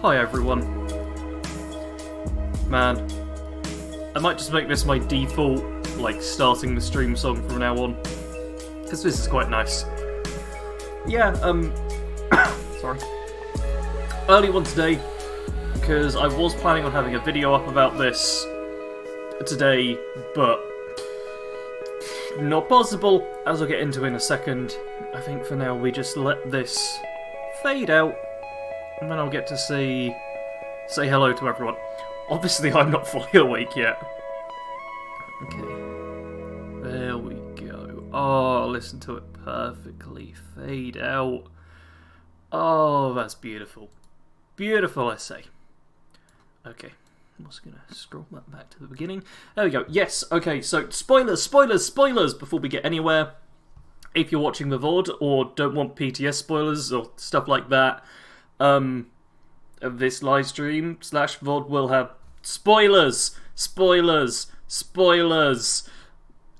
Hi everyone. Man, I might just make this my default, like, starting the stream song from now on. Because this is quite nice. Yeah, sorry. Early one today, because I was planning on having a video up about this today, but not possible, as I'll get into in a second. I think for now we just let this fade out, and then I'll get to say hello to everyone. Obviously I'm not fully awake yet. Okay, there we go. Oh, listen to it perfectly fade out. Oh, that's beautiful. Beautiful, I say. Okay, I'm just gonna scroll that back to the beginning. There we go. Yes, okay, so spoilers before we get anywhere. If you're watching the VOD or don't want PTS spoilers or stuff like that, this live stream / VOD will have spoilers.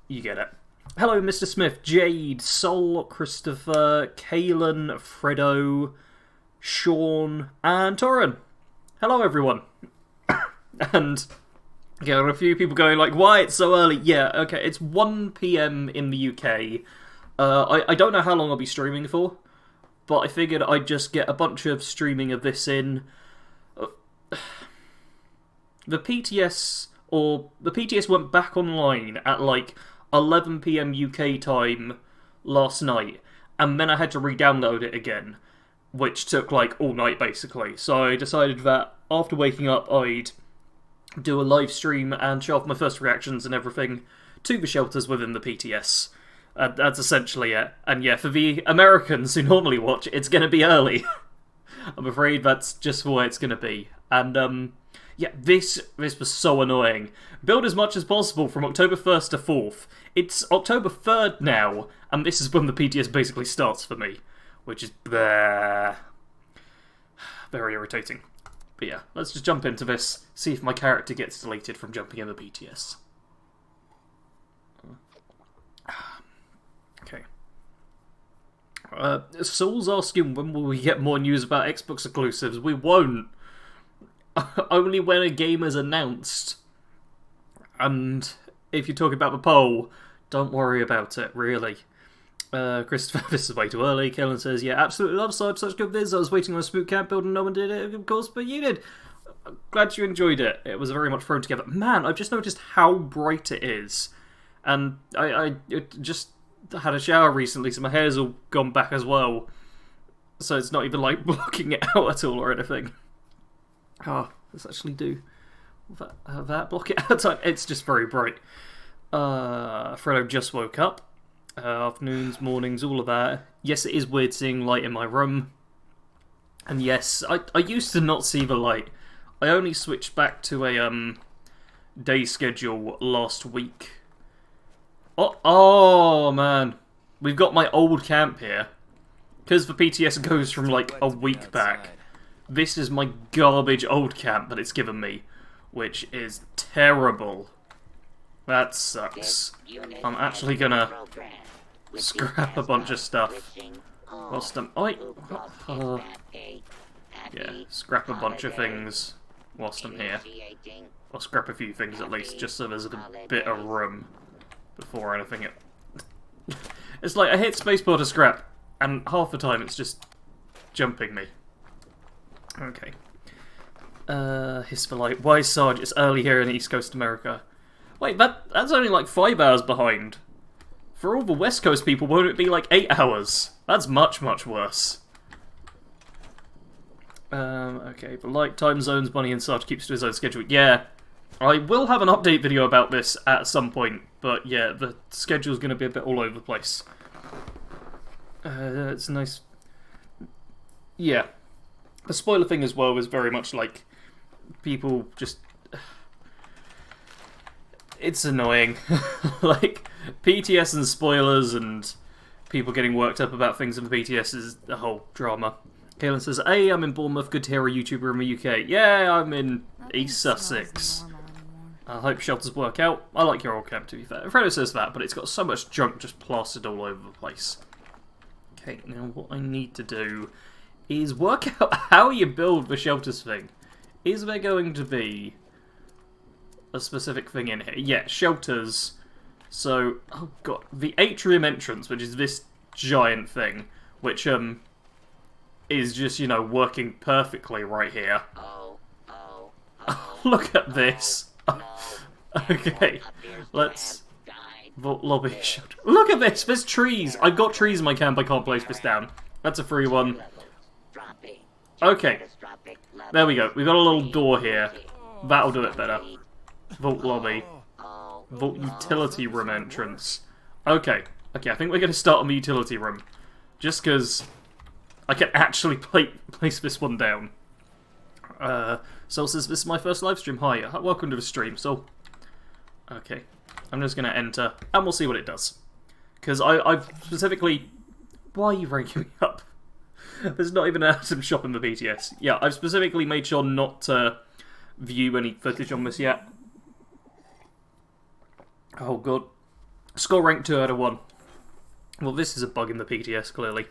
You get it. Hello, Mr. Smith, Jade, Sol, Christopher, Kalen, Fredo, Sean, and Torren. Hello, everyone. And there are a few people going like, why it's so early? Yeah, okay, it's 1 PM in the UK. I don't know how long I'll be streaming for, but I figured I'd just get a bunch of streaming of this in. The PTS went back online at like 11 PM UK time last night, and then I had to re-download it again, which took like all night basically. So I decided that after waking up I'd do a live stream and show off my first reactions and everything to the shelters within the PTS. That's essentially it. And yeah, for the Americans who normally watch, it's going to be early. I'm afraid that's just the way it's going to be. And yeah, this was so annoying. Build as much as possible from October 1st to 4th. It's October 3rd now, and this is when the PTS basically starts for me, which is bleh. Very irritating. But yeah, let's just jump into this, see if my character gets deleted from jumping in the PTS. Okay. Saul's asking when will we get more news about Xbox exclusives. We won't. Only when a game is announced. And if you're talking about the poll, don't worry about it, really. Christopher, this is way too early. Kellen says, yeah, absolutely love such good vids. I was waiting on a Spook Camp build and no one did it, of course, but you did. I'm glad you enjoyed it. It was very much thrown together. Man, I've just noticed how bright it is. And I just had a shower recently, so my hair's all gone back as well. So it's not even like blocking it out at all or anything. Oh, let's actually do that block it out time. It's just very bright. Fredo just woke up. Afternoons, mornings, all of that. Yes, it is weird seeing light in my room. And yes, I used to not see the light. I only switched back to a day schedule last week. Oh man. We've got my old camp here. Because the PTS goes from like a week back. This is my garbage old camp that it's given me, which is terrible. That sucks. I'm actually gonna scrap a bunch of stuff whilst I'm... yeah, scrap a bunch of things whilst I'm here. I'll scrap a few things at least, just so there's a bit of room before anything... It's like I hit spacebar to scrap, and half the time it's just jumping me. Okay. Hiss for light. Why, Sarge? It's early here in East Coast America. Wait, that's only like 5 hours behind. For all the West Coast people, won't it be like 8 hours? That's much worse. Okay, but like time zones, Bunny and Sarge keeps to his own schedule. Yeah, I will have an update video about this at some point, but yeah, the schedule's going to be a bit all over the place. It's nice. Yeah. The spoiler thing as well is very much like people just... It's annoying. Like, PTS and spoilers and people getting worked up about things in the PTS is the whole drama. Kaylin says, hey, I'm in Bournemouth. Good to hear a YouTuber in the UK. Yeah, I'm in East Sussex. I hope shelters work out. I like your old camp, to be fair. Fredo says that, but it's got so much junk just plastered all over the place. Okay, now what I need to do is work out how you build the shelters thing. Is there going to be a specific thing in here? Yeah, shelters. So, oh god, the atrium entrance, which is this giant thing, which is just, you know, working perfectly right here. Look at this. Okay, let's vault lobby shelter. Look at this. There's trees. I've got trees in my camp. I can't place this down. That's a free one. Okay, there we go. We've got a little door here. That'll do it better. Vault lobby. Vault utility room entrance. Okay. Okay, I think we're going to start on the utility room. Just because I can actually place this one down. Sol says, this is my first live stream. Hi, welcome to the stream. So, okay. I'm just going to enter, and we'll see what it does. Because I've specifically... Why are you ranking me up? There's not even an item shop in the PTS. Yeah, I've specifically made sure not to view any footage on this yet. Oh god. Score rank 2 out of 1. Well, this is a bug in the PTS, clearly.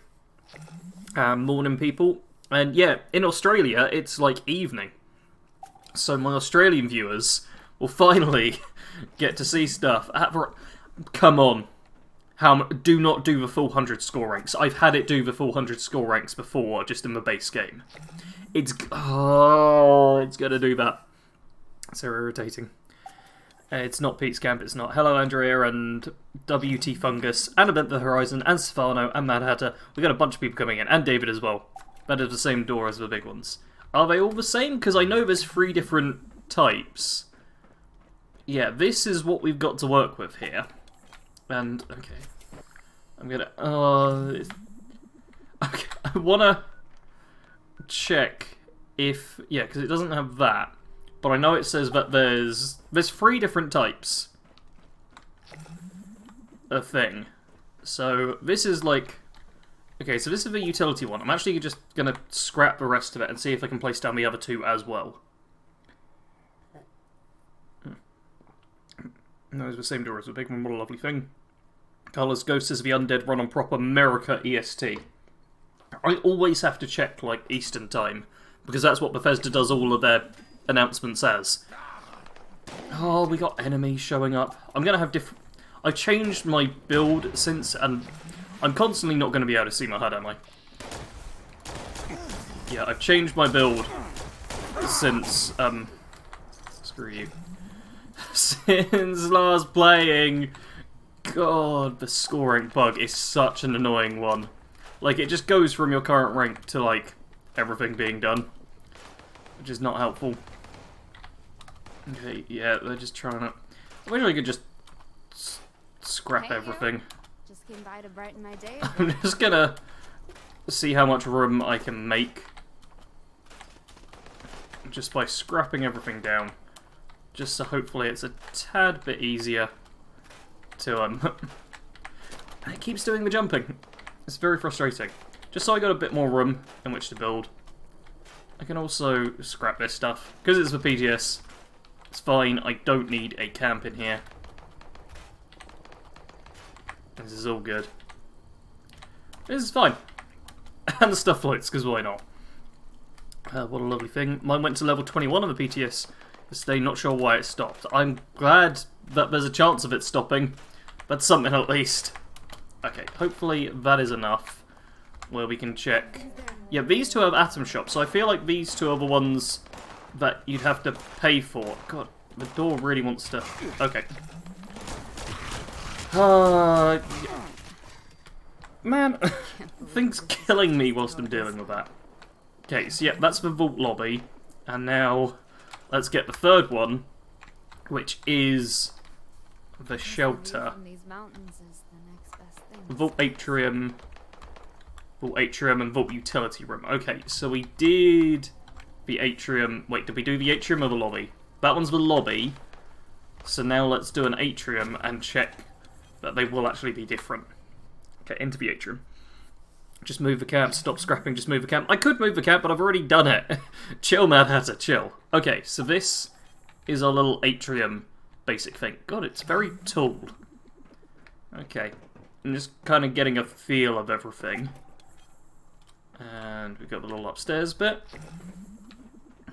Morning, people. And yeah, in Australia, it's like evening. So my Australian viewers will finally get to see stuff. Come on. Do not do the full 100 score ranks. I've had it do the full 100 score ranks before, just in the base game. It's gonna do that. So irritating. It's not Pete's Camp, it's not. Hello, Andrea, and WT Fungus, and Event the Horizon, and Stefano, and Mad Hatter. We've got a bunch of people coming in, and David as well. That is the same door as the big ones. Are they all the same? Because I know there's 3 different types. Yeah, this is what we've got to work with here. And, okay. I'm gonna... okay, I wanna check if... Yeah, because it doesn't have that. But I know it says that there's 3 different types of thing. So this is like... Okay, so this is the utility one. I'm actually just going to scrap the rest of it and see if I can place down the other 2 as well. No, it's the same door as the big one. What a lovely thing. Carlos Ghost says the undead run on proper America EST. I always have to check, like, Eastern time. Because that's what Bethesda does all of their announcements as. Oh, we got enemies showing up. I'm going to have different... I changed my build since, and I'm constantly not going to be able to see my HUD, am I? Yeah, I've changed my build since, screw you. Since last playing. God, the scoring bug is such an annoying one. Like, it just goes from your current rank to, like, everything being done. Which is not helpful. Okay, yeah, they're just trying to... I wish I could just scrap everything. Just came by to brighten my day. I'm just gonna see how much room I can make. Just by scrapping everything down. Just so hopefully it's a tad bit easier to, and it keeps doing the jumping. It's very frustrating. Just so I got a bit more room in which to build. I can also scrap this stuff. Because it's the PTS, it's fine. I don't need a camp in here. This is all good. This is fine. And the stuff floats, because why not? What a lovely thing. Mine went to level 21 on the PTS yesterday, not sure why it stopped. I'm glad that there's a chance of it stopping. That's something at least. Okay, hopefully that is enough. Where we can check. Yeah, these 2 have atom shops, so I feel like these 2 are the ones that you'd have to pay for. God, the door really wants to... Okay. Man, things killing me whilst I'm dealing with that. Okay, so yeah, that's the vault lobby. And now, let's get the 3rd one, which is the shelter. Vault atrium, and vault utility room. Okay, so we did the atrium. Wait, did we do the atrium or the lobby? That one's the lobby. So now let's do an atrium and check that they will actually be different. Okay, into the atrium. Just move the camp, stop scrapping, just move the camp. I could move the camp, but I've already done it. Chill, Mad Hatter, chill. Okay, so this is our little atrium basic thing. God, it's very tall. Okay, I'm just kind of getting a feel of everything. And we've got the little upstairs bit.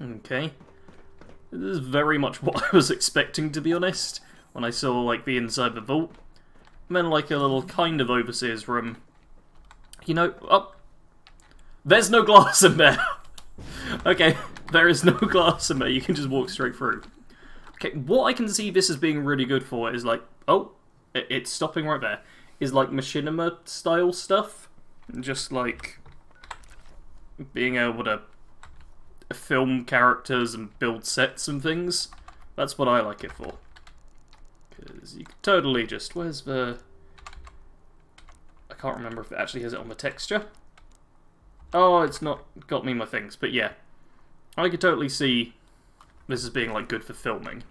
Okay. This is very much what I was expecting, to be honest, when I saw, like, the inside of the vault. And then, like, a little kind of overseer's room. You know, oh, there's no glass in there. Okay, there is no glass in there. You can just walk straight through. Okay, what I can see this as being really good for is, like, oh, it's stopping right there, is, like, machinima-style stuff. Just, like, being able to film characters and build sets and things. That's what I like it for. Because you can totally just... Where's the... I can't remember if it actually has it on the texture. Oh, it's not got me my things, but yeah. I could totally see this as being, like, good for filming.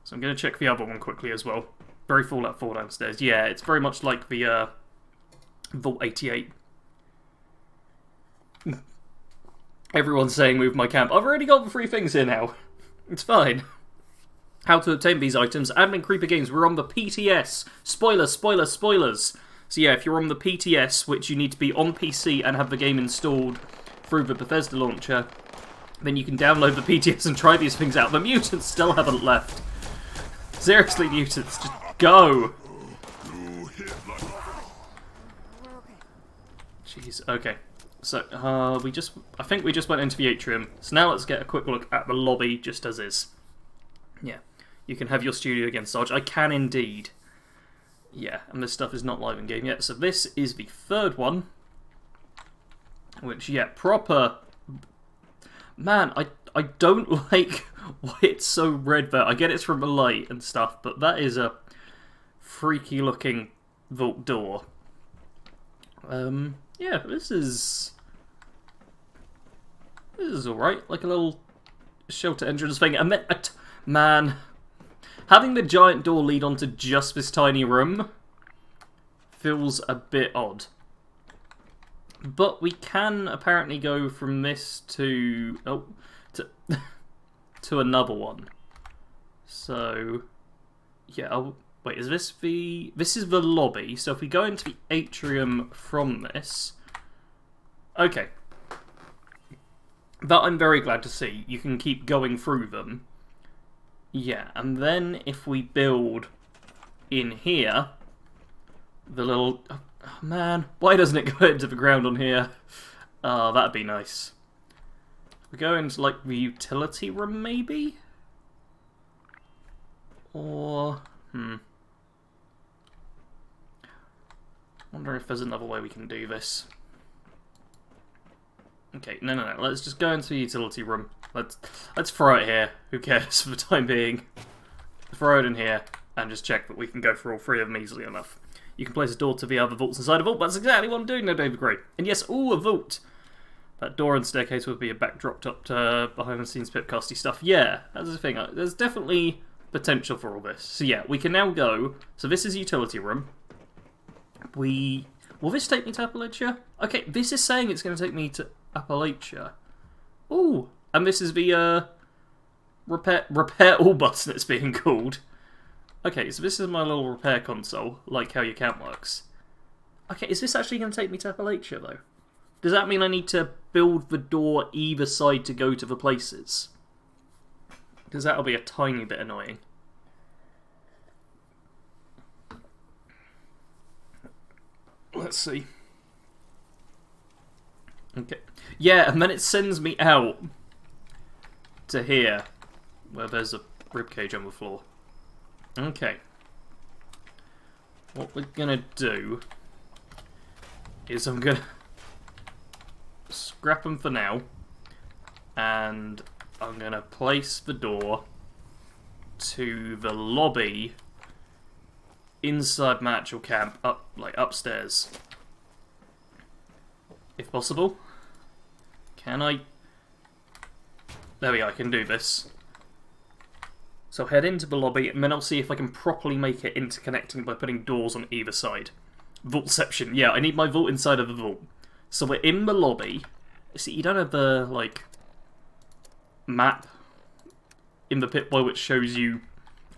So I'm going to check the other one quickly as well. Very Fallout 4 downstairs. Yeah, it's very much like the Vault 88. Everyone's saying move my camp. I've already got the 3 things here now. It's fine. How to obtain these items. Admin Creeper Games. We're on the PTS. Spoilers, spoilers, spoilers. So yeah, if you're on the PTS, which you need to be on PC and have the game installed through the Bethesda launcher, then you can download the PTS and try these things out. The mutants still haven't left. Seriously, mutants, just go! Jeez, okay. So, I think we just went into the atrium. So now let's get a quick look at the lobby, just as is. Yeah, you can have your studio again, Sarge. I can indeed. Yeah, and this stuff is not live in game yet. So this is the 3rd one. Which, yeah, proper... Man, I don't like why it's so red there. I get it's from the light and stuff, but that is a freaky looking vault door. Yeah, this is alright. Like a little shelter entrance thing. And then, man, having the giant door lead onto just this tiny room feels a bit odd. But we can apparently go from this to to another one. So yeah, wait, is this the... This is the lobby, so if we go into the atrium from this... Okay. That I'm very glad to see. You can keep going through them. Yeah, and then if we build in here... The little... Oh, man, why doesn't it go into the ground on here? Oh, that'd be nice. We go into, like, the utility room, maybe? Or... Wonder if there's another way we can do this. Okay, no. Let's just go into the utility room. Let's throw it here. Who cares for the time being? Throw it in here and just check that we can go through all 3 of them easily enough. You can place a door to the other vaults inside a vault. That's exactly what I'm doing now, David Gray. And yes, ooh, a vault. That door and staircase would be a backdrop up to behind-the-scenes pipcasty stuff. Yeah, that's the thing. There's definitely potential for all this. So yeah, we can now go. So this is utility room. Will this take me to Appalachia? Okay, this is saying it's going to take me to Appalachia. Ooh, and this is the repair all button it's being called. Okay, so this is my little repair console, like how your camp works. Okay, is this actually going to take me to Appalachia, though? Does that mean I need to build the door either side to go to the places? Because that'll be a tiny bit annoying. Let's see. Okay. Yeah, and then it sends me out to here, where there's a ribcage on the floor. Okay. What we're gonna do is I'm gonna scrap them for now, and I'm gonna place the door to the lobby inside my actual camp, upstairs. If possible. Can I? There we go, I can do this. So head into the lobby, and then I'll see if I can properly make it interconnecting by putting doors on either side. Vaultception, yeah, I need my vault inside of the vault. So we're in the lobby. See, you don't have the, like, map in the pit boy which shows you,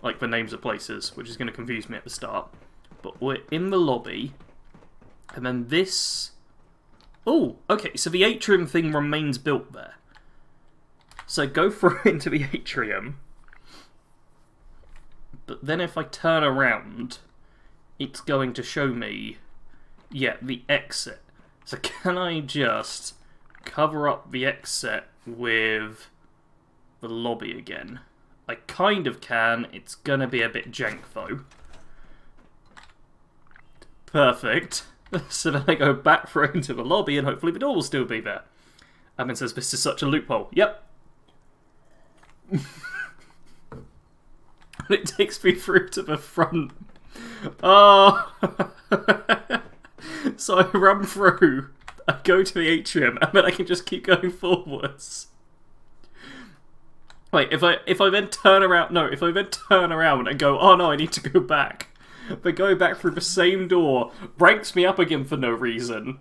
like, the names of places, which is going to confuse me at the start. But we're in the lobby, and then this Oh, okay, so the atrium thing remains built there. So go through into the atrium. But then if I turn around, it's going to show me, yeah, the exit. So can I just cover up the exit with the lobby again? I kind of can. It's gonna be a bit jank though. Perfect. So then I go back through into the lobby and hopefully the door will still be there. Admin says this is such a loophole. Yep. It takes me through to the front. Oh. So I run through, I go to the atrium, and then I can just keep going forwards. Wait, if I then turn around, no, if I then turn around and go, oh no, I need to go back. But going back through the same door ranks me up again for no reason.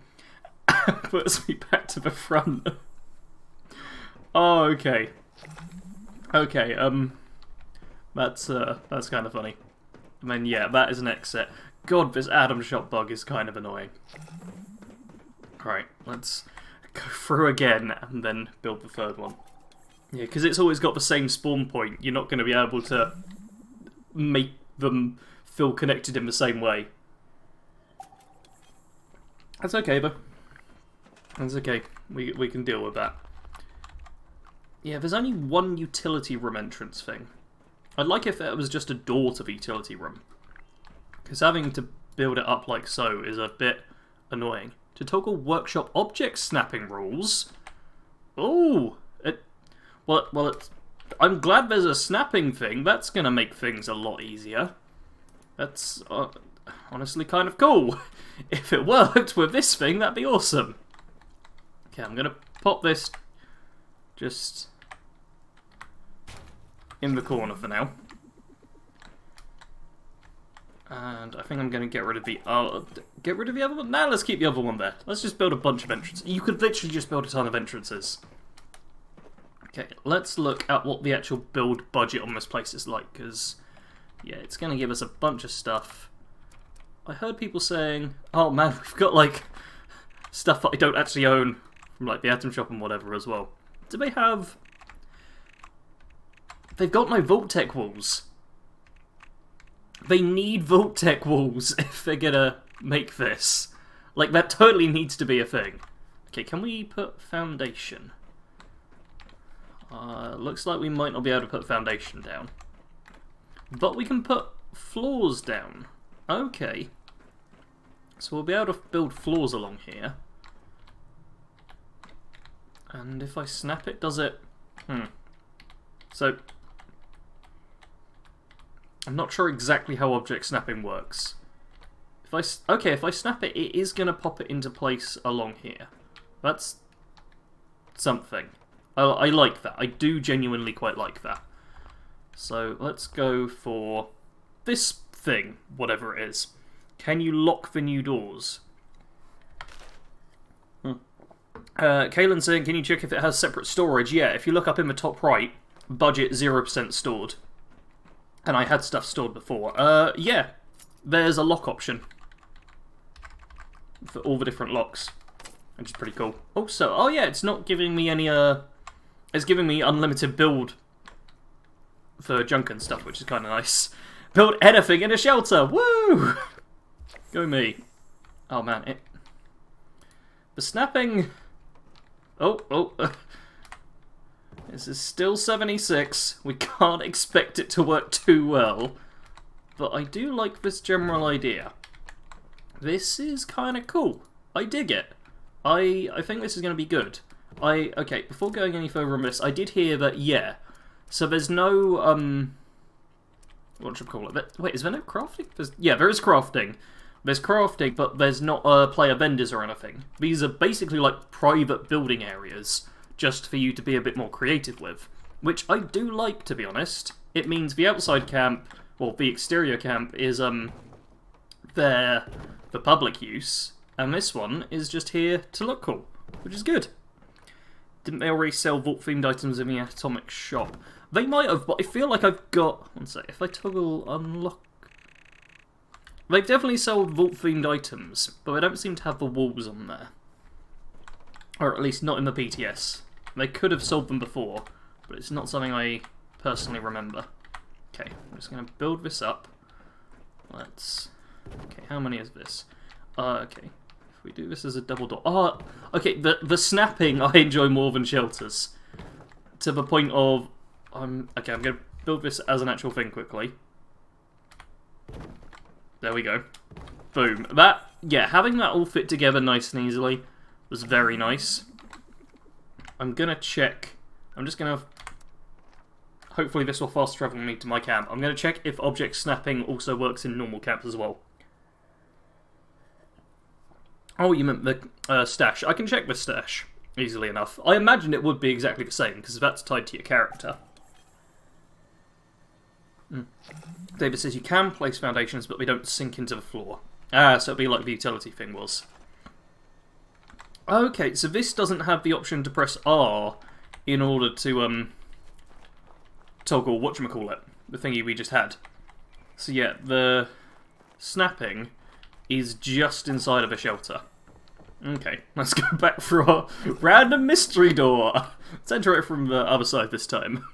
Puts me back to the front. Oh, okay. Okay, that's kind of funny. And then, yeah, that is an exit. God, this Atom Shop bug is kind of annoying. Alright, let's go through again and then build the third one. Yeah, because it's always got the same spawn point. You're not going to be able to make them feel connected in the same way. That's okay, though. That's okay. We can deal with that. Yeah, there's only one utility room entrance thing. I'd like if it was just a door to the utility room. Because having to build it up like so is a bit annoying. To toggle workshop object snapping rules? Ooh! I'm glad there's a snapping thing. That's going to make things a lot easier. That's honestly kind of cool. If it worked with this thing, that'd be awesome. Okay, I'm going to pop this just in the corner for now. And I think I'm going to get rid of the other one. Nah, let's keep the other one there. Let's just build a bunch of entrances. You could literally just build a ton of entrances. Okay, let's look at what the actual build budget on this place is like, because, yeah, it's going to give us a bunch of stuff. I heard people saying, oh man, we've got, like, stuff that I don't actually own from, like, the Atom Shop and whatever as well. Do they have... They've got no Vault-Tec walls. They need Vault-Tec walls if they're gonna make this. Like, that totally needs to be a thing. Okay, can we put foundation? Looks like we might not be able to put foundation down. But we can put floors down. Okay. So we'll be able to build floors along here. And if I snap it, does it... So... I'm not sure exactly how object snapping works. If I snap it, it is going to pop it into place along here. That's something. I like that. I do genuinely quite like that. So let's go for this thing, whatever it is. Can you lock the new doors? Kaylin's saying, can you check if it has separate storage? Yeah, if you look up in the top right, budget 0% stored. And I had stuff stored before. Yeah, there's a lock option for all the different locks, which is pretty cool. Also, oh yeah, it's not giving me any, it's giving me unlimited build for junk and stuff, which is kind of nice. Build anything in a shelter, woo! Go me. Oh man, the snapping... This is still 76. We can't expect it to work too well. But I do like this general idea. This is kind of cool. I dig it. I think this is going to be good. Okay, before going any further on this, I did hear that, yeah. So there's no, what should we call it? Wait, is there no crafting? Yeah, there is crafting. There's crafting, but there's not player vendors or anything. These are basically like private building areas, just for you to be a bit more creative with. Which I do like, to be honest. It means the outside camp, well, the exterior camp, is there for public use, and this one is just here to look cool, which is good. Didn't they already sell vault-themed items in the Atomic Shop? They might have, but I feel like I've got... One sec, if I toggle unlock... They've definitely sold vault-themed items, but I don't seem to have the walls on there. Or at least not in the PTS. They could have solved them before, but it's not something I personally remember. Okay, I'm just going to build this up. Let's... Okay, how many is this? Okay, if we do this as a double door... Oh, okay, the snapping I enjoy more than shelters. To the point of... okay, I'm going to build this as an actual thing quickly. There we go. Boom. That, yeah, having that all fit together nice and easily was very nice. I'm going to check... I'm just going to... Hopefully this will fast travel me to my camp. I'm going to check if object snapping also works in normal camps as well. Oh, you meant the stash. I can check the stash easily enough. I imagine it would be exactly the same, because that's tied to your character. David says you can place foundations, but they don't sink into the floor. Ah, so it'll be like the utility thing was. Okay, so this doesn't have the option to press R in order to toggle whatchamacallit, the thingy we just had. So yeah, the snapping is just inside of a shelter. Okay, let's go back for our random mystery door. Let's enter it from the other side this time.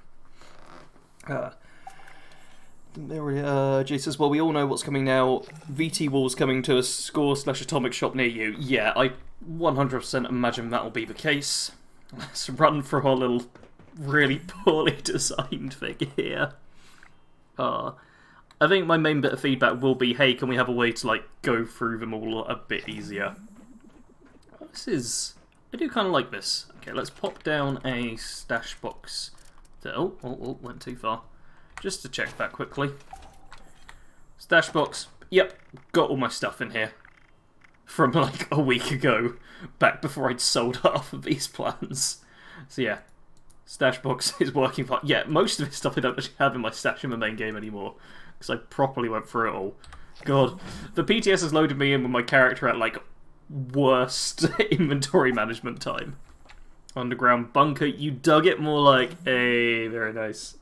Jay says, well, we all know what's coming now. VT Wall's coming to a score/atomic shop near you. Yeah, I 100% imagine that'll be the case. Let's run for our little really poorly designed thing here. I think my main bit of feedback will be, hey, can we have a way to like go through them all a bit easier? I do kind of like this. Okay, let's pop down a stash box. Oh, went too far. Just to check that quickly. Stash box. Yep, got all my stuff in here. From like a week ago. Back before I'd sold half of these plans. So yeah. Stash box is working fine. Yeah, most of this stuff I don't actually have in my stash in the main game anymore. Because I properly went through it all. God. The PTS has loaded me in with my character at like worst inventory management time. Underground bunker. You dug it more like, hey, very nice.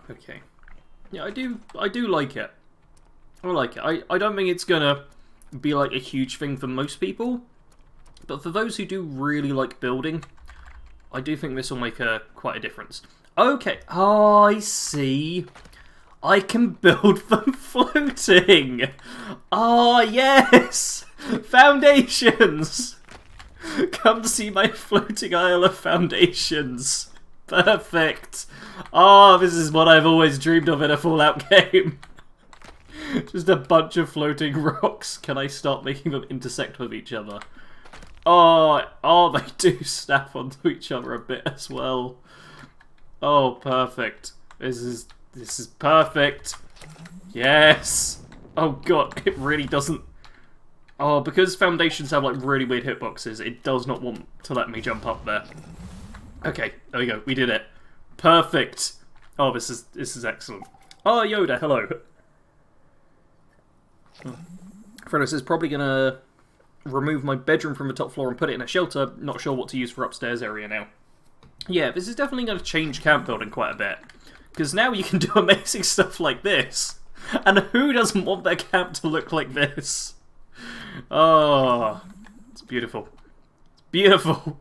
Okay. Yeah, I do like it. I like it. I don't think it's gonna be like a huge thing for most people, but for those who do really like building, I do think this will make quite a difference. Okay. Oh, I see. I can build them floating. Oh, yes! Foundations! Come see my floating isle of foundations. Perfect. Oh, this is what I've always dreamed of in a Fallout game. Just a bunch of floating rocks. Can I start making them intersect with each other? Oh, they do snap onto each other a bit as well. Oh, perfect. This is perfect. Yes. Oh god, it really doesn't. Oh, because foundations have like really weird hitboxes, it does not want to let me jump up there. Okay, there we go. We did it. Perfect. Oh, this is excellent. Oh, Yoda, hello. Fredo says probably gonna remove my bedroom from the top floor and put it in a shelter. Not sure what to use for upstairs area now. Yeah, this is definitely going to change camp building quite a bit. Because now you can do amazing stuff like this. And who doesn't want their camp to look like this? Oh, it's beautiful. It's beautiful.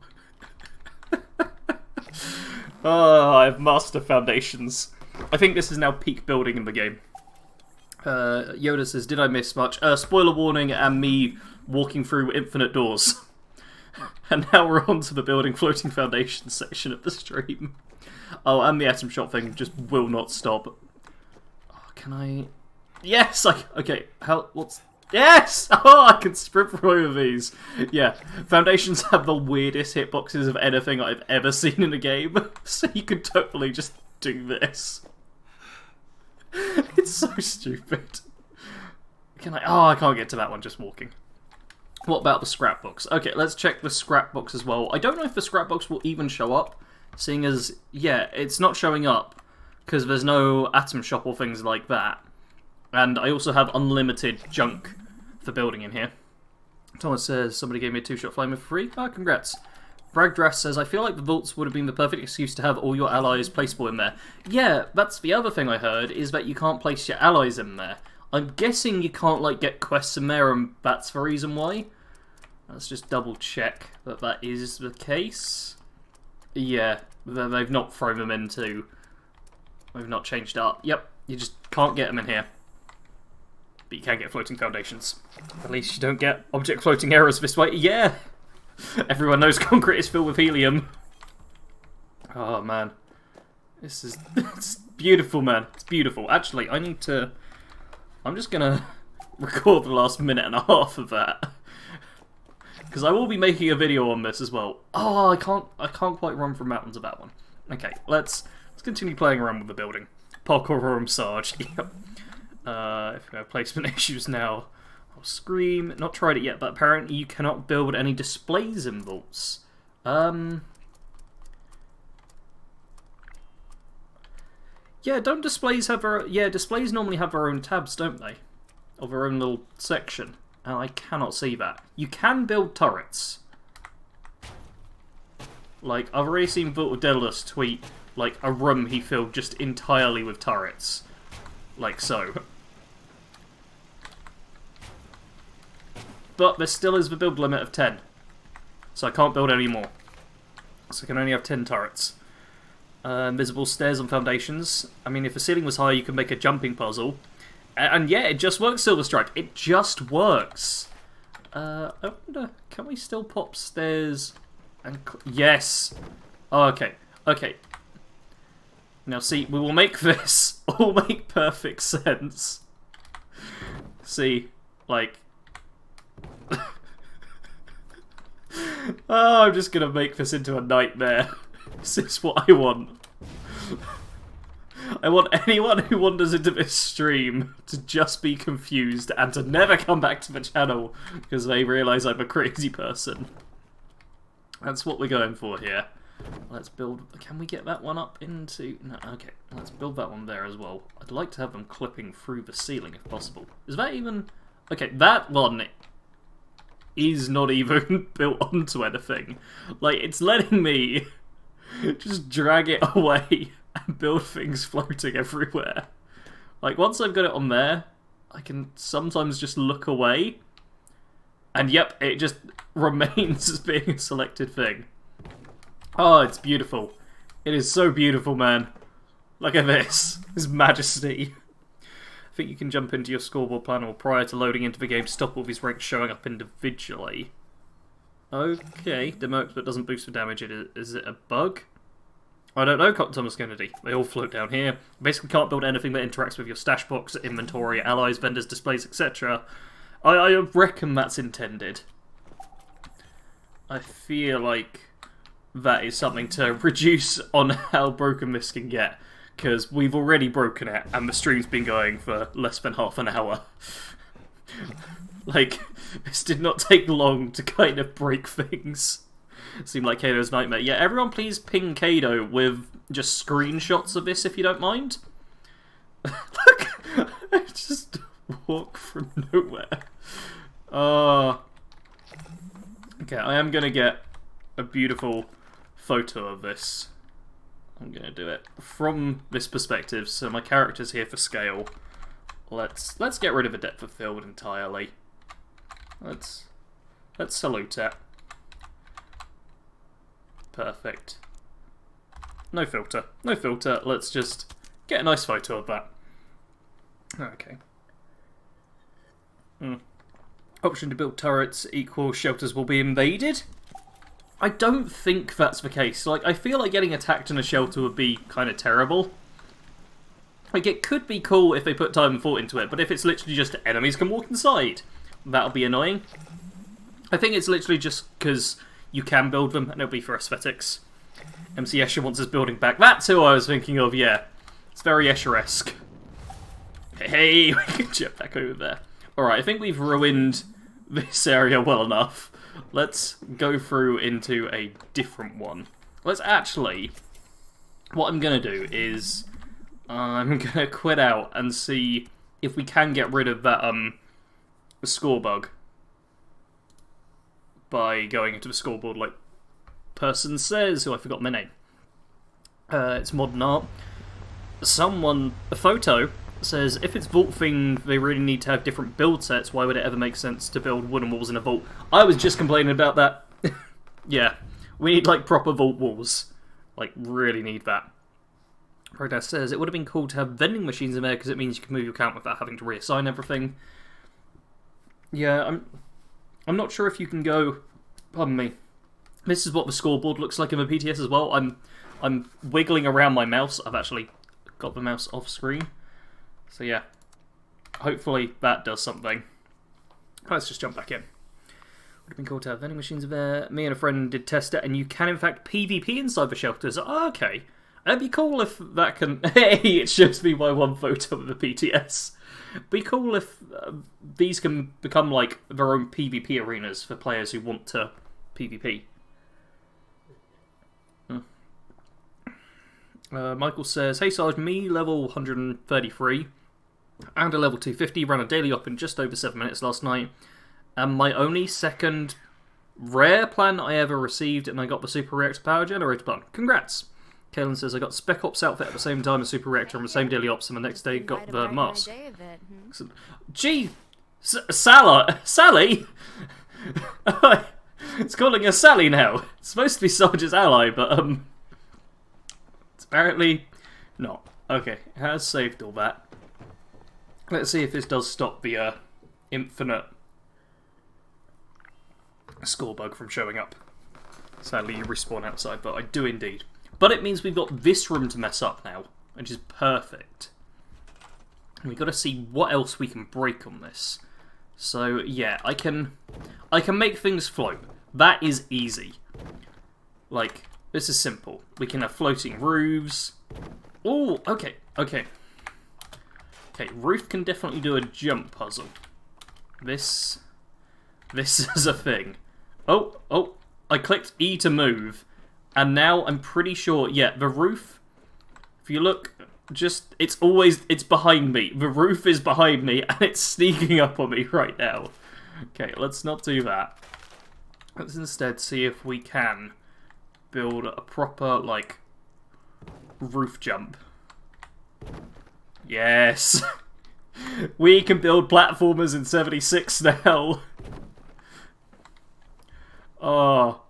Oh, I've mastered foundations. I think this is now peak building in the game. Yoda says, did I miss much? Spoiler warning and me walking through infinite doors. And now we're on to the building floating foundation section of the stream. Oh, and the atom shot thing just will not stop. Oh, can I... Yes! Okay, what's... Yes! Oh, I can sprint through over these. Yeah, foundations have the weirdest hitboxes of anything I've ever seen in a game. So you could totally just do this. It's so stupid. Can I... Oh, I can't get to that one just walking. What about the scrapbox? Okay, let's check the scrapbox as well. I don't know if the scrapbox will even show up, seeing as, yeah, it's not showing up because there's no atom shop or things like that. And I also have unlimited junk for building in here. Thomas says, somebody gave me a 2-shot flamer for free. Oh, congrats. Bragdrass says, I feel like the vaults would have been the perfect excuse to have all your allies placeable in there. Yeah, that's the other thing I heard, is that you can't place your allies in there. I'm guessing you can't, like, get quests in there, and that's the reason why. Let's just double check that that is the case. Yeah, they've not thrown them into... They've not changed up. Yep, you just can't get them in here. But you can get floating foundations. At least you don't get object floating errors this way. Yeah! Everyone knows concrete is filled with helium. Oh, man. This is... It's beautiful, man. It's beautiful. Actually, I need to... I'm just gonna record the last minute and a half of that. Because I will be making a video on this as well. Oh, I can't quite run from mountains of that one. Okay, let's continue playing around with the building. Parkour room Sarge. Yep. If we have placement issues now, I'll scream. Not tried it yet, but apparently you cannot build any displays in vaults. Yeah, don't displays have their... Yeah, displays normally have their own tabs, don't they? Or their own little section. And I cannot see that. You can build turrets. Like, I've already seen Vault of Daedalus tweet, like, a room he filled just entirely with turrets. Like so. But there still is the build limit of 10. So I can't build any more. So I can only have 10 turrets. Invisible stairs and foundations. I mean, if the ceiling was high, you could make a jumping puzzle. And yeah, it just works, Silverstrike. It just works. I wonder, can we still pop stairs? And yes. Oh, okay. Okay. Now see, we will make this all make perfect sense. See, like... Oh, I'm just gonna make this into a nightmare. This is what I want. I want anyone who wanders into this stream to just be confused and to never come back to the channel because they realise I'm a crazy person. That's what we're going for here. Let's build... Can we get that one up into... No, okay. Let's build that one there as well. I'd like to have them clipping through the ceiling if possible. Is that even... Okay, that one is not even built onto anything. Like, it's letting me just drag it away and build things floating everywhere. Like, once I've got it on there, I can sometimes just look away. And yep, it just remains as being a selected thing. Oh, it's beautiful. It is so beautiful, man. Look at this. His majesty. I think you can jump into your scoreboard panel prior to loading into the game to stop all these ranks showing up individually. Okay, demo expert doesn't boost for damage. Is it a bug? I don't know, Thomas Kennedy. They all float down here. Basically can't build anything that interacts with your stash box, inventory, allies, vendors, displays, etc. I reckon that's intended. I feel like that is something to reduce on how broken this can get. Because we've already broken it, and the stream's been going for less than half an hour. Like, this did not take long to kind of break things. Seemed like Kado's nightmare. Yeah, everyone please ping Kado with just screenshots of this if you don't mind. Look, I just walk from nowhere. Okay, I am going to get a beautiful photo of this. I'm going to do it from this perspective, so my character's here for scale. Let's get rid of the depth of field entirely. Let's salute it. Perfect. No filter. No filter. Let's just get a nice photo of that. Okay. Option to build turrets equals shelters will be invaded? I don't think that's the case. Like, I feel like getting attacked in a shelter would be kind of terrible. Like, it could be cool if they put time and thought into it, but if it's literally just enemies can walk inside, that'll be annoying. I think it's literally just because you can build them, and it'll be for aesthetics. MC Escher wants his building back. That's who I was thinking of, yeah. It's very Escher-esque. Hey, we can jet back over there. Alright, I think we've ruined this area well enough. Let's go through into a different one. Let's actually... What I'm going to do is... I'm going to quit out and see if we can get rid of that score bug. By going into the scoreboard like person says, who I forgot my name. It's modern art. A photo says, if it's vault thing, they really need to have different build sets. Why would it ever make sense to build wooden walls in a vault? I was just complaining about that. Yeah, we need like proper vault walls. Like, really need that. Protest says, it would have been cool to have vending machines in there because it means you can move your account without having to reassign everything. Yeah, I'm not sure if you can go... Pardon me. This is what the scoreboard looks like in the PTS as well. I'm wiggling around my mouse. I've actually got the mouse off screen. So yeah, hopefully that does something. Let's just jump back in. Would have been cool to have vending machines in there. Me and a friend did test it, and you can in fact PvP inside the shelters. Oh, okay. It'd be cool if that can... Hey, it shows me my one photo of the PTS. Be cool if these can become like their own PvP arenas for players who want to PvP. Michael says, hey Sarge, me level 133 and a level 250 ran a daily op in just over 7 minutes last night, and my only second rare plan I ever received, and I got the super reactor power generator plan. Congrats! Kalen says, I got Spec Ops outfit at the same time as super reactor on the same daily ops, and the next day got the mask. Gee, Sally? It's calling her Sally now. It's supposed to be Sarge's ally, but it's apparently not. Okay, it has saved all that. Let's see if this does stop the infinite score bug from showing up. Sadly, you respawn outside, but I do indeed. But it means we've got this room to mess up now, which is perfect. And we've got to see what else we can break on this. So yeah, I can make things float. That is easy. Like, this is simple. We can have floating roofs. Oh, okay. Okay, roof can definitely do a jump puzzle. This is a thing. Oh, I clicked E to move. And now I'm pretty sure, yeah, the roof, if you look, it's behind me. The roof is behind me, and it's sneaking up on me right now. Okay, let's not do that. Let's instead see if we can build a proper, like, roof jump. Yes! We can build platformers in 76 now. Oh...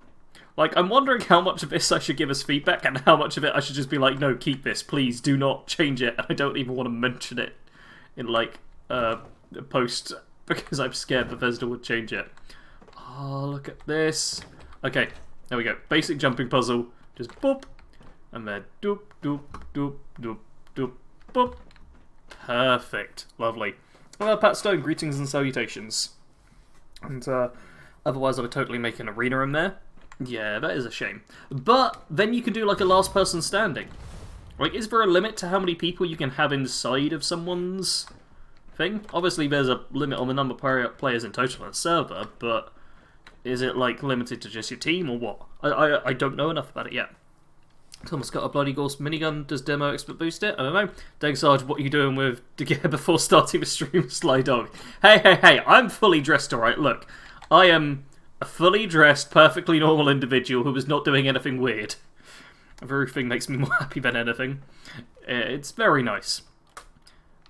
Like, I'm wondering how much of this I should give as feedback and how much of it I should just be like, no, keep this, please, do not change it. And I don't even want to mention it in, like, a post because I'm scared Bethesda would change it. Oh, look at this. Okay, there we go. Basic jumping puzzle. Just boop. And then doop, doop, doop, doop, doop, boop. Perfect. Lovely. Pat Stone, greetings and salutations. And otherwise I would totally make an arena in there. Yeah, that is a shame. But then you can do like a last person standing. Like, is there a limit to how many people you can have inside of someone's thing? Obviously there's a limit on the number of players in total on a server, but is it like limited to just your team or what? I don't know enough about it yet. Thomas got a bloody Ghost minigun. Does demo expert boost it? I don't know. Dang Sarge, what are you doing with to get before starting the stream, Sly Dog? Hey, I'm fully dressed, alright. Look, I am a fully dressed, perfectly normal individual who is not doing anything weird. Everything makes me more happy than anything. It's very nice.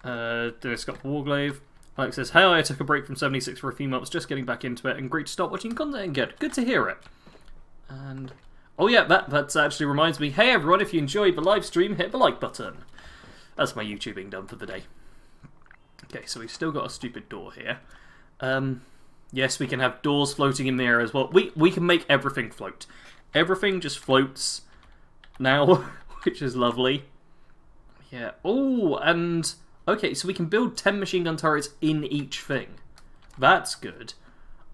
Dennis got the Warglaive. Alex says, hey, I took a break from 76 for a few months, just getting back into it, and great to start watching content again. Good to hear it. And, oh yeah, that actually reminds me, hey everyone, if you enjoyed the live stream, hit the like button. That's my YouTubing done for the day. Okay, so we've still got a stupid door here. Yes, we can have doors floating in the air as well. We can make everything float. Everything just floats now, which is lovely. Yeah. Oh, and... okay, so we can build 10 machine gun turrets in each thing. That's good.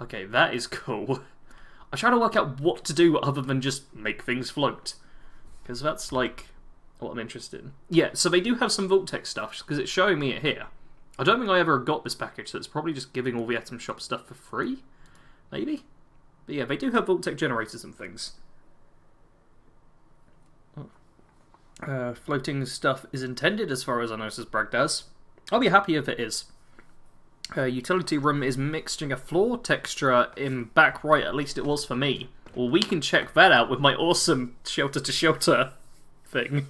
Okay, that is cool. I'm trying to work out what to do other than just make things float. Because that's, like, what I'm interested in. Yeah, so they do have some Vault-Tec stuff, because it's showing me it here. I don't think I ever got this package, so it's probably just giving all the Atom Shop stuff for free? Maybe? But yeah, they do have Vault-Tec generators and things. Floating stuff is intended, as far as I know, says Bragdaz. I'll be happy if it is. Utility room is mixing a floor texture in back right, at least it was for me. Well, we can check that out with my awesome shelter-to-shelter thing.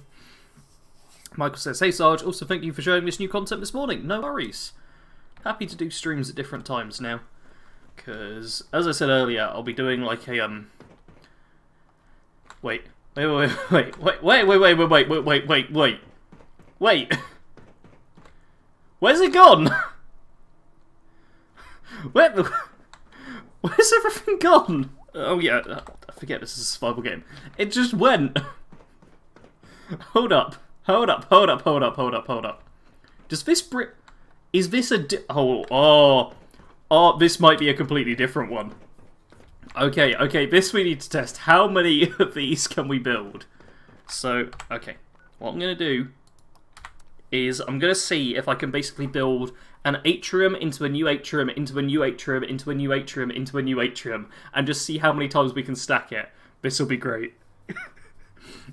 Michael says, hey Sarge, also thank you for showing this new content this morning. No worries. Happy to do streams at different times now. Because, as I said earlier, I'll be doing like a, Wait. Where's it gone? Where's everything gone? Oh yeah, I forget this is a survival game. It just went. Hold up. Does this is this a oh, this might be a completely different one. Okay, this we need to test. How many of these can we build? So, okay, what I'm going to do is I'm going to see if I can basically build an atrium into a new atrium, into a new atrium, into a new atrium, into a new atrium, and just see how many times we can stack it. This will be great.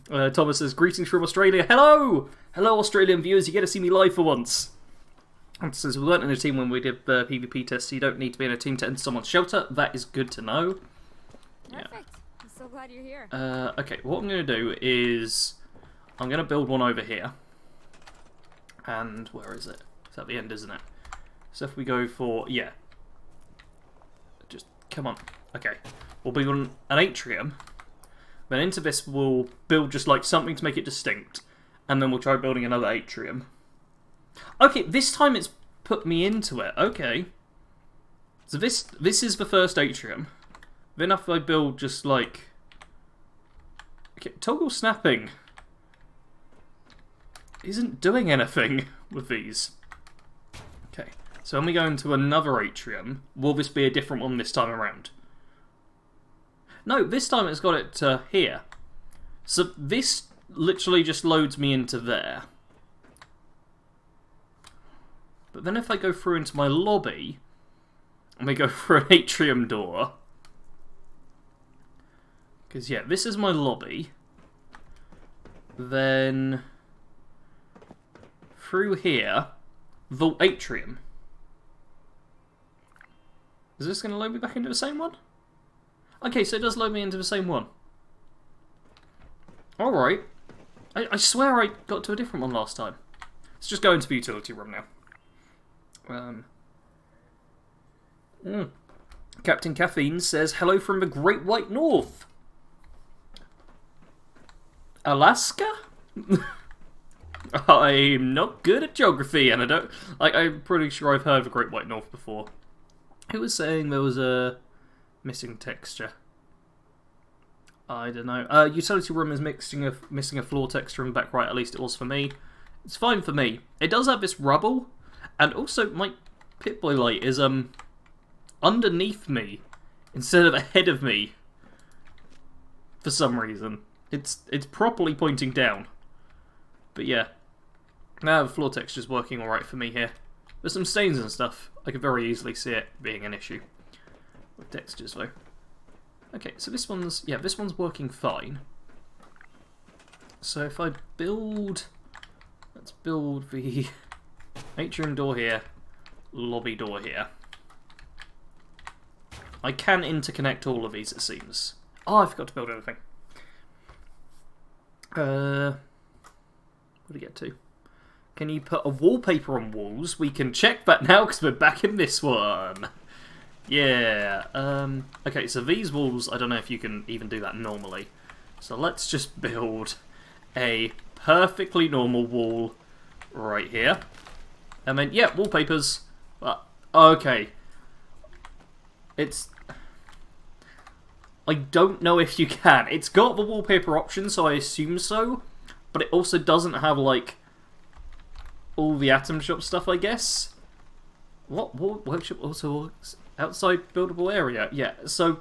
Thomas says, greetings from Australia. Hello! Hello, Australian viewers. You get to see me live for once. And says, we weren't in a team when we did the PvP test, so you don't need to be in a team to enter someone's shelter. That is good to know. Perfect. Yeah. I'm so glad you're here. Okay, what I'm going to do is I'm going to build one over here. And where is it? It's at the end, isn't it? So if we go for, yeah. Just, come on. Okay. We'll build an atrium. Then into this we'll build just like something to make it distinct. And then we'll try building another atrium. Okay, this time it's put me into it. Okay. So this is the first atrium. Then if I build just like... Okay, toggle snapping isn't doing anything with these. Okay, so when we go into another atrium, will this be a different one this time around? No, this time it's got it to here. So this literally just loads me into there. But then if I go through into my lobby, and we go for an atrium door, because yeah, this is my lobby, then through here, the atrium. Is this going to load me back into the same one? Okay, so it does load me into the same one. Alright. I swear I got to a different one last time. Let's just go into the utility room now. Captain Caffeine says, hello from the Great White North. Alaska? I'm not good at geography, and I don't... I'm pretty sure I've heard of the Great White North before. Who was saying there was a missing texture? I don't know. Utility room is missing a floor texture in the back right, at least it was for me. It's fine for me. It does have this rubble, and also my Pip-Boy light is underneath me instead of ahead of me for some reason. It's properly pointing down. But yeah. Now the floor texture's working alright for me here. There's some stains and stuff. I could very easily see it being an issue with textures though. Okay, so this one's working fine. So if I build, let's build the atrium door here, lobby door here. I can interconnect all of these, it seems. Oh, I forgot to build everything. What did I get to? Can you put a wallpaper on walls? We can check that now because we're back in this one. Yeah. Okay, so these walls, I don't know if you can even do that normally. So let's just build a perfectly normal wall right here. And then, yeah, wallpapers. Okay. I don't know if you can. It's got the wallpaper option, so I assume so. But it also doesn't have, like, all the Atom Shop stuff, I guess. What? Workshop also works? Outside buildable area? Yeah, so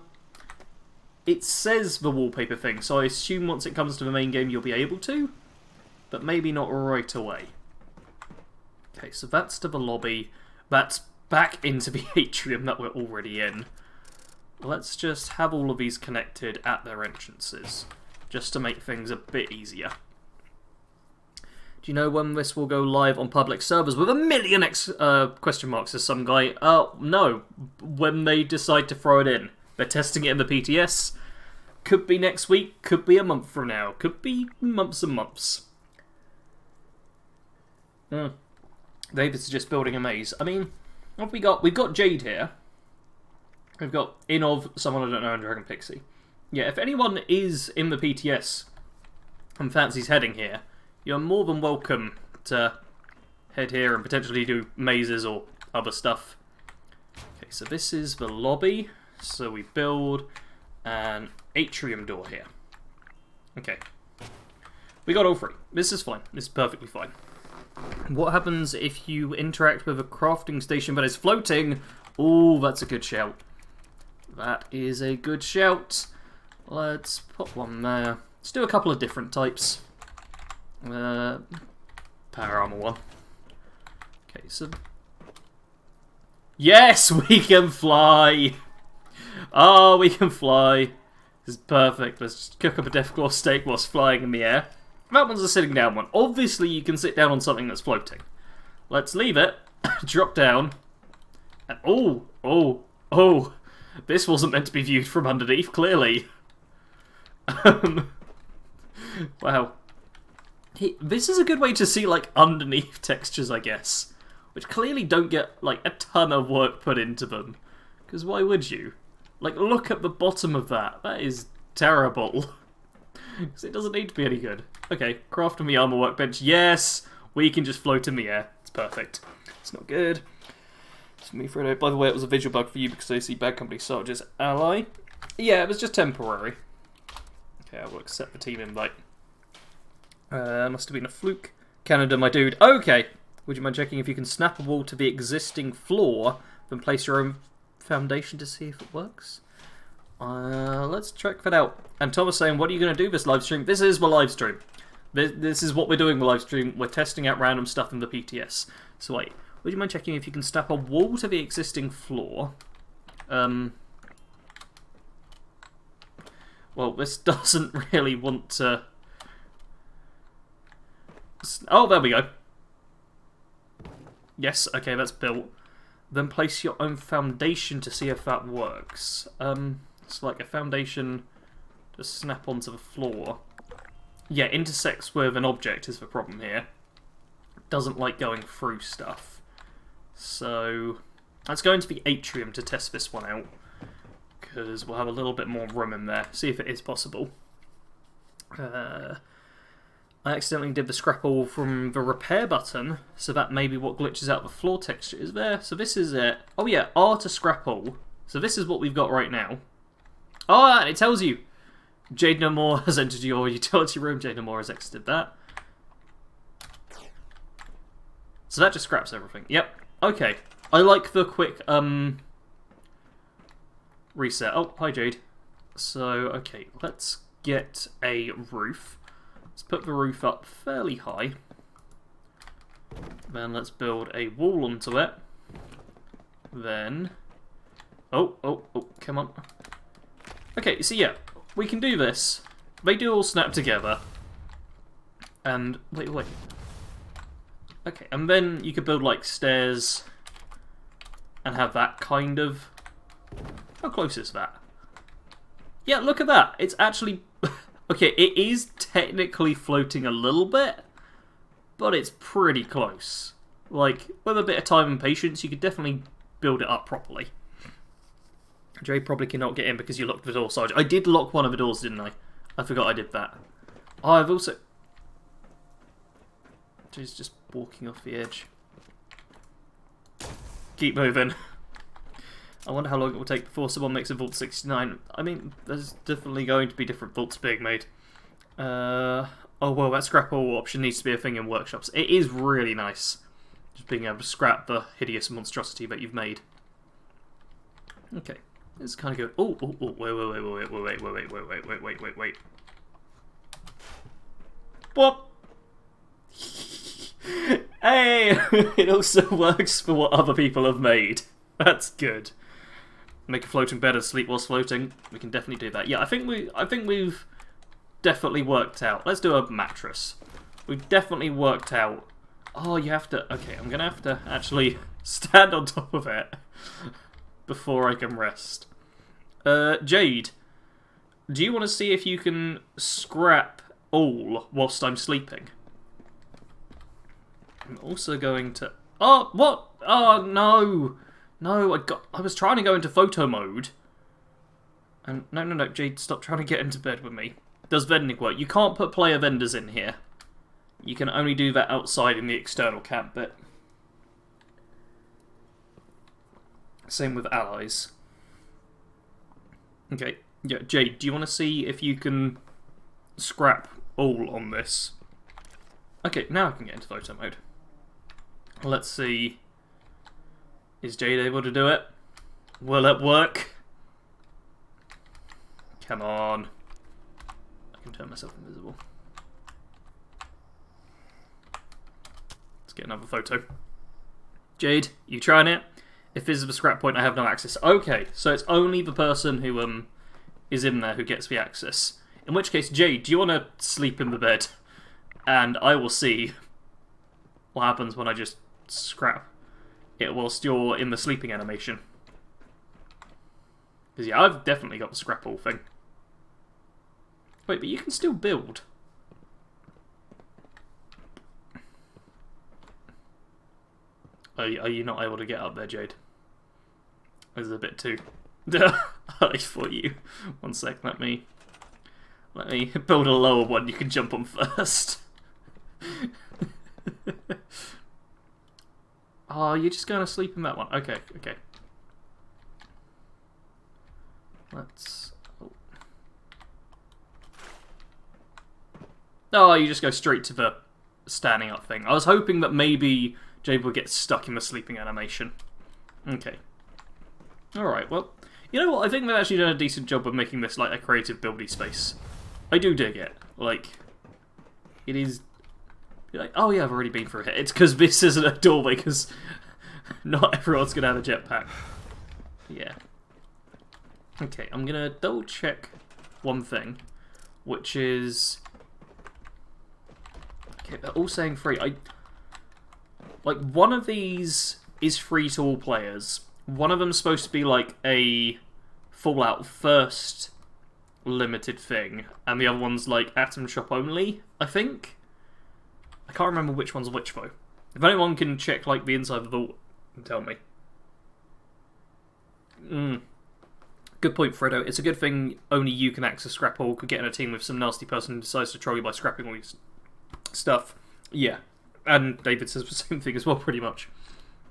it says the wallpaper thing, so I assume once it comes to the main game you'll be able to, but maybe not right away. Okay, so that's to the lobby. That's back into the atrium that we're already in. Let's just have all of these connected at their entrances, just to make things a bit easier. Do you know when this will go live on public servers with 1 million question marks, says some guy? No. When they decide to throw it in. They're testing it in the PTS. Could be next week, could be a month from now, could be months and months. David's just building a maze. I mean, what have we got? We've got Jade here. We've got Inov, someone I don't know, and Dragon Pixie. Yeah, if anyone is in the PTS and fancies heading here, you're more than welcome to head here and potentially do mazes or other stuff. Okay, so this is the lobby. So we build an atrium door here. Okay. We got all three. This is fine. This is perfectly fine. What happens if you interact with a crafting station that is floating? Oh, that's a good shout. That is a good shout. Let's put one there. Let's do a couple of different types. Power armor one. Okay, so... Yes, we can fly! Oh, we can fly. This is perfect. Let's just cook up a Deathclaw steak whilst flying in the air. That one's a sitting down one. Obviously, you can sit down on something that's floating. Let's leave it. Drop down. And oh. This wasn't meant to be viewed from underneath, clearly. Wow. This is a good way to see, like, underneath textures, I guess. Which clearly don't get, like, a ton of work put into them. Because why would you? Like, look at the bottom of that. That is terrible. Because it doesn't need to be any good. Okay, craft me armor workbench. Yes! We can just float in the air. It's perfect. It's not good. It's me, Fredo. By the way, it was a visual bug for you because I see Bad Company Soldiers ally. Yeah, it was just temporary. Okay, I will accept the team invite. Must have been a fluke. Canada, my dude. Okay! Would you mind checking if you can snap a wall to the existing floor, then place your own foundation to see if it works? Let's check that out. And Tom was saying, what are you going to do this live stream? This is the live stream. This is what we're doing with live stream. We're testing out random stuff in the PTS. So wait, would you mind checking if you can snap a wall to the existing floor? Well, this doesn't really want to... Oh, there we go. Yes, okay, that's built. Then place your own foundation to see if that works. It's like a foundation to snap onto the floor. Yeah, intersects with an object is the problem here. Doesn't like going through stuff. So, let's go into the atrium to test this one out. Because we'll have a little bit more room in there. See if it is possible. I accidentally did the scrapple from the repair button, so that may be what glitches out the floor texture is there. So this is it. Oh yeah, R to scrapple. So this is what we've got right now. Oh, and it tells you. Jade No More has entered your utility room. Jade No More has exited that. So that just scraps everything. Yep. Okay. I like the quick reset. Oh, hi Jade. So, okay, let's get a roof. Let's put the roof up fairly high. Then let's build a wall onto it. Then... Oh, come on. Okay, so yeah, we can do this. They do all snap together. And, wait. Okay, and then you could build, like, stairs and have that kind of... How close is that? Yeah, look at that. It's actually... Okay, it is technically floating a little bit, but it's pretty close. Like, with a bit of time and patience, you could definitely build it up properly. Jay probably cannot get in because you locked the door, Sarge. I did lock one of the doors, didn't I? I forgot I did that. Oh, I've also... Jay's just walking off the edge. Keep moving. I wonder how long it will take before someone makes a Vault 69. I mean, there's definitely going to be different vaults being made. Oh, well, that scrap all option needs to be a thing in workshops. It is really nice, just being able to scrap the hideous monstrosity that you've made. Okay, it's kind of good. Oh, wait. What? Hey, it also works for what other people have made. That's good. Make a floating bed and sleep whilst floating. We can definitely do that. Yeah, I think we've definitely worked out. Let's do a mattress. We've definitely worked out. Oh, you have to. Okay, I'm gonna have to actually stand on top of it before I can rest. Jade, do you want to see if you can scrap all whilst I'm sleeping? I'm also going to... Oh, what? Oh, no. No, I was trying to go into photo mode. And no, Jade, stop trying to get into bed with me. Does vending work? You can't put player vendors in here. You can only do that outside in the external camp bit. Same with allies. Okay, yeah, Jade, do you want to see if you can scrap all on this? Okay, now I can get into photo mode. Let's see. Is Jade able to do it? Will it work? Come on. I can turn myself invisible. Let's get another photo. Jade, you trying it? If this is a scrap point, I have no access. Okay, so it's only the person who is in there who gets the access. In which case, Jade, do you want to sleep in the bed? And I will see what happens when I just scrap it whilst you're in the sleeping animation. Because yeah, I've definitely got the scrap all thing. Wait, but you can still build. Are you not able to get up there, Jade? This is a bit too high for you. One sec, let me build a lower one you can jump on first. Oh, you're just going to sleep in that one. Okay. Let's... Oh, you just go straight to the standing up thing. I was hoping that maybe Jade would get stuck in the sleeping animation. Okay. Alright, well, you know what? I think they've actually done a decent job of making this like a creative buildy space. I do dig it. Like, it is... You're like, oh yeah, I've already been through it. It's because this isn't a doorway, because not everyone's going to have a jetpack. Yeah. Okay, I'm going to double check one thing, which is... Okay, they're all saying free. Like, one of these is free to all players. One of them's supposed to be like a Fallout first limited thing, and the other one's like Atom Shop only, I think. I can't remember which one's which though. If anyone can check like the inside of the vault and tell me. Good point, Fredo. It's a good thing only you can access scrap all. Could get in a team with some nasty person who decides to troll you by scrapping all these stuff. Yeah. And David says the same thing as well, pretty much.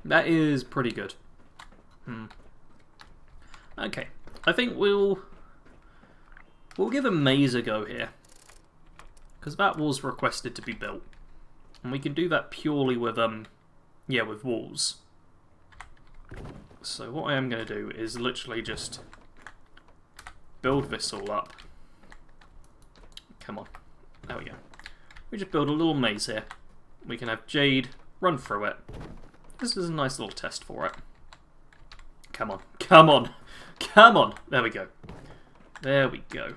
That is pretty good. Okay. I think we'll give a maze a go here. Because that was requested to be built. And we can do that purely with, with walls. So what I am going to do is literally just build this all up. Come on. There we go. We just build a little maze here. We can have Jade run through it. This is a nice little test for it. Come on. Come on. Come on. There we go. There we go.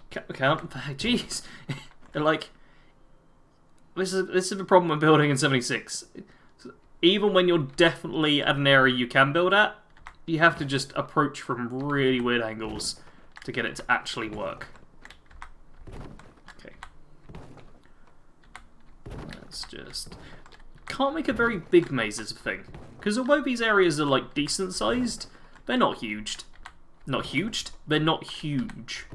Count. Jeez. Like, this is the problem with building in 76. Even when you're definitely at an area you can build at, you have to just approach from really weird angles to get it to actually work. Okay. Let's just... Can't make a very big maze is a thing. Because although these areas are like decent sized, they're not huge. Not huge? They're not huge.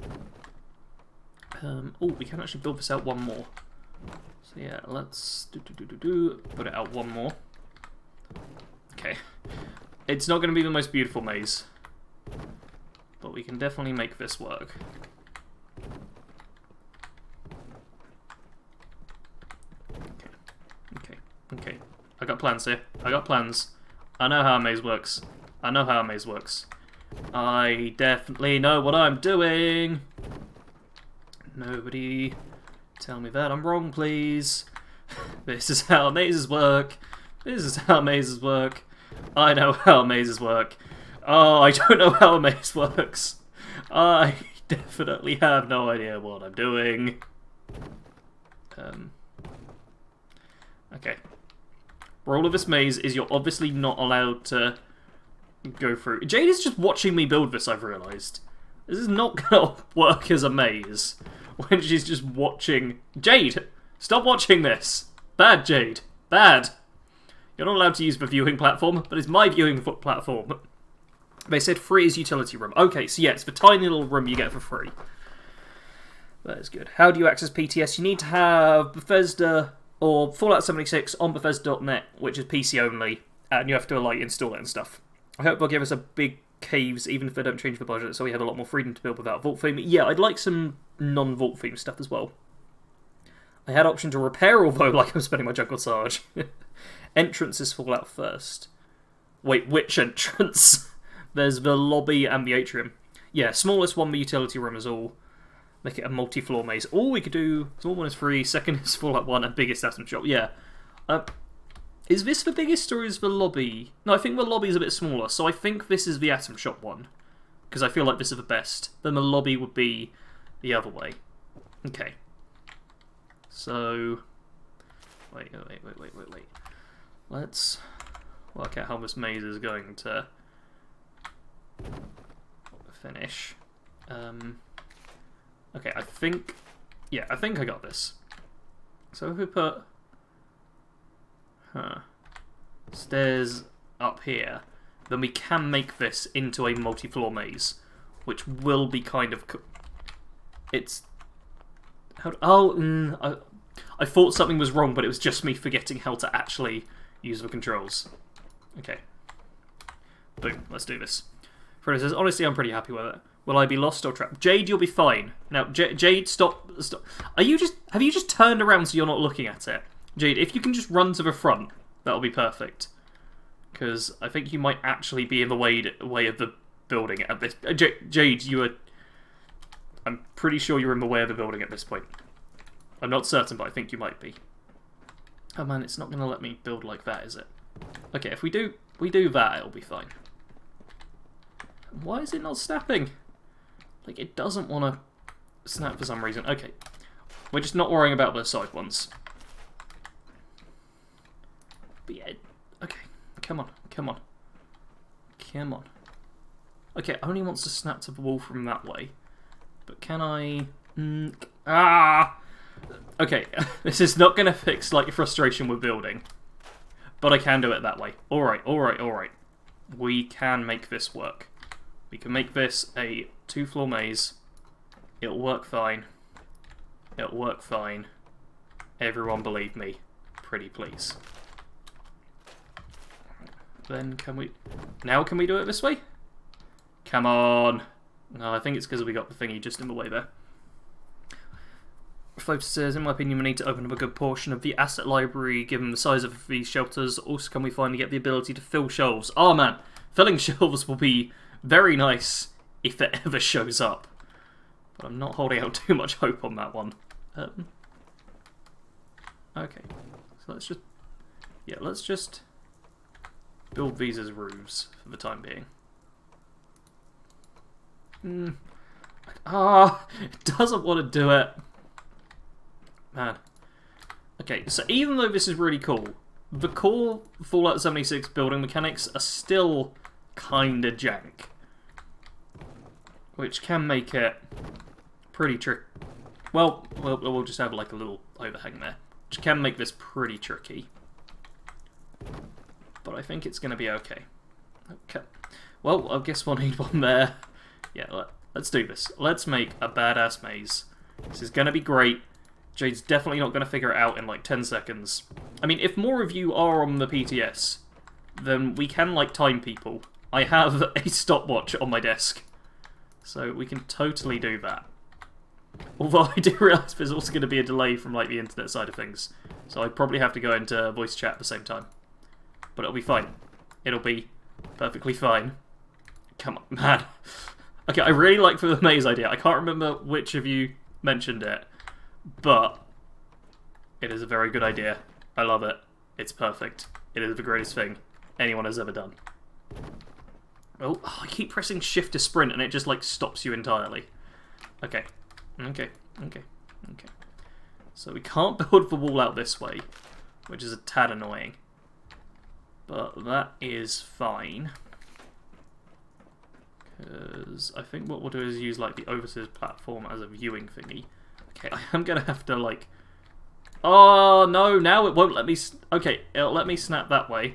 Oh, we can actually build this out one more. So yeah, let's put it out one more. Okay. It's not going to be the most beautiful maze, but we can definitely make this work. Okay. I got plans here. I got plans. I know how a maze works. I know how a maze works. I definitely know what I'm doing. Nobody tell me that I'm wrong, please. This is how mazes work. This is how mazes work. I know how mazes work. Oh, I don't know how a maze works. I definitely have no idea what I'm doing. Okay. Rule of this maze is you're obviously not allowed to go through. Jade is just watching me build this, I've realised. This is not going to work as a maze when she's just watching. Jade, stop watching this. Bad, Jade. Bad. You're not allowed to use the viewing platform, but it's my viewing platform. They said free is utility room. Okay, so yeah, it's the tiny little room you get for free. That is good. How do you access PTS? You need to have Bethesda or Fallout 76 on Bethesda.net, which is PC only, and you have to like install it and stuff. I hope they'll give us a big caves, even if they don't change the budget, so we have a lot more freedom to build without Vault theme. Yeah, I'd like some non-Vault theme stuff as well. I had option to repair, although like I'm spending my Jungle Sarge. Entrances Fallout first. Wait, which entrance? There's the lobby and the atrium. Yeah, smallest one, the utility room is all. Make it a multi-floor maze. All we could do, small one is free, second is Fallout 1, and biggest Atom Shop. Yeah. Is this the biggest or is the lobby? No, I think the lobby is a bit smaller, so I think this is the Atom Shop one. Because I feel like this is the best. Then the lobby would be the other way. Okay. So... Wait. Let's work out how this maze is going to finish. Okay, I think I got this. So if we put stairs up here, then we can make this into a multi-floor maze, which will be kind of... It's... I thought something was wrong, but it was just me forgetting how to actually use the controls. Okay. Boom, let's do this. Frodo says, honestly, I'm pretty happy with it. Will I be lost or trapped? Jade, you'll be fine. Now, Jade, stop. Have you just turned around so you're not looking at it? Jade, if you can just run to the front, that'll be perfect. Because I think you might actually be in the way of the building at this... Jade, you are... I'm pretty sure you're in the way of the building at this point. I'm not certain, but I think you might be. Oh man, it's not going to let me build like that, is it? Okay, if we do that, it'll be fine. Why is it not snapping? Like, it doesn't want to snap for some reason. Okay. We're just not worrying about the side ones. But yeah, okay. Come on. Okay, it only wants to snap to the wall from that way. But can I... Okay, this is not going to fix, like, frustration with building. But I can do it that way. Alright. We can make this work. We can make this a 2-floor maze. It'll work fine. Everyone believe me. Pretty please. Then can we... Now can we do it this way? Come on. No, I think it's because we got the thingy just in the way there. Float says, in my opinion, we need to open up a good portion of the asset library given the size of these shelters. Also, can we finally get the ability to fill shelves? Oh man, filling shelves will be very nice if it ever shows up. But I'm not holding out too much hope on that one. Okay, so let's just build these as roofs for the time being. It doesn't want to do it. Man. Okay, so even though this is really cool, the core Fallout 76 building mechanics are still kinda jank. Which can make it pretty tricky. Well, we'll just have like a little overhang there. Which can make this pretty tricky. But I think it's going to be okay. Okay. Well, I guess we'll need one there. Yeah, let's do this. Let's make a badass maze. This is going to be great. Jade's definitely not going to figure it out in like 10 seconds. I mean, if more of you are on the PTS, then we can like time people. I have a stopwatch on my desk. So we can totally do that. Although I do realise there's also going to be a delay from like the internet side of things. So I probably have to go into voice chat at the same time. But it'll be fine. It'll be perfectly fine. Come on, man. Okay, I really like the maze idea. I can't remember which of you mentioned it. But it is a very good idea. I love it. It's perfect. It is the greatest thing anyone has ever done. Oh, I keep pressing shift to sprint and it just like stops you entirely. Okay. So we can't build the wall out this way, which is a tad annoying. But that is fine. Because I think what we'll do is use like the overseas platform as a viewing thingy. Okay, I am going to have to like Oh, no, now it won't let me... Okay, it'll let me snap that way.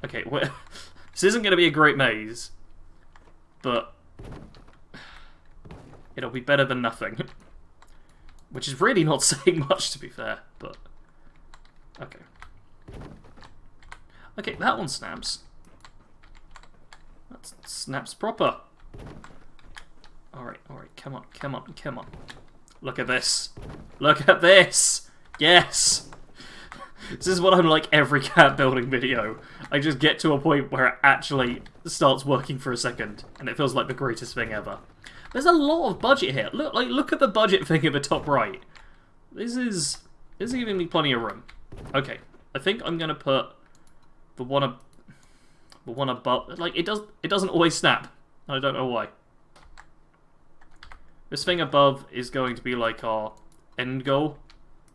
Okay, this isn't going to be a great maze. But... it'll be better than nothing. Which is really not saying much, to be fair, but... Okay. Okay, that one snaps. That snaps proper. Alright, come on, come on, come on. Look at this. Look at this! Yes! This is what I'm like every cat building video. I just get to a point where it actually starts working for a second, and it feels like the greatest thing ever. There's a lot of budget here. Look at the budget thing in the top right. This is giving me plenty of room. Okay, I think I'm gonna put the one above. Like it doesn't always snap. I don't know why. This thing above is going to be like our end goal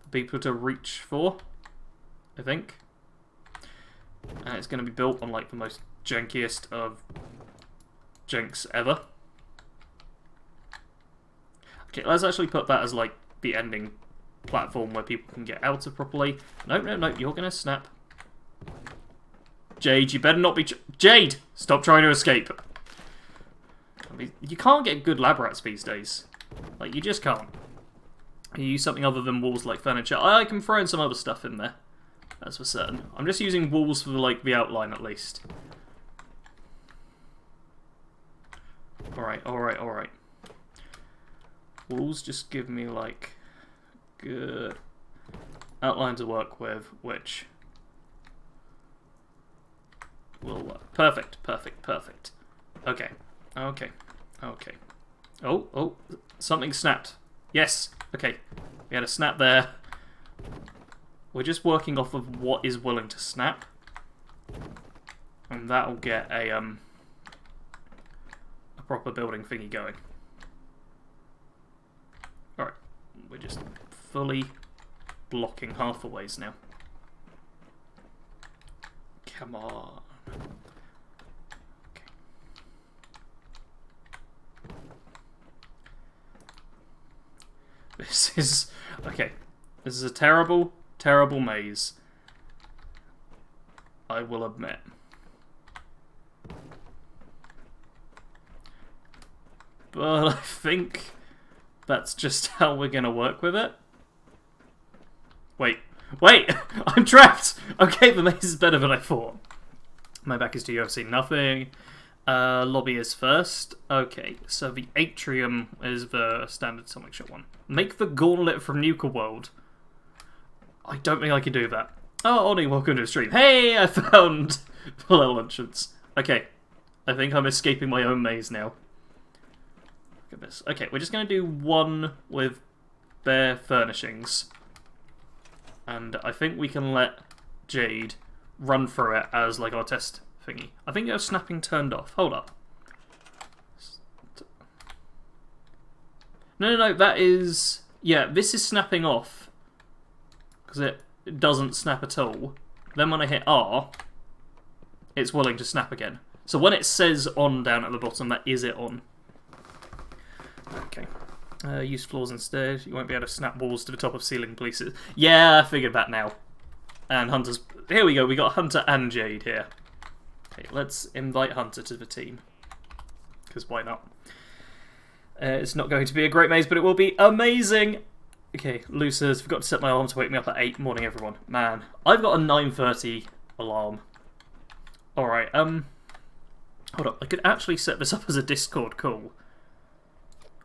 for people to reach for, I think. And it's going to be built on like the most jankiest of janks ever. Okay, let's actually put that as like the ending platform where people can get out of properly. No, you're going to snap. Jade, you better not be... Jade! Stop trying to escape. I mean, you can't get good lab rats these days. Like, you just can't. You use something other than walls like furniture. I can throw in some other stuff in there. That's for certain. I'm just using walls for, like, the outline at least. Alright. Walls just give me, like, good outline to work with, which will work. Perfect. Okay. Oh, something snapped. Yes. Okay. We had a snap there. We're just working off of what is willing to snap. And that'll get a proper building thingy going. Alright. We're just fully blocking half a ways now. Come on. This is... Okay. This is a terrible, terrible maze. I will admit. But I think that's just how we're going to work with it. Wait! I'm trapped! Okay, the maze is better than I thought. My back is to you, I've seen nothing. Lobby is first. Okay, so the atrium is the standard sonic shot one. Make the gauntlet from Nuka World. I don't think I can do that. Oh, Oni, welcome to the stream. Hey, I found the little entrance. Okay, I think I'm escaping my own maze now. Look at this. Okay, we're just going to do one with bare furnishings. And I think we can let Jade run through it as like our test thingy. I think your snapping turned off. Hold up. No, that is... Yeah, this is snapping off. Because it doesn't snap at all. Then when I hit R, it's willing to snap again. So when it says on down at the bottom, that is it on. Okay. Use floors instead. You won't be able to snap walls to the top of ceiling places. Yeah, I figured that now. And Hunter's... Here we go, we got Hunter and Jade here. Okay, let's invite Hunter to the team. Because why not? It's not going to be a great maze, but it will be amazing! Okay, Lucers, forgot to set my alarm to wake me up at 8. Morning, everyone. Man, I've got a 9:30 alarm. Alright, hold up. I could actually set this up as a Discord call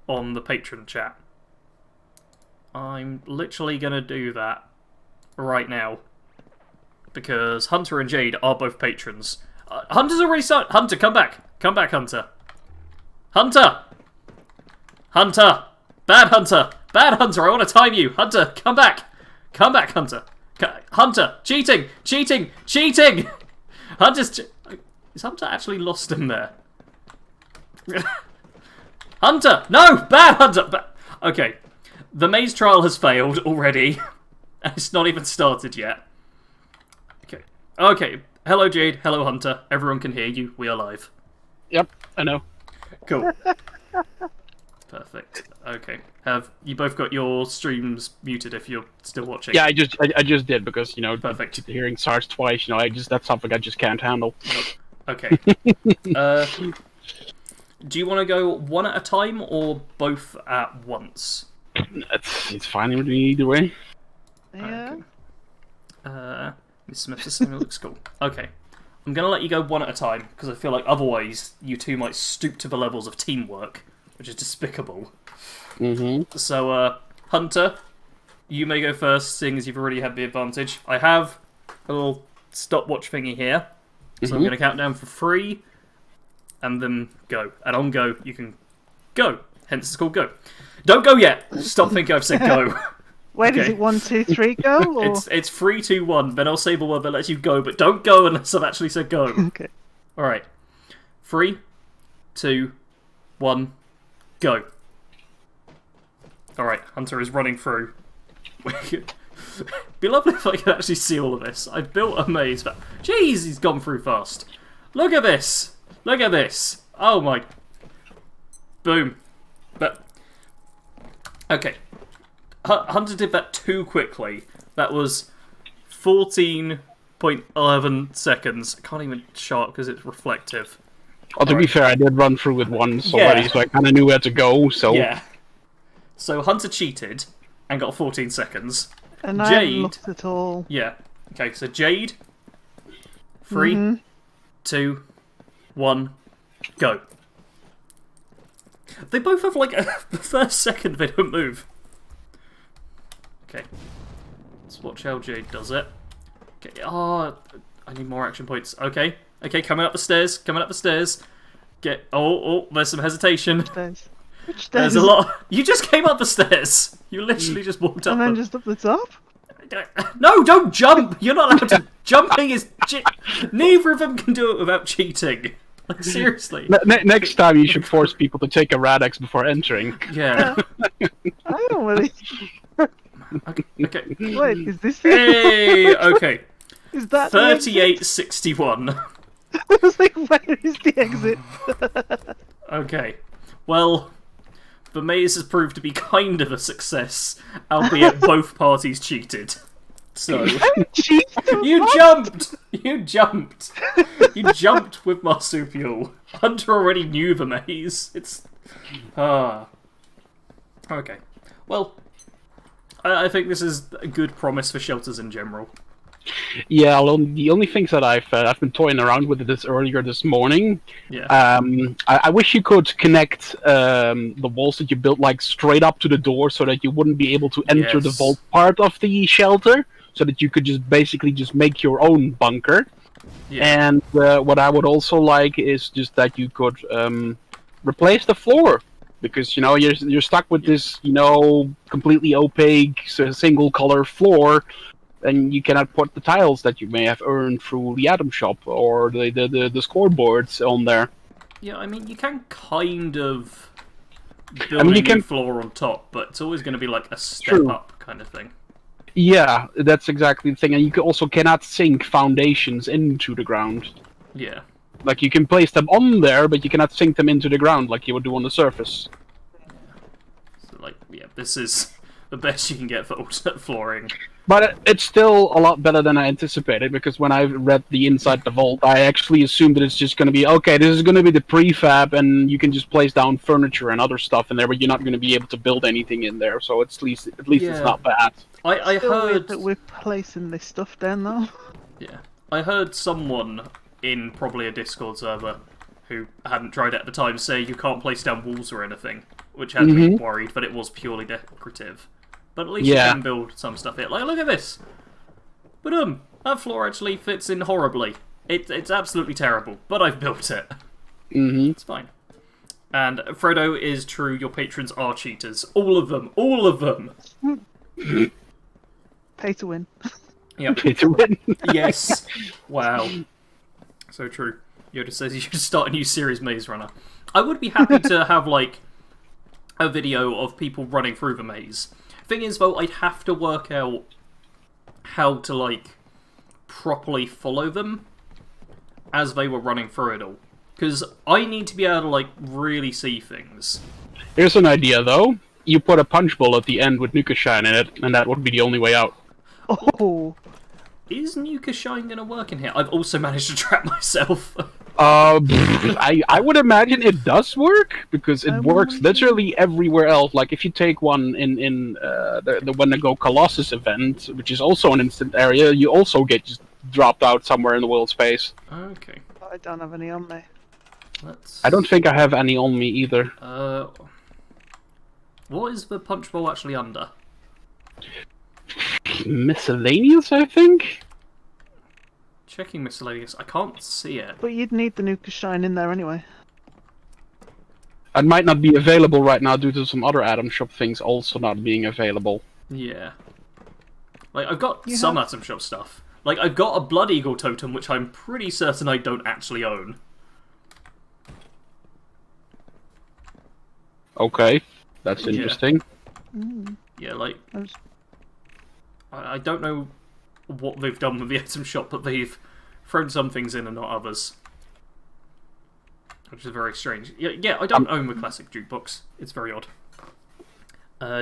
on the patron chat. I'm literally going to do that right now. Because Hunter and Jade are both patrons. Hunter's already started. Hunter, come back. Come back, Hunter. Hunter! Hunter! Bad Hunter! Bad Hunter, I want to time you! Hunter, come back! Come back, Hunter! Hunter! Cheating! Cheating! Cheating! Hunter's... Is Hunter actually lost him there? Hunter! No! Bad Hunter! Okay. The maze trial has failed already. And it's not even started yet. Okay. Okay. Hello, Jade. Hello, Hunter. Everyone can hear you. We are live. Yep, I know. Cool. Perfect. Okay. Have you both got your streams muted if you're still watching? Yeah, I just did because Perfect. the hearing starts twice. That's something I just can't handle. Okay. Do you want to go one at a time or both at once? It's fine with me either way. Yeah. Okay. Miss Smith says something looks cool. Okay. I'm going to let you go one at a time, because I feel like otherwise you two might stoop to the levels of teamwork, which is despicable. Mm-hmm. So, Hunter, you may go first, seeing as you've already had the advantage. I have a little stopwatch thingy here, so I'm going to count down for 3, and then go. And on go, you can go. Hence it's called go. Don't go yet! Stop thinking I've said go. Wait, is it 1, 2, 3, go? Or... It's 3, 2, 1. Then I'll say the word that lets you go, but don't go unless I've actually said go. Okay. All right. 3, 2, 1, go. All right. Hunter is running through. Be lovely if I could actually see all of this. I built a maze, but jeez, he's gone through fast. Look at this. Look at this. Oh my. Boom. But okay. Hunter did that too quickly. That was 14.11 seconds. I can't even show it because it's reflective. Well, to be fair, I did run through it once already, so I kind of knew where to go. So yeah. So Hunter cheated and got 14 seconds. And Jade, I haven't looked at all. Yeah. Okay. So Jade. 3, 2, 1, go. They both have like the first second they don't move. Okay. Let's watch how Jade does it. Okay. Oh, I need more action points. Okay. Okay, coming up the stairs. Coming up the stairs. Get. Oh, there's some hesitation. Stairs. Which There's stairs? a lot. You just came up the stairs. You literally just walked up. And then them. just up the top? No, don't jump! You're not allowed to. Jumping is. Neither of them can do it without cheating. Like, seriously. Next time you should force people to take a Radex before entering. Yeah. I don't really... Okay. Wait, is this Hey! Okay. Is that 3861. I was like, where is the exit? Okay. Well, the maze has proved to be kind of a success, albeit both parties cheated. So you jumped! You jumped! You jumped with Marsupial. Hunter already knew the maze. It's okay. Well, I think this is a good promise for shelters in general. Yeah, well, the only things that I've been toying around with this earlier this morning. Yeah. I wish you could connect the walls that you built like straight up to the door, so that you wouldn't be able to enter the vault part of the shelter, so that you could just basically just make your own bunker. Yeah. And what I would also like is just that you could replace the floor. Because you're stuck with this completely opaque single color floor, and you cannot put the tiles that you may have earned through the item shop or the scoreboards on there. Yeah, I mean you can kind of build a new floor on top, but it's always going to be like a step up kind of thing. Yeah, that's exactly the thing, and you also cannot sink foundations into the ground. Yeah. Like, you can place them on there, but you cannot sink them into the ground like you would do on the surface. So, like, yeah, this is the best you can get for alternate flooring. But it's still a lot better than I anticipated, because when I read the inside the vault, I actually assumed that it's just going to be, okay, this is going to be the prefab, and you can just place down furniture and other stuff in there, but you're not going to be able to build anything in there, so at least it's not bad. I heard that we're placing this stuff down, though. Yeah. I heard someone in probably a Discord server who hadn't tried it at the time say you can't place down walls or anything, which had me worried, but it was purely decorative. But at least you can build some stuff here. Like, look at this! But that floor actually fits in horribly. It's absolutely terrible, but I've built it. It's fine. And Frodo is true, your patrons are cheaters. All of them! All of them! Pay to win. Yep. Pay to win. Yes. Wow. So true. Yoda says you should start a new series, Maze Runner. I would be happy to have, like, a video of people running through the maze. Thing is, though, I'd have to work out how to, like, properly follow them as they were running through it all. Because I need to be able to, like, really see things. Here's an idea, though. You put a punch bowl at the end with Nuka Shine in it, and that would be the only way out. Oh, Is Nuka Shine going to work in here? I've also managed to trap myself. I would imagine it does work, because it works literally everywhere else. Like, if you take one in the Wendigo Colossus event, which is also an instant area, you also get just dropped out somewhere in the world space. Okay. I don't have any on me. Let's... I don't think I have any on me either. What is the punch bowl actually under? Miscellaneous, I think? Checking miscellaneous. I can't see it. But you'd need the Nuka Shine in there anyway. It might not be available right now due to some other Atom Shop things also not being available. Yeah. Like, I've got some Atom Shop stuff. Like, I've got a Blood Eagle totem, which I'm pretty certain I don't actually own. Okay, that's interesting. Yeah, like... I don't know what they've done with the Atom Shop, but they've thrown some things in and not others. Which is very strange. Yeah, I don't own the classic jukebox. It's very odd.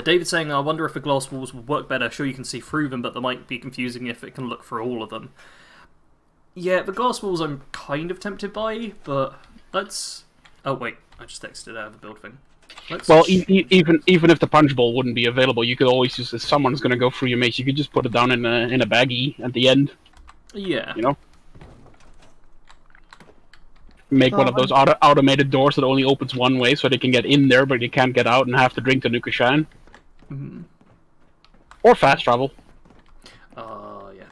David's saying, I wonder if the glass walls will work better. Sure, you can see through them, but they might be confusing if it can look through all of them. Yeah, the glass walls I'm kind of tempted by, but let's... Oh, wait. I just exited out of the build thing. Well, even if the punch bowl wouldn't be available, you could always just, if someone's going to go through your maze, you could just put it down in a baggie at the end. Yeah. You know? Make one of those automated doors that only opens one way, so they can get in there, but they can't get out and have to drink the Nuka Shine. Or fast travel. Yeah.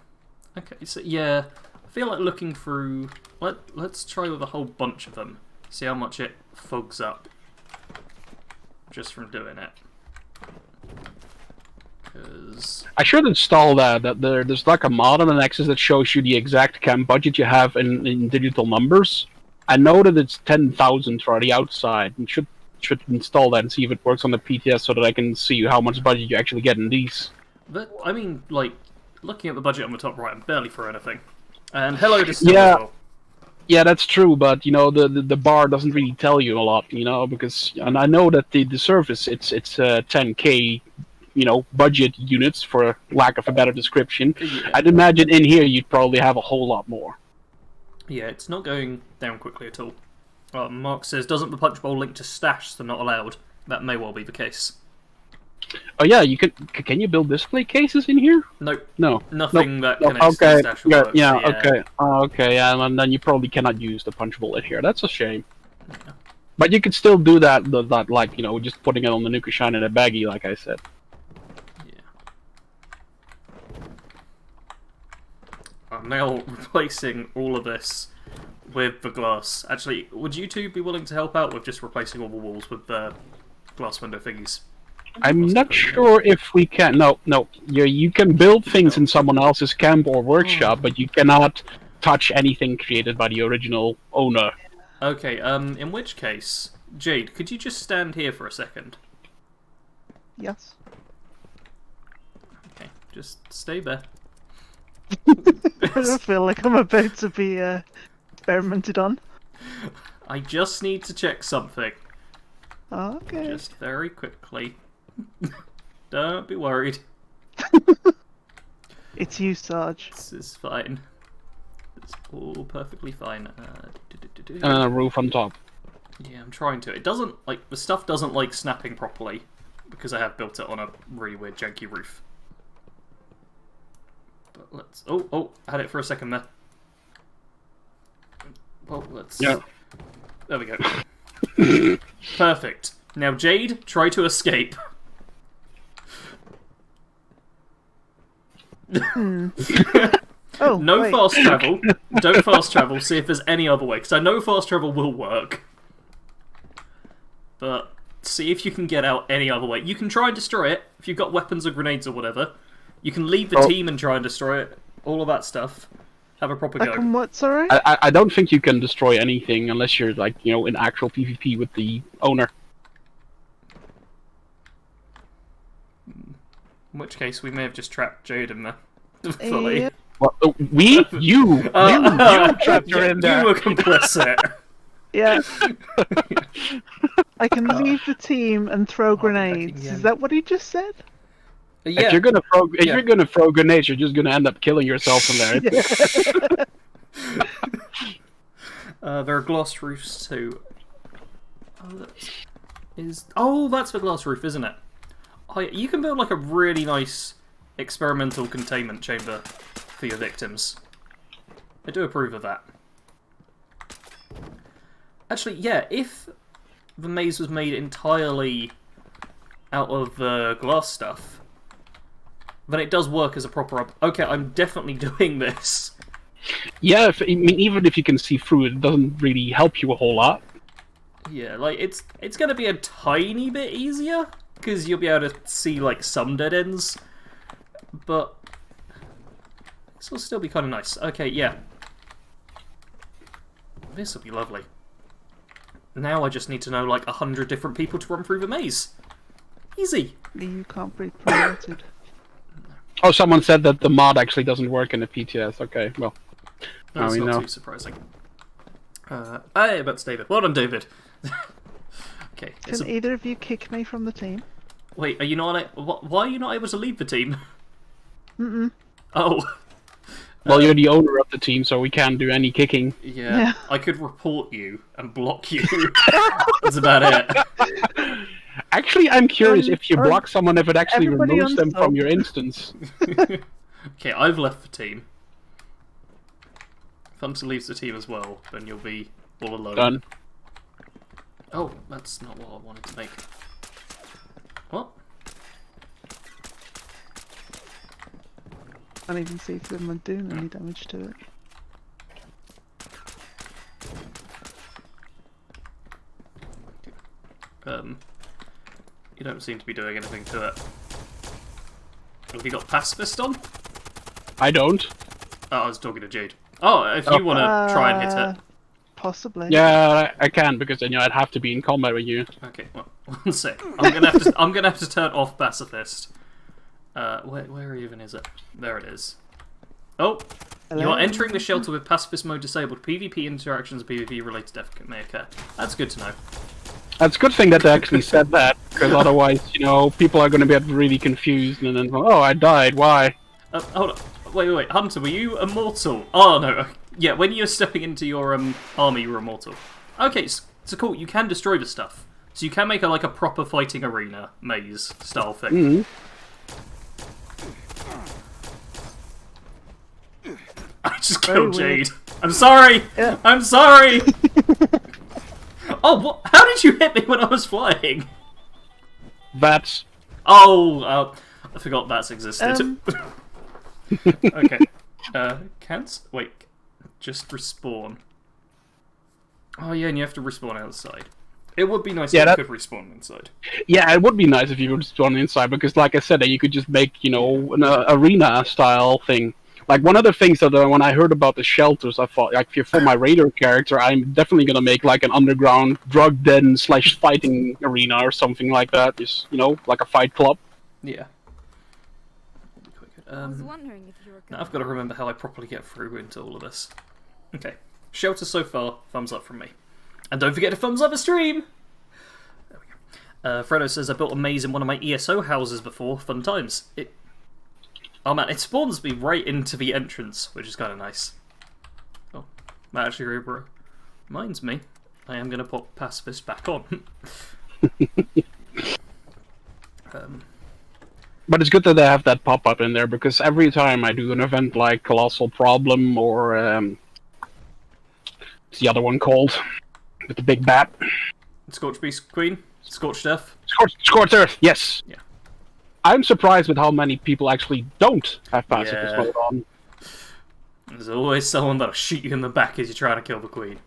Okay, so yeah, I feel like looking through... Let's try with a whole bunch of them. See how much it fogs up. Just from doing it. Because... I should install that there's like a mod on the Nexus that shows you the exact camp budget you have in digital numbers. I know that it's 10,000 for the outside, and should install that and see if it works on the PTS so that I can see how much budget you actually get in these. But, I mean, like, looking at the budget on the top right, I'm barely for anything. And hello to Still as well. Yeah, that's true, but you know the bar doesn't really tell you a lot, you know, because and I know that the service it's 10K, you know, budget units for lack of a better description. Yeah. I'd imagine in here you'd probably have a whole lot more. Yeah, it's not going down quickly at all. Mark says, doesn't the punch bowl link to stash, so not allowed? That may well be the case. Oh yeah, you can you build display cases in here? Nope. No. Nothing that connects to stash will work. Yeah, okay. Okay, yeah, and then you probably cannot use the punch bowl in here. That's a shame. Yeah. But you could still do that, like, you know, just putting it on the Nuka Shine in a baggie, like I said. Yeah. I'm now replacing all of this with the glass. Actually, would you two be willing to help out with just replacing all the walls with the glass window thingies? I'm not sure if we can. No. You can build things in someone else's camp or workshop, but you cannot touch anything created by the original owner. Okay, in which case, Jade, could you just stand here for a second? Yes. Okay, just stay there. I don't feel like I'm about to be experimented on. I just need to check something. Okay. Just very quickly. Don't be worried. It's you, Sarge. This is fine. It's all perfectly fine. And a roof on top. Yeah, I'm trying to. It doesn't, like, the stuff doesn't like snapping properly because I have built it on a really weird janky roof. But let's... Oh, I had it for a second there. Well, let's... Yeah. There we go. Perfect. Now, Jade, try to escape. Oh, no wait. fast travel. Don't fast travel. See if there's any other way, because I know fast travel will work. But see if you can get out any other way. You can try and destroy it if you've got weapons or grenades or whatever. You can leave the team and try and destroy it. All of that stuff. Have a proper go. What, sorry? I don't think you can destroy anything unless you're, like, you know, in actual PvP with the owner. In which case, we may have just trapped Jade in there. Fully. Yeah. Well, you trapped her in there. You were complicit. Yeah. I can leave the team and throw I'll be back grenades. again. Is that what he just said? If you're gonna throw grenades, you're just gonna end up killing yourself in there. There are glass roofs too. That's the glass roof, isn't it? Oh, yeah, you can build like a really nice experimental containment chamber for your victims. I do approve of that. Actually, yeah, if the maze was made entirely out of glass stuff, then it does work as a proper... Okay, I'm definitely doing this. Yeah, I mean, even if you can see through it, it doesn't really help you a whole lot. Yeah, like, it's going to be a tiny bit easier, because you'll be able to see, like, some dead ends, but this will still be kind of nice. Okay, yeah. This will be lovely. Now I just need to know, like, 100 different people to run through the maze. Easy. You can't be promoted. Oh, someone said that the mod actually doesn't work in the PTS. Okay, well, That's we not know. too surprising. Hey, that's David. Well done, David. Okay. Can either of you kick me from the team? Wait, are you not? Why are you not able to leave the team? Mm-mm. Oh. Well, you're the owner of the team, so we can't do any kicking. Yeah. I could report you and block you. That's about it. Actually, I'm curious if you block someone, if it actually everybody removes them unsub. from your instance. Okay, I've left the team. If Hunter leaves the team as well, then you'll be all alone. Done. Oh, that's not what I wanted to make. What? I can't even see if I'm doing any damage to it. You don't seem to be doing anything to it. Have you got pacifist on? I don't. Oh, I was talking to Jade. Oh, if you want to try and hit it. Possibly. Yeah, I can, because then I'd have to be in combat with you. Okay, well, one sec. I'm gonna have to turn off pacifist. Where even is it? There it is. Oh, Hello? you are entering the shelter with pacifist mode disabled. PvP interactions and PvP related death may occur. That's good to know. That's a good thing that they actually said that, because otherwise, people are going to get really confused and then, oh, I died, why? Hold on. Wait. Hunter, were you immortal? Oh, no. Yeah, when you're stepping into your army, you were immortal. Okay, so cool. You can destroy the stuff. So you can make a proper fighting arena maze style thing. Mm-hmm. I just killed Jade. I'm sorry. Yeah. I'm sorry. Oh, what? How did you hit me when I was flying? That's... Oh, I forgot that's existed. Okay. Wait. Just respawn. Oh yeah, and you have to respawn outside. It would be nice if you could respawn inside. Yeah, it would be nice if you could spawn inside, because like I said, you could just make, an arena-style thing. Like, one of the things that when I heard about the shelters, I thought, like, for my Raider character, I'm definitely gonna make, like, an underground drug den / fighting arena or something like that. Just, like a fight club. Yeah. I was wondering if you were. Now I've got to remember how I properly get through into all of this. Okay. Shelter so far, thumbs up from me. And don't forget to thumbs up the stream! There we go. Fredo says, I built a maze in one of my ESO houses before. Fun times. Oh man, it spawns me right into the entrance, which is kind of nice. Oh, that actually reminds me. I am going to put pacifist back on. But it's good that they have that pop-up in there, because every time I do an event like Colossal Problem or... what's the other one called? With the big bat? Scorched Beast Queen? Scorched Earth? Scorched Earth, yes! Yeah. I'm surprised with how many people actually don't have pacifist mode on. There's always someone that'll shoot you in the back as you're trying to kill the queen.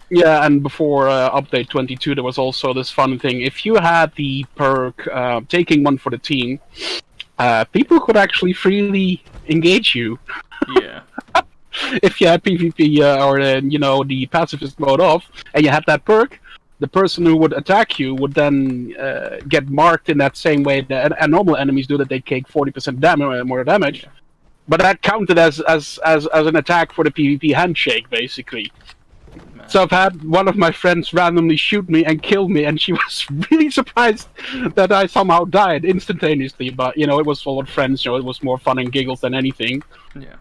Yeah, and before update 22, there was also this fun thing. If you had the perk taking one for the team, people could actually freely engage you. Yeah. If you had PvP or the pacifist mode off, and you had that perk, the person who would attack you would then get marked in that same way that normal enemies do, that they take 40% more damage. Yeah. But that counted as an attack for the PvP handshake, basically. Man. So I've had one of my friends randomly shoot me and kill me, and she was really surprised that I somehow died instantaneously. But you know, it was full of friends. You know, it was more fun and giggles than anything. Yeah.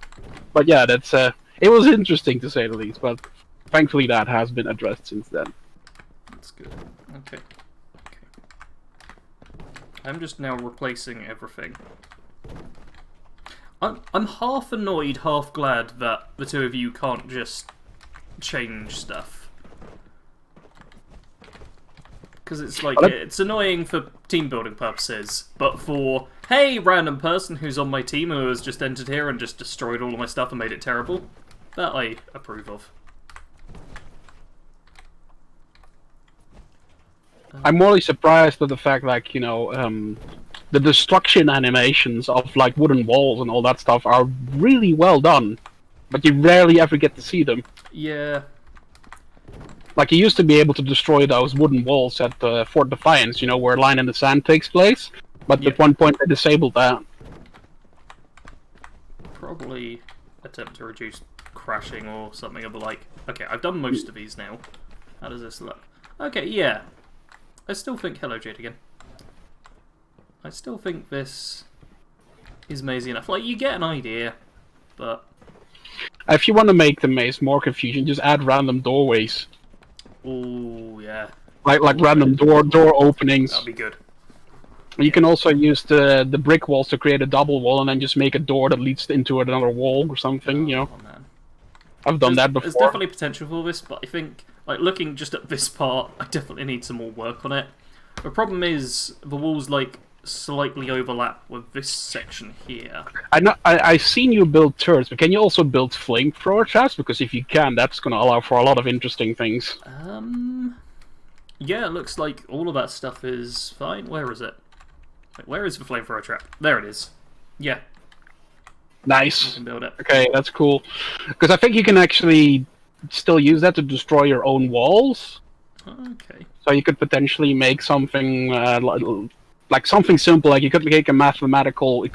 But yeah, that's it was interesting to say the least. But thankfully, that has been addressed since then. That's good. Okay. I'm just now replacing everything. I'm half annoyed, half glad that the two of you can't just change stuff. Because it's like, it's annoying for team building purposes, but for, hey, random person who's on my team who has just entered here and just destroyed all of my stuff and made it terrible, that I approve of. I'm morally surprised at the fact, like, you know, the destruction animations of, like, wooden walls and all that stuff are really well done, but you rarely ever get to see them. Yeah. Like, you used to be able to destroy those wooden walls at Fort Defiance, you know, where Line in the Sand takes place, but Yeah. at one point they disabled that. Probably attempt to reduce crashing or something of the like. Okay, I've done most of these now. How does this look? Okay, yeah. I still think... Hello, Jade again. I still think this is mazy enough. Like, you get an idea, but... If you want to make the maze more confusing, just add random doorways. Ooh, yeah. Like random door openings. That'd be good. You can also use the brick walls to create a double wall and then just make a door that leads into another wall or something, you know. Oh, man. I've done that before. There's definitely potential for this, but I think, like, looking just at this part, I definitely need some more work on it. The problem is, the walls, like, slightly overlap with this section here. I've seen you build turrets, but can you also build flamethrower traps? Because if you can, that's going to allow for a lot of interesting things. Yeah, it looks like all of that stuff is fine. Where is it? Wait, where is the flamethrower trap? There it is. Yeah. You Nice. can build it. Okay, that's cool. Because I think you can actually still use that to destroy your own walls. Okay. So you could potentially make something like something simple, like you could make a mathematical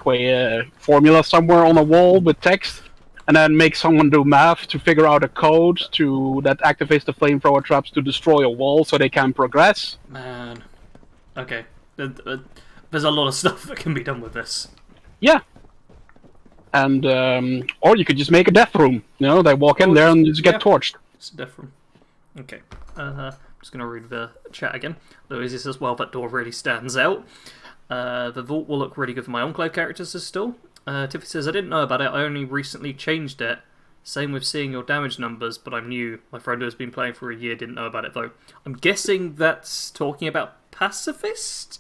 formula somewhere on a wall with text, and then make someone do math to figure out a code that activates the flamethrower traps to destroy a wall so they can progress. Man. Okay. There's a lot of stuff that can be done with this. Yeah. And or you could just make a death room. You know, they walk in there and just get torched. It's a death room. Okay. I'm just going to read the chat again. Louise says, well, that door really stands out. The vault will look really good for my Enclave characters still. Tiffy says, I didn't know about it. I only recently changed it. Same with seeing your damage numbers, but I'm new. My friend who has been playing for a year didn't know about it, though. I'm guessing that's talking about Pacifist?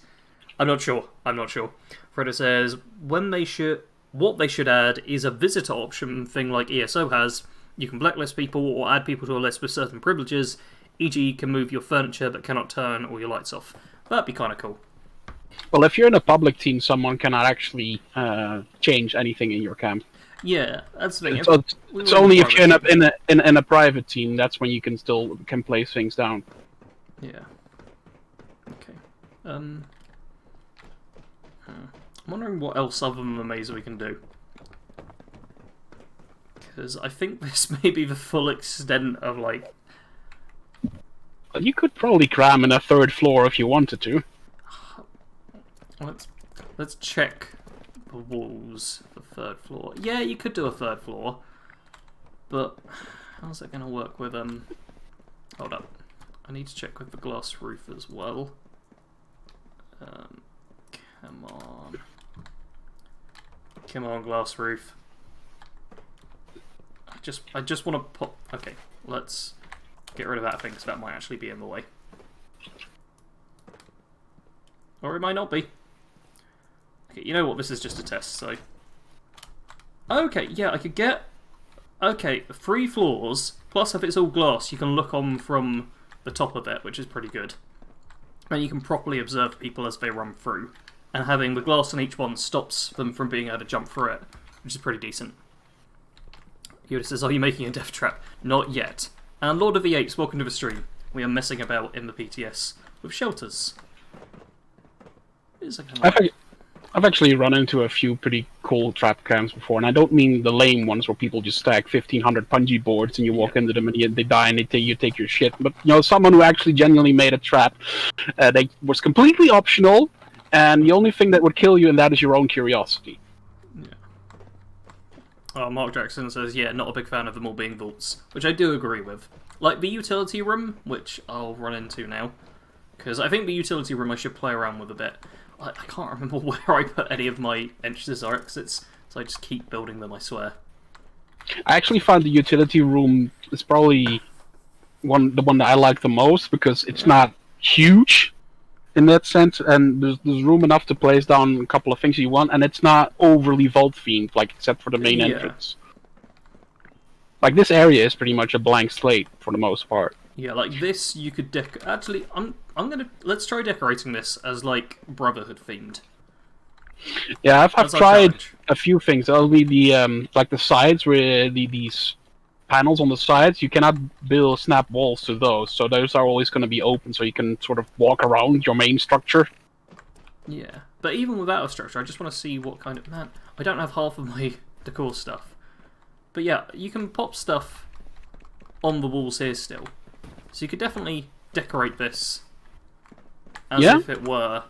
I'm not sure. Fredo says, what they should add is a visitor option thing like ESO has. You can blacklist people or add people to a list with certain privileges, e.g. you can move your furniture but cannot turn all your lights off. That'd be kind of cool. Well, if you're in a public team, someone cannot actually change anything in your camp. Yeah, that's the thing. So it's only if you're in a private team that's when you can place things down. Yeah. Okay. I'm wondering what else other than the maze we can do. Because I think this may be the full extent of, like... You could probably cram in a third floor if you wanted to. Let's check the walls for the third floor. Yeah, you could do a third floor. But how's that going to work with... Hold up. I need to check with the glass roof as well. Come on. Come on, glass roof. I just want to pop... Okay, let's get rid of that thing, because that might actually be in the way. Or it might not be. Okay, you know what? This is just a test, so... Okay, yeah, I could get... Okay, 3 floors, plus if it's all glass, you can look on from the top of it, which is pretty good. And you can properly observe people as they run through. And having the glass on each one stops them from being able to jump through it, which is pretty decent. Yoda says, are you making a death trap? Not yet. And Lord of the Apes, welcome to the stream. We are messing about in the PTS with shelters. I've actually run into a few pretty cool trap camps before, and I don't mean the lame ones where people just stack 1,500 punji boards and you walk into them and they die and you take your shit. But someone who actually genuinely made a trap that was completely optional, and the only thing that would kill you in that is your own curiosity. Oh, Mark Jackson says, yeah, not a big fan of them all being vaults, which I do agree with. Like the utility room, which I'll run into now, because I think the utility room I should play around with a bit. I can't remember where I put any of my entrances or exits, so I just keep building them, I swear. I actually found the utility room is probably the one that I like the most, because it's not huge in that sense, and there's room enough to place down a couple of things you want, and it's not overly vault themed, like except for the main entrance. Like this area is pretty much a blank slate for the most part. Yeah, like this you could actually let's try decorating this as like Brotherhood themed. Yeah, I've tried a few things. That'll be the like the sides where these panels on the sides, you cannot build snap walls to those, so those are always going to be open, so you can sort of walk around your main structure. Yeah, but even without a structure, I just want to see what kind of... Man, I don't have half of my decor stuff. But yeah, you can pop stuff on the walls here still. So you could definitely decorate this as if it were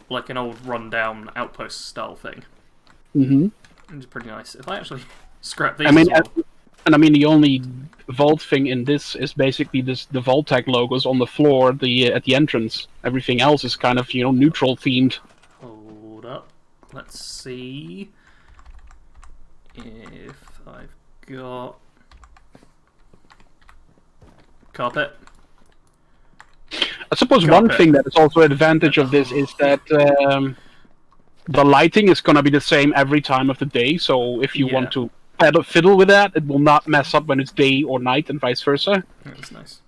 like an old rundown outpost style thing. Mm-hmm. Which is pretty nice. If I actually scrap these as well. And I mean, the only vault thing in this is basically the Vault-Tec logos on the floor, at the entrance. Everything else is kind of neutral themed. Hold up, let's see if I've got carpet. I suppose one thing that is also an advantage of this is that the lighting is going to be the same every time of the day. So if you want to fiddle with that, it will not mess up when it's day or night, and vice versa. That's nice.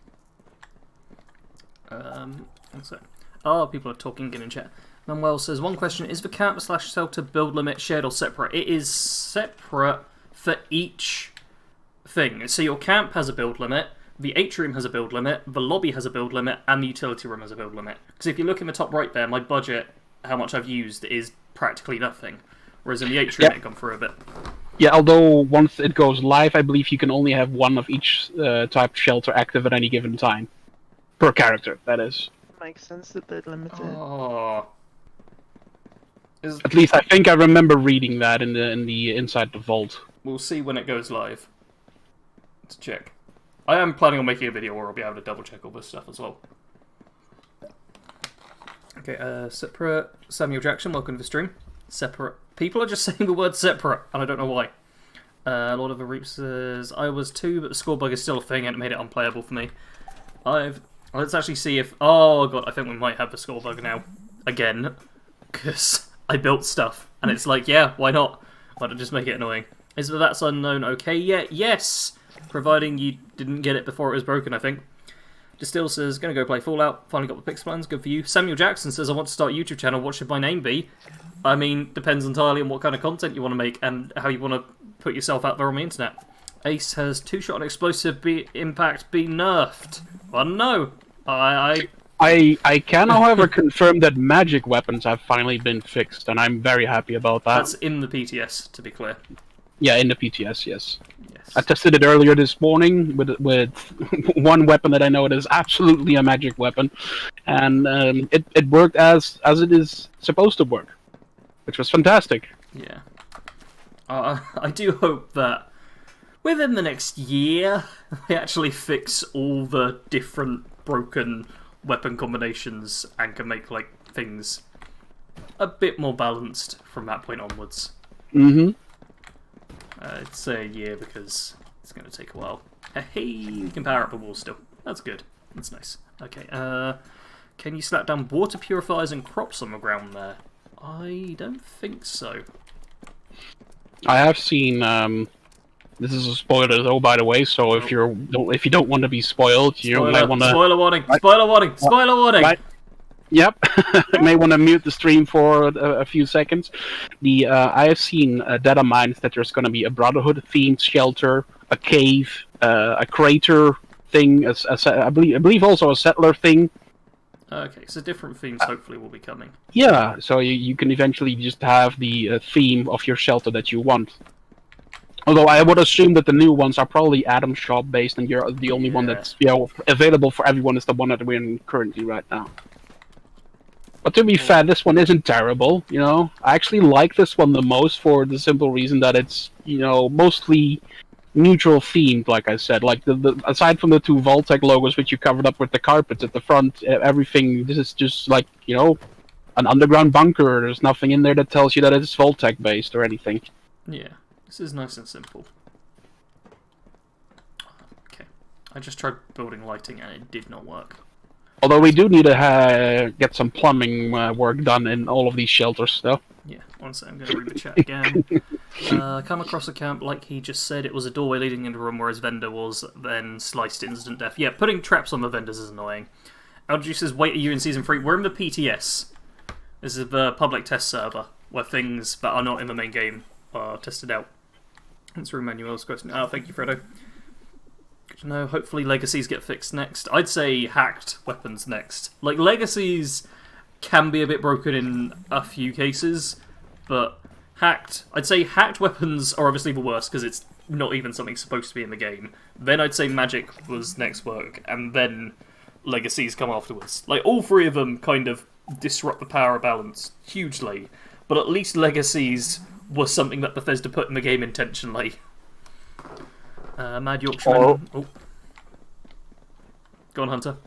Oh, people are talking in chat. Manuel says, one question, is the camp/shelter build limit shared or separate? It is separate for each thing. So your camp has a build limit, the atrium has a build limit, the lobby has a build limit, and the utility room has a build limit. Because if you look in the top right there, my budget, how much I've used, is practically nothing. Whereas in the atrium, it's gone through a bit. Yeah, although once it goes live, I believe you can only have one of each type shelter active at any given time. Per character, that is. Makes sense that they're limited. Oh. At least I think I remember reading that in the inside the vault. We'll see when it goes live. Let's check. I am planning on making a video where I'll be able to double check all this stuff as well. Okay, separate. Samuel Jackson, welcome to the stream. Separate. People are just saying the word separate, and I don't know why. Lord of the Reaps says, I was too, but the score bug is still a thing, and it made it unplayable for me. Let's actually see if... Oh, God, I think we might have the score bug now. Again. Because I built stuff, and it's like, yeah, why not? Why not just make it annoying? Is that's unknown okay yet? Yes! Providing you didn't get it before it was broken, I think. Distill says, gonna go play Fallout. Finally got the pixel plans, good for you. Samuel Jackson says, I want to start a YouTube channel. What should my name be? I mean, depends entirely on what kind of content you want to make and how you want to put yourself out there on the internet. Ace has two-shot and explosive impact be nerfed. Well, no. I can, however, confirm that magic weapons have finally been fixed, and I'm very happy about that. That's in the PTS, to be clear. Yeah, in the PTS, yes. I tested it earlier this morning with one weapon that I know it is absolutely a magic weapon, and it worked as it is supposed to work, which was fantastic. Yeah. I do hope that within the next year they actually fix all the different broken weapon combinations and can make like things a bit more balanced from that point onwards. Mm-hmm. I'd say a year because it's going to take a while. Hey, you can power up the wall still. That's good. That's nice. Okay, can you slap down water purifiers and crops on the ground there? I don't think so. I have seen, this is a spoiler though, by the way, so if you don't want to be spoiled, you might want to... Spoiler warning! Spoiler warning! Spoiler warning! Right. Yep, you may want to mute the stream for a few seconds. I have seen data mines that there's going to be a Brotherhood-themed shelter, a cave, a crater thing, I believe also a settler thing. Okay, so different themes hopefully will be coming. Yeah, so you can eventually just have the theme of your shelter that you want. Although I would assume that the new ones are probably Atom Shop based, and you're the only one that's available for everyone is the one that we're in currently right now. But to be fair, this one isn't terrible. I actually like this one the most for the simple reason that it's mostly neutral themed. Like I said, like aside from the two Vault-Tec logos which you covered up with the carpets at the front, everything. This is just like an underground bunker. There's nothing in there that tells you that it's Vault-Tec based or anything. Yeah. This is nice and simple. Okay. I just tried building lighting and it did not work. Although we do need to get some plumbing work done in all of these shelters, though. Yeah, one second, I'm going to read the chat again. Come across a camp, like he just said, it was a doorway leading into a room where his vendor was, then sliced instant death. Yeah, putting traps on the vendors is annoying. LG says, wait, are you in Season 3? We're in the PTS. This is the public test server, where things that are not in the main game are tested out. That's through Manuel's question. Oh, thank you, Fredo. Good to know. Hopefully legacies get fixed next. I'd say hacked weapons next. Like, legacies can be a bit broken in a few cases, but I'd say hacked weapons are obviously the worst, because it's not even something supposed to be in the game. Then I'd say magic was next work, and then legacies come afterwards. Like, all three of them kind of disrupt the power balance hugely, but at least legacies was something that Bethesda put in the game intentionally. Mad Yorkshireman. Oh. Go on, Hunter.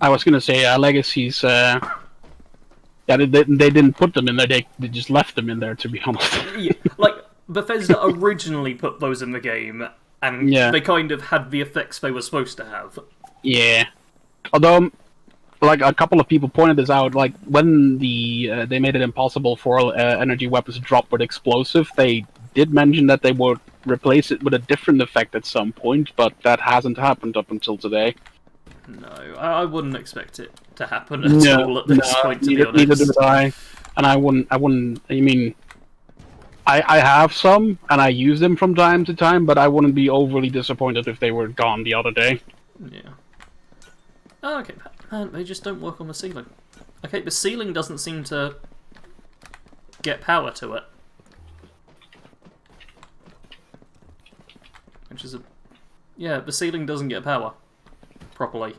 I was going to say legacies. They didn't put them in there. They just left them in there. To be honest. Yeah, like Bethesda originally put those in the game, and they kind of had the effects they were supposed to have. Yeah. Although, like a couple of people pointed this out, like when they made it impossible for energy weapons to drop with explosive, they did mention that they would replace it with a different effect at some point, but that hasn't happened up until today. No, I wouldn't expect it to happen at all at this point. To be honest, neither did I, and I wouldn't. I mean, I have some and I use them from time to time, but I wouldn't be overly disappointed if they were gone the other day. Yeah. Oh, okay. Man, they just don't work on the ceiling. Okay, the ceiling doesn't seem to get power to it. Which is a... Yeah, the ceiling doesn't get power properly.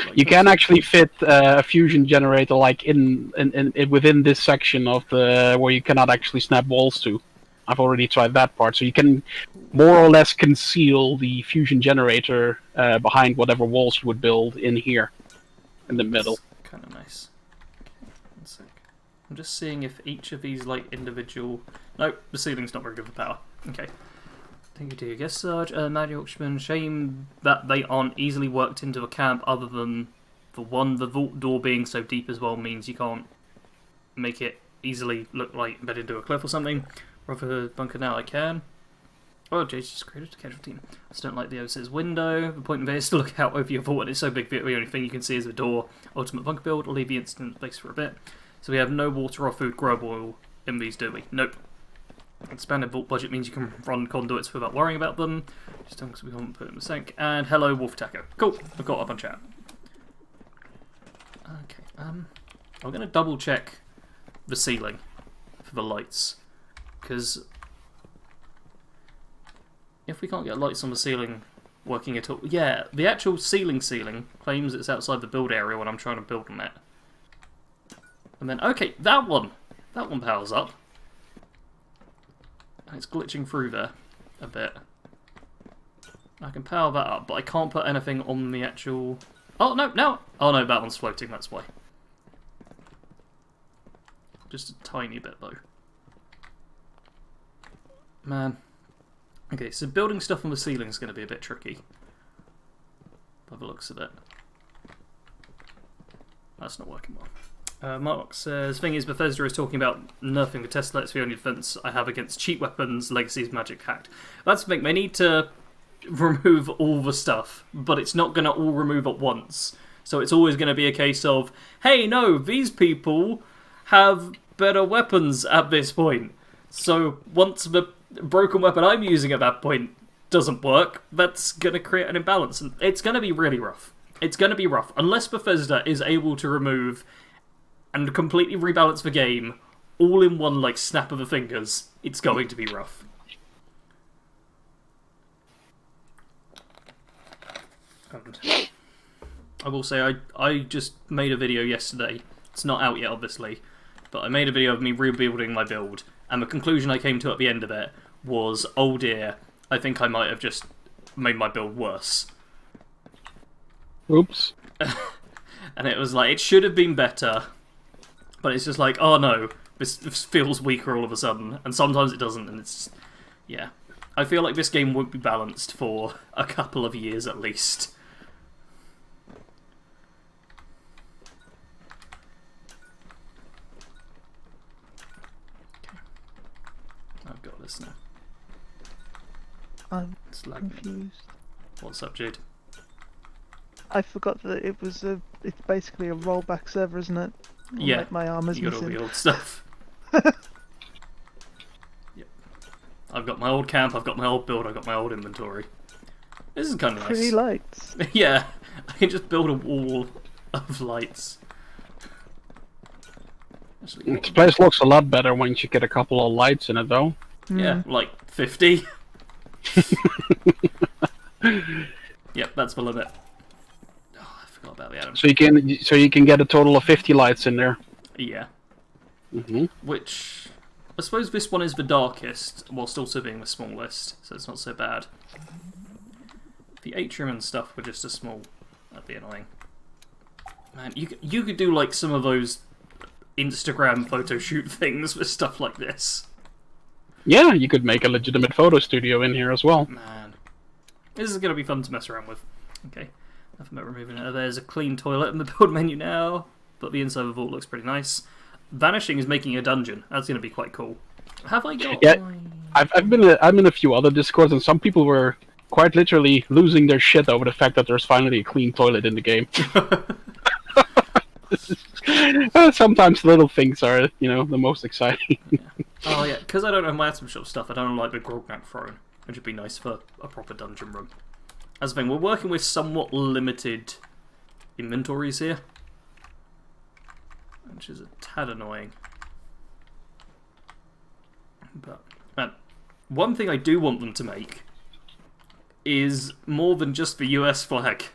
Like, you can actually fit a fusion generator like in within this section of the where you cannot actually snap walls to. I've already tried that part, so you can more or less conceal the fusion generator behind whatever walls you would build in here, in the middle. Kind of nice. Okay, one sec. I'm just seeing if each of these like individual. Nope, the ceiling's not very good for power. Okay. Thank you, dear guest Sarge. Mad Yorkshireman, shame that they aren't easily worked into a camp. Other than the vault door being so deep as well means you can't make it easily look like embedded into a cliff or something. Rather bunker now I can. Oh, Jace just created a casual team. I just don't like the OS's window. The point of it is to look out over your vault and it's so big that the only thing you can see is the door. Ultimate bunker build. I'll leave the instant space for a bit. So we have no water or food growable in these, do we? Nope. Expanded vault budget means you can run conduits without worrying about them. Just don't because we haven't put in the sink. And hello, Wolf Taco. Cool. I've got up on chat. Okay. I'm going to double check the ceiling for the lights. Because if we can't get lights on the ceiling working at all... Yeah, the actual ceiling claims it's outside the build area when I'm trying to build on it. And then, okay, that one powers up. And it's glitching through there a bit. I can power that up, but I can't put anything on the actual... Oh, no, no! Oh, no, that one's floating, that's why. Just a tiny bit, though. Man. Okay, so building stuff on the ceiling is going to be a bit tricky. By the looks of it. That's not working well. Mark says, thing is, Bethesda is talking about nerfing the test lights. The only defense I have against cheat weapons, Legacy's magic hacked. That's the thing, they need to remove all the stuff, but it's not going to all remove at once. So it's always going to be a case of, hey, no, these people have better weapons at this point. So once the broken weapon I'm using at that point doesn't work, that's going to create an imbalance, and it's going to be really rough. It's going to be rough. Unless Bethesda is able to remove and completely rebalance the game all in one, like, snap of the fingers, it's going to be rough. And I will say, I just made a video yesterday. It's not out yet, obviously, but I made a video of me rebuilding my build, and the conclusion I came to at the end of it was, oh dear, I think I might have just made my build worse. Oops. And it was like, it should have been better, but it's just like, oh no, this feels weaker all of a sudden, and sometimes it doesn't, and it's, yeah. I feel like this game won't be balanced for a couple of years at least. Okay. I've got this now. I'm It's lagging. confused. What's up, Jade? I forgot that it's basically a rollback server, isn't it? Yeah, Like my armor's you got all missing. the old stuff. Yep. I've got my old camp, I've got my old build, I've got my old inventory. This is kind of nice. Pretty lights. Yeah, I can just build a wall of lights. Actually, This place looks a lot better once you get a couple of lights in it, though. yeah, like 50. Yep, that's the limit. Oh, I forgot about the Adam. So you can get a total of 50 lights in there. Yeah. Mm-hmm. Which, I suppose this one is the darkest, whilst also being the smallest, so it's not so bad. The atrium and stuff were just a small. That'd be annoying. Man, you could do like some of those Instagram photo shoot things with stuff like this. Yeah, you could make a legitimate photo studio in here as well. Man, this is gonna be fun to mess around with. Okay, nothing about removing it. There's a clean toilet in the build menu now, but the inside of the vault looks pretty nice. Vanishing is making a dungeon. That's gonna be quite cool. Have I got? Yeah, I'm in a few other discords, and some people were quite literally losing their shit over the fact that there's finally a clean toilet in the game. Sometimes little things are, the most exciting. Yeah. Oh yeah, because I don't have my Atom Shop stuff, I don't like the Grognak throne, which would be nice for a proper dungeon room. As the thing, we're working with somewhat limited inventories here, which is a tad annoying. But, man, one thing I do want them to make is more than just the US flag.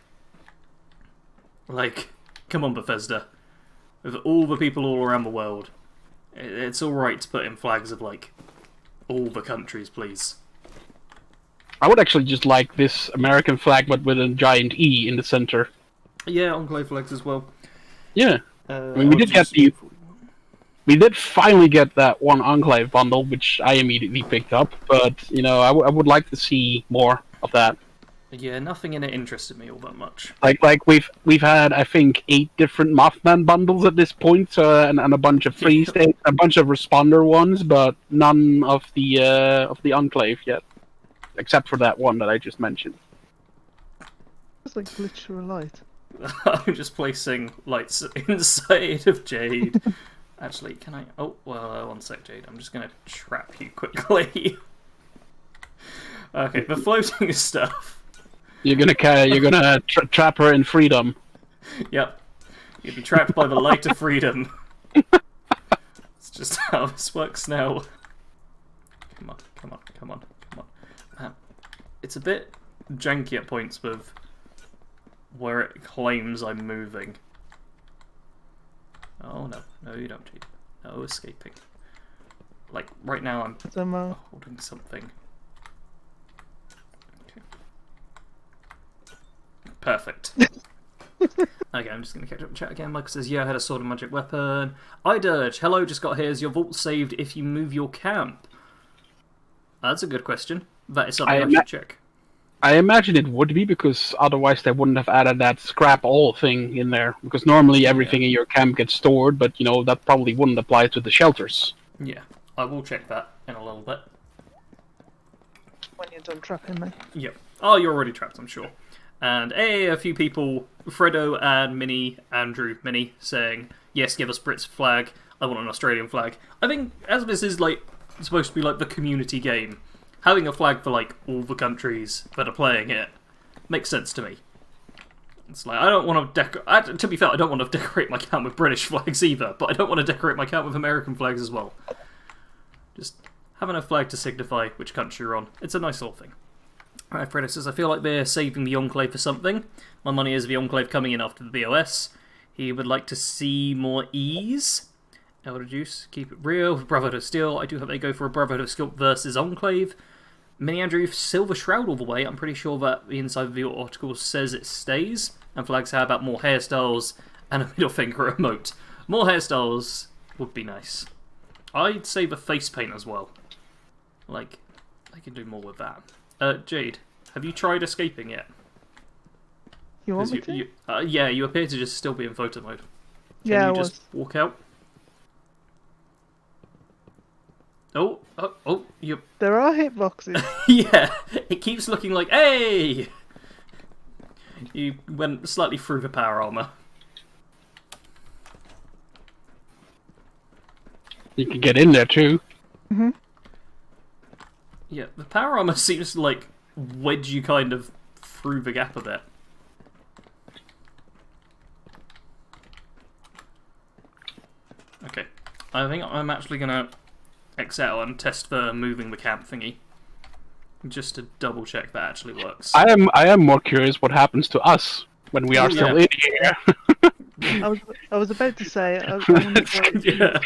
Like, come on, Bethesda. With all the people all around the world, it's alright to put in flags of, like, all the countries, please. I would actually just like this American flag, but with a giant E in the center. Yeah, Enclave flags as well. Yeah. I mean, we did finally get that one Enclave bundle, which I immediately picked up, but, I would like to see more of that. Yeah, nothing in it interested me all that much. Like we've had, I think, 8 different Mothman bundles at this point, and a bunch of free states, a bunch of responder ones, but none of the Enclave yet, except for that one that I just mentioned. It's like glitch or a light. I'm just placing lights inside of Jade. Actually, can I? Oh, well, one sec, Jade. I'm just gonna trap you quickly. Okay, the floating stuff. You're gonna trap her in freedom. Yep. You'll be trapped by the light of freedom. It's just how this works now. Come on, come on, come on, come on. Man, it's a bit janky at points with where it claims I'm moving. Oh no, no you don't, Jade. No escaping. Like, right now I'm holding something. Perfect. Okay, I'm just going to catch up and chat again. Michael says, yeah, I had a sword and magic weapon. Idirge, hello, just got here. Is your vault saved if you move your camp? That's a good question. That is something I should check. I imagine it would be, because otherwise they wouldn't have added that scrap all thing in there. Because normally everything in your camp gets stored, but, that probably wouldn't apply to the shelters. Yeah, I will check that in a little bit. When you're done trapping me. Yep. Oh, you're already trapped, I'm sure. And a few people, Fredo and Andrew Mini, saying, yes, give us Brit's flag, I want an Australian flag. I think, as this is supposed to be like the community game, having a flag for all the countries that are playing it makes sense to me. It's like, I don't want to decorate... To be fair, I don't want to decorate my camp with British flags either, but I don't want to decorate my camp with American flags as well. Just having a flag to signify which country you're on. It's a nice little thing. Alright, Fredo says, I feel like they're saving the Enclave for something. My money is the Enclave coming in after the BOS. He would like to see more ease. Elder Juice, keep it real. Brotherhood of Steel, I do hope they go for a Brotherhood of Steel versus Enclave. Mini Andrew, Silver Shroud all the way. I'm pretty sure that the inside of the article says it stays. And Flags, how about more hairstyles and a middle finger emote? More hairstyles would be nice. I'd say the face paint as well. Like, I can do more with that. Jade, have you tried escaping yet? You want me to? Yeah, you appear to just still be in photo mode. Yeah, Can you just walk out? Oh, you... There are hitboxes. Yeah, it keeps looking like, hey! You went slightly through the power armor. You can get in there too. Mm-hmm. Yeah, the power armor seems to, like, wedge you kind of through the gap a bit. Okay, I think I'm actually gonna exit out and test for moving the camp thingy. Just to double check that actually works. I am more curious what happens to us when we are still in here. I was about to say. I wonder Yeah.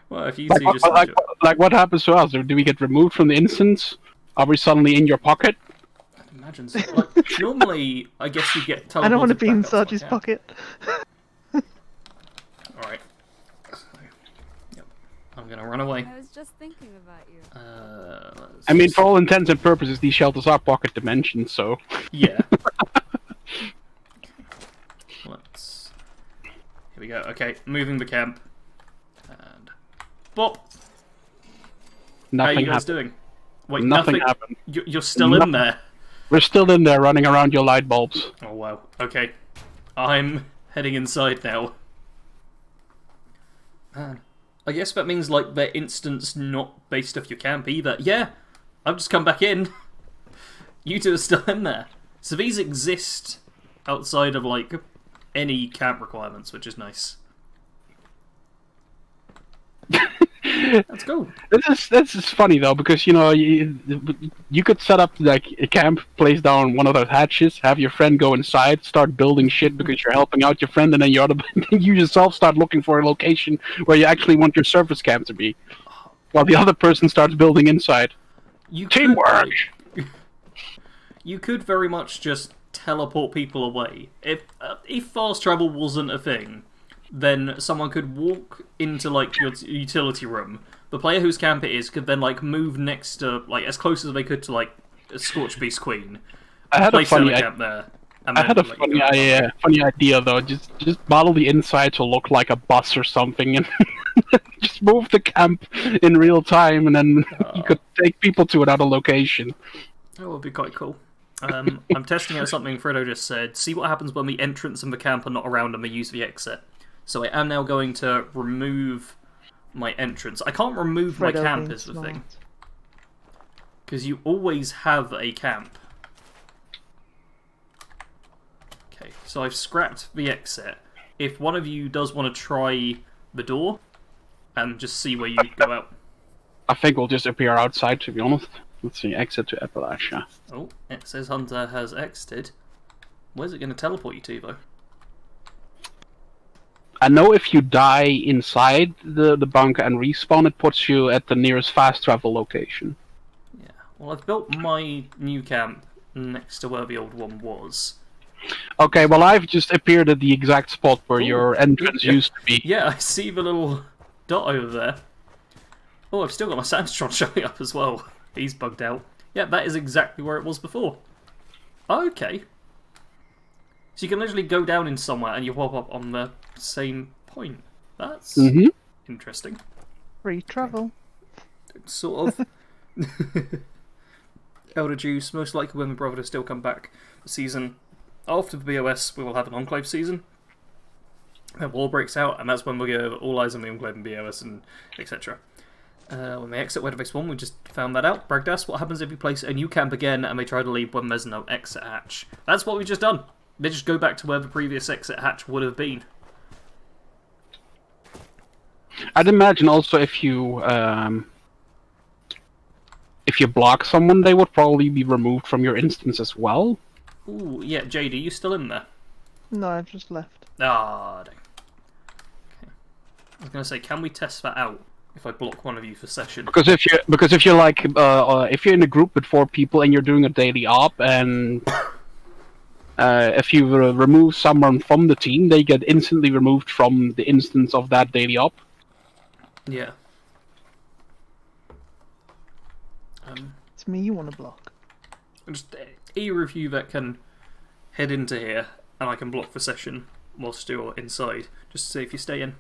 Well, if you like, two what, just like what happens to us? Do we get removed from the instance? Are we suddenly in your pocket? imagine so. Like, normally, I guess you get teleported. I don't want to be back in outside Sarge's camp. pocket. Alright. So, yep. I'm gonna run away. I was just thinking about you. I mean, for all intents and purposes, these shelters are pocket dimensions, so... Yeah. Let's... Here we go. Okay, moving the camp. And... Bop! Nothing How are you guys happened. doing? Wait, Nothing happened. You're still in there? We're still in there running around your light bulbs. Oh, wow. Okay. I'm heading inside now. Man. I guess that means, like, their instance not based off your camp either. Yeah! I've just come back in. You two are still in there. So these exist outside of, like, any camp requirements, which is nice. That's cool. This is funny though, because you know you could set up like a camp, place down one of those hatches, have your friend go inside, start building shit because you're helping out your friend, and then you yourself start looking for a location where you actually want your surface camp to be, while the other person starts building inside. Teamwork. You could very much just teleport people away. If fast travel wasn't a thing, then someone could walk into, like, your utility room. The player whose camp it is could then, like, move next to, like, as close as they could to, like, a Scorch Beast Queen. I had a funny camp there. Funny idea though. Just model the inside to look like a bus or something, and just move the camp in real time, and then you could take people to another location. That would be quite cool. I'm testing out something Fredo just said. See what happens when the entrance and the camp are not around and we use the exit. So I am now going to remove my entrance. I can't remove my camp is the thing. Because you always have a camp. Okay, so I've scrapped the exit. If one of you does want to try the door, and just see where you go out. I think we'll just appear outside, to be honest. Let's see, exit to Appalachia. Oh, it says Hunter has exited. Where's it going to teleport you to, though? I know if you die inside the bunker and respawn, it puts you at the nearest fast travel location. Yeah, well, I've built my new camp next to where the old one was. Okay, well, I've just appeared at the exact spot where your entrance used to be. Yeah, I see the little dot over there. Oh, I've still got my Sandstrom showing up as well. He's bugged out. Yeah, that is exactly where it was before. Okay. So you can literally go down in somewhere and you pop up on the same point. That's interesting. Free travel. Sort of. Elder Juice, most likely when the Brotherhood still come back the season after the BOS, we will have an Enclave season. Then war breaks out, and that's when we'll go all eyes on the Enclave and BOS and etc. When they exit where they spawn, we just found that out. Bragdas, what happens if you place a new camp again and they try to leave when there's no exit hatch? That's what we've just done. They just go back to where the previous exit hatch would have been. I'd imagine also if you block someone, they would probably be removed from your instance as well. Ooh, yeah, Jade, are you still in there? No, I've just left. Ah, dang. Okay. I was gonna say, can we test that out if I block one of you for session? Because if you're like if you're in a group with 4 people and you're doing a daily op, and if you remove someone from the team, they get instantly removed from the instance of that daily op. Yeah. It's me you want to block. Just either of you that can head into here, and I can block the session whilst you're inside, just to see if you stay in.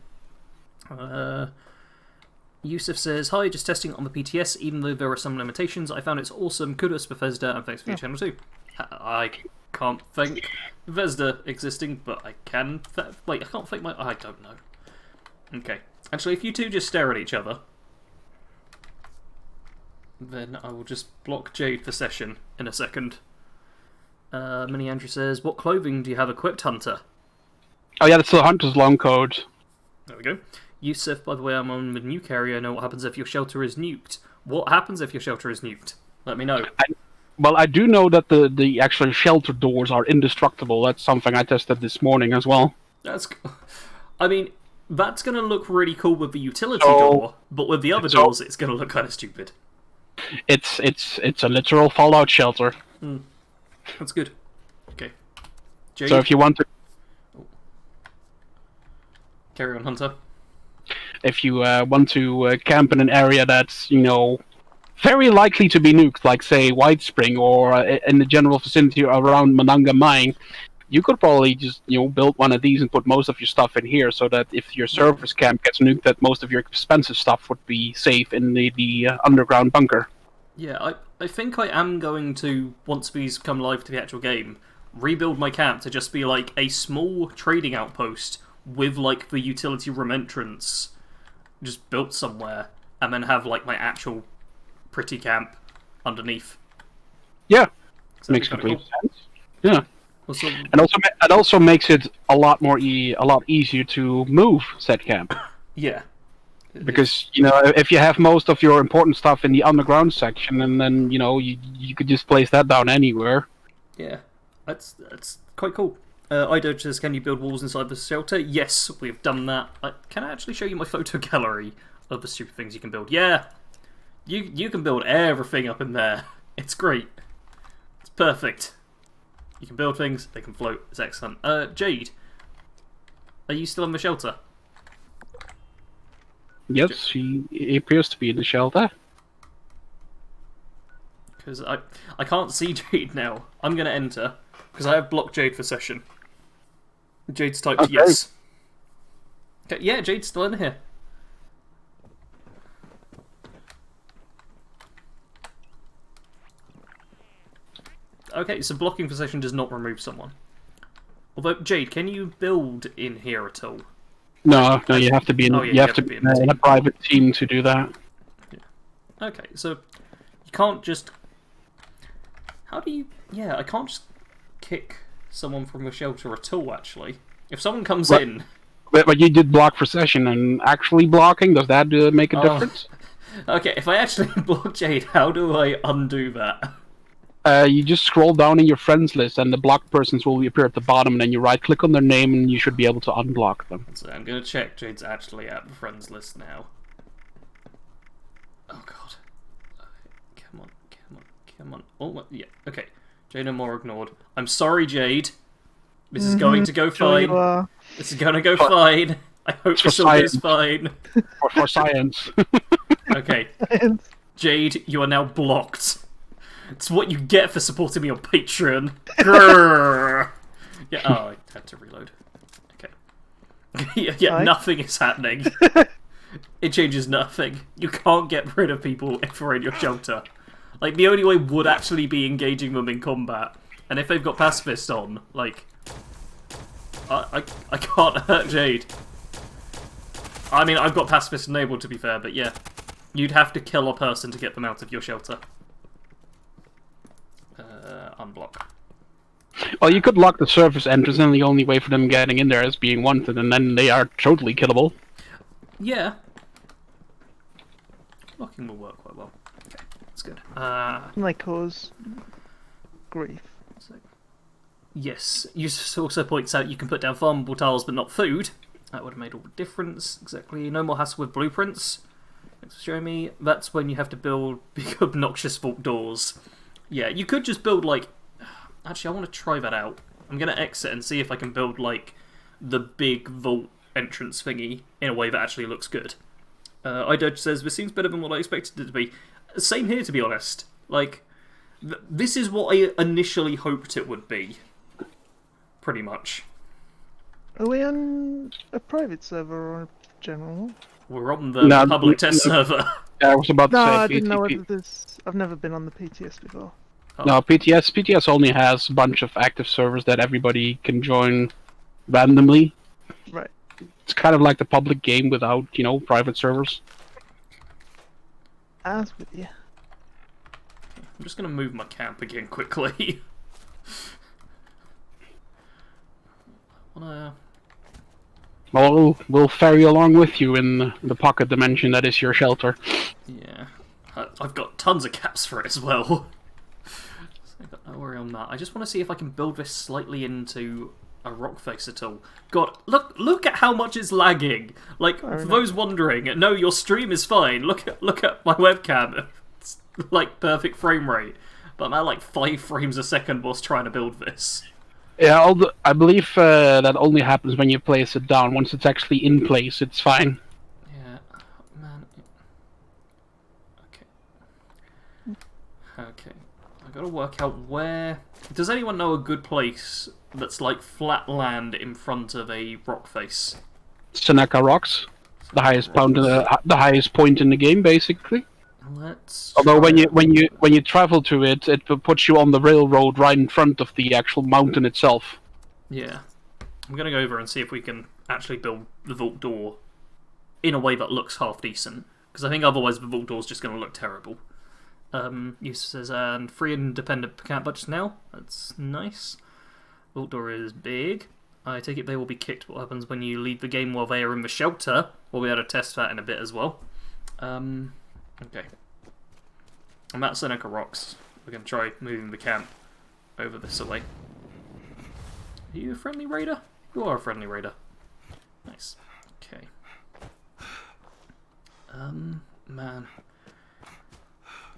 Yusuf says, hi, just testing on the PTS, even though there are some limitations. I found it's awesome. Kudos Bethesda, and thanks for your channel too. I can't thank Bethesda existing, but I can... Wait, I can't thank my... I don't know. Okay. Actually, if you two just stare at each other, then I will just block Jade for session in a second. Mini Andrew says, what clothing do you have equipped, Hunter? Oh yeah, that's the Hunter's long code. There we go. Yusuf, by the way, I'm on the nuke area. I know what happens if your shelter is nuked. What happens if your shelter is nuked? Let me know. Well, I do know that the actual shelter doors are indestructible. That's something I tested this morning as well. That's... I mean, that's going to look really cool with the utility door, but with the other doors, it's going to look kind of stupid. It's a literal Fallout shelter. That's good. Okay. Jade? So if you want to... Carry on, Hunter. If you want to camp in an area that's, you know, very likely to be nuked, like, say, White Spring, or in the general vicinity around Mananga Mine, you could probably just, you know, build one of these and put most of your stuff in here, so that if your service camp gets nuked, that most of your expensive stuff would be safe in the underground bunker. Yeah, I think I am going to, once these come live to the actual game, rebuild my camp to just be like a small trading outpost with like the utility room entrance just built somewhere, and then have like my actual pretty camp underneath. Yeah, So makes complete sense. Yeah. Also, And it also makes it a lot easier to move said camp. yeah. Because, you know, if you have most of your important stuff in the underground section, and then, you know, you could just place that down anywhere. Yeah, that's quite cool. Ido says, can you build walls inside the shelter? Yes, we've done that. Can I actually show you my photo gallery of the stupid things you can build? Yeah, you can build everything up in there. It's great. It's perfect. You can build things, they can float. It's excellent. Jade, are you still in the shelter? Yes, he appears to be in the shelter. Because I can't see Jade now. I'm going to enter, because I have blocked Jade for session. Jade's typed yes. Okay, yeah, Jade's still in here. Okay, so blocking for session does not remove someone. Although, Jade, can you build in here at all? No, you have to be in. Oh, yeah, you have to be in a private team to do that. Yeah. Okay, so you can't just. How do you? Yeah, I can't just kick someone from a shelter at all. Actually, if someone comes in. But you did block for session, and actually blocking, does that make a difference? Okay, if I actually block Jade, how do I undo that? You just scroll down in your friends list, and the blocked persons will appear at the bottom, and then you right-click on their name, and you should be able to unblock them. So I'm going to check Jade's actually at the friends list now. Oh god. Come on. Oh, yeah, okay. Jade no more ignored. I'm sorry, Jade. This is going to go Sure you fine. are. This is going to go fine. I hope this all goes fine. For science. Okay. Jade, you are now blocked. It's what you get for supporting me on Patreon. Grrr. Yeah, oh, I had to reload. Okay. yeah, nothing is happening. It changes nothing. You can't get rid of people if we're in your shelter. Like, the only way would actually be engaging them in combat. And if they've got pacifist on, like... I can't hurt Jade. I mean, I've got pacifist enabled, to be fair, but yeah. You'd have to kill a person to get them out of your shelter. Unblock. Well, you could lock the surface entrance, and the only way for them getting in there is being wanted, and then they are totally killable. Yeah. Locking will work quite well. Okay, that's good. Like cause grief. So, yes, Yusuf also points out you can put down farmable tiles but not food. That would have made all the difference. Exactly. No more hassle with blueprints. Thanks for showing me. That's when you have to build big obnoxious vault doors. Yeah, you could just build like... Actually, I want to try that out. I'm going to exit and see if I can build like the big vault entrance thingy in a way that actually looks good. iDodge says, this seems better than what I expected it to be. Same here, to be honest. Like, this is what I initially hoped it would be. Pretty much. Are we on a private server or a general? We're on the public test server. I was about to No, say I didn't know PTP. whether this. I've never been on the PTS before. Oh. No, PTS only has a bunch of active servers that everybody can join randomly. Right. It's kind of like the public game without, private servers. As with you. I'm just going to move my camp again quickly. Well, we'll ferry along with you in the pocket dimension that is your shelter. Yeah. I've got tons of caps for it as well. So I've got no worry on that. I just want to see if I can build this slightly into a rock face at all. God, look at how much it's lagging. Like, for those wondering, no, your stream is fine. Look at my webcam. It's like perfect frame rate. But I'm at like 5 frames a second whilst trying to build this. Yeah, I believe that only happens when you place it down. Once it's actually in place, it's fine. Yeah, man. Okay. I gotta work out where... Does anyone know a good place that's like flat land in front of a rock face? Seneca Rocks, the highest point in the game, basically. Let's. Although when you travel to it, it puts you on the railroad right in front of the actual mountain itself. Yeah, I'm gonna go over and see if we can actually build the vault door in a way that looks half decent. Because I think otherwise the vault door's just gonna look terrible. Yusuf says, and free independent camp budgets now. That's nice. Vault door is big. I take it they will be kicked. What happens when you leave the game while they are in the shelter? We'll be able to test that in a bit as well. Okay. I'm at Seneca Rocks. We're going to try moving the camp over this way. Are you a friendly raider? You are a friendly raider. Nice. Okay. Man.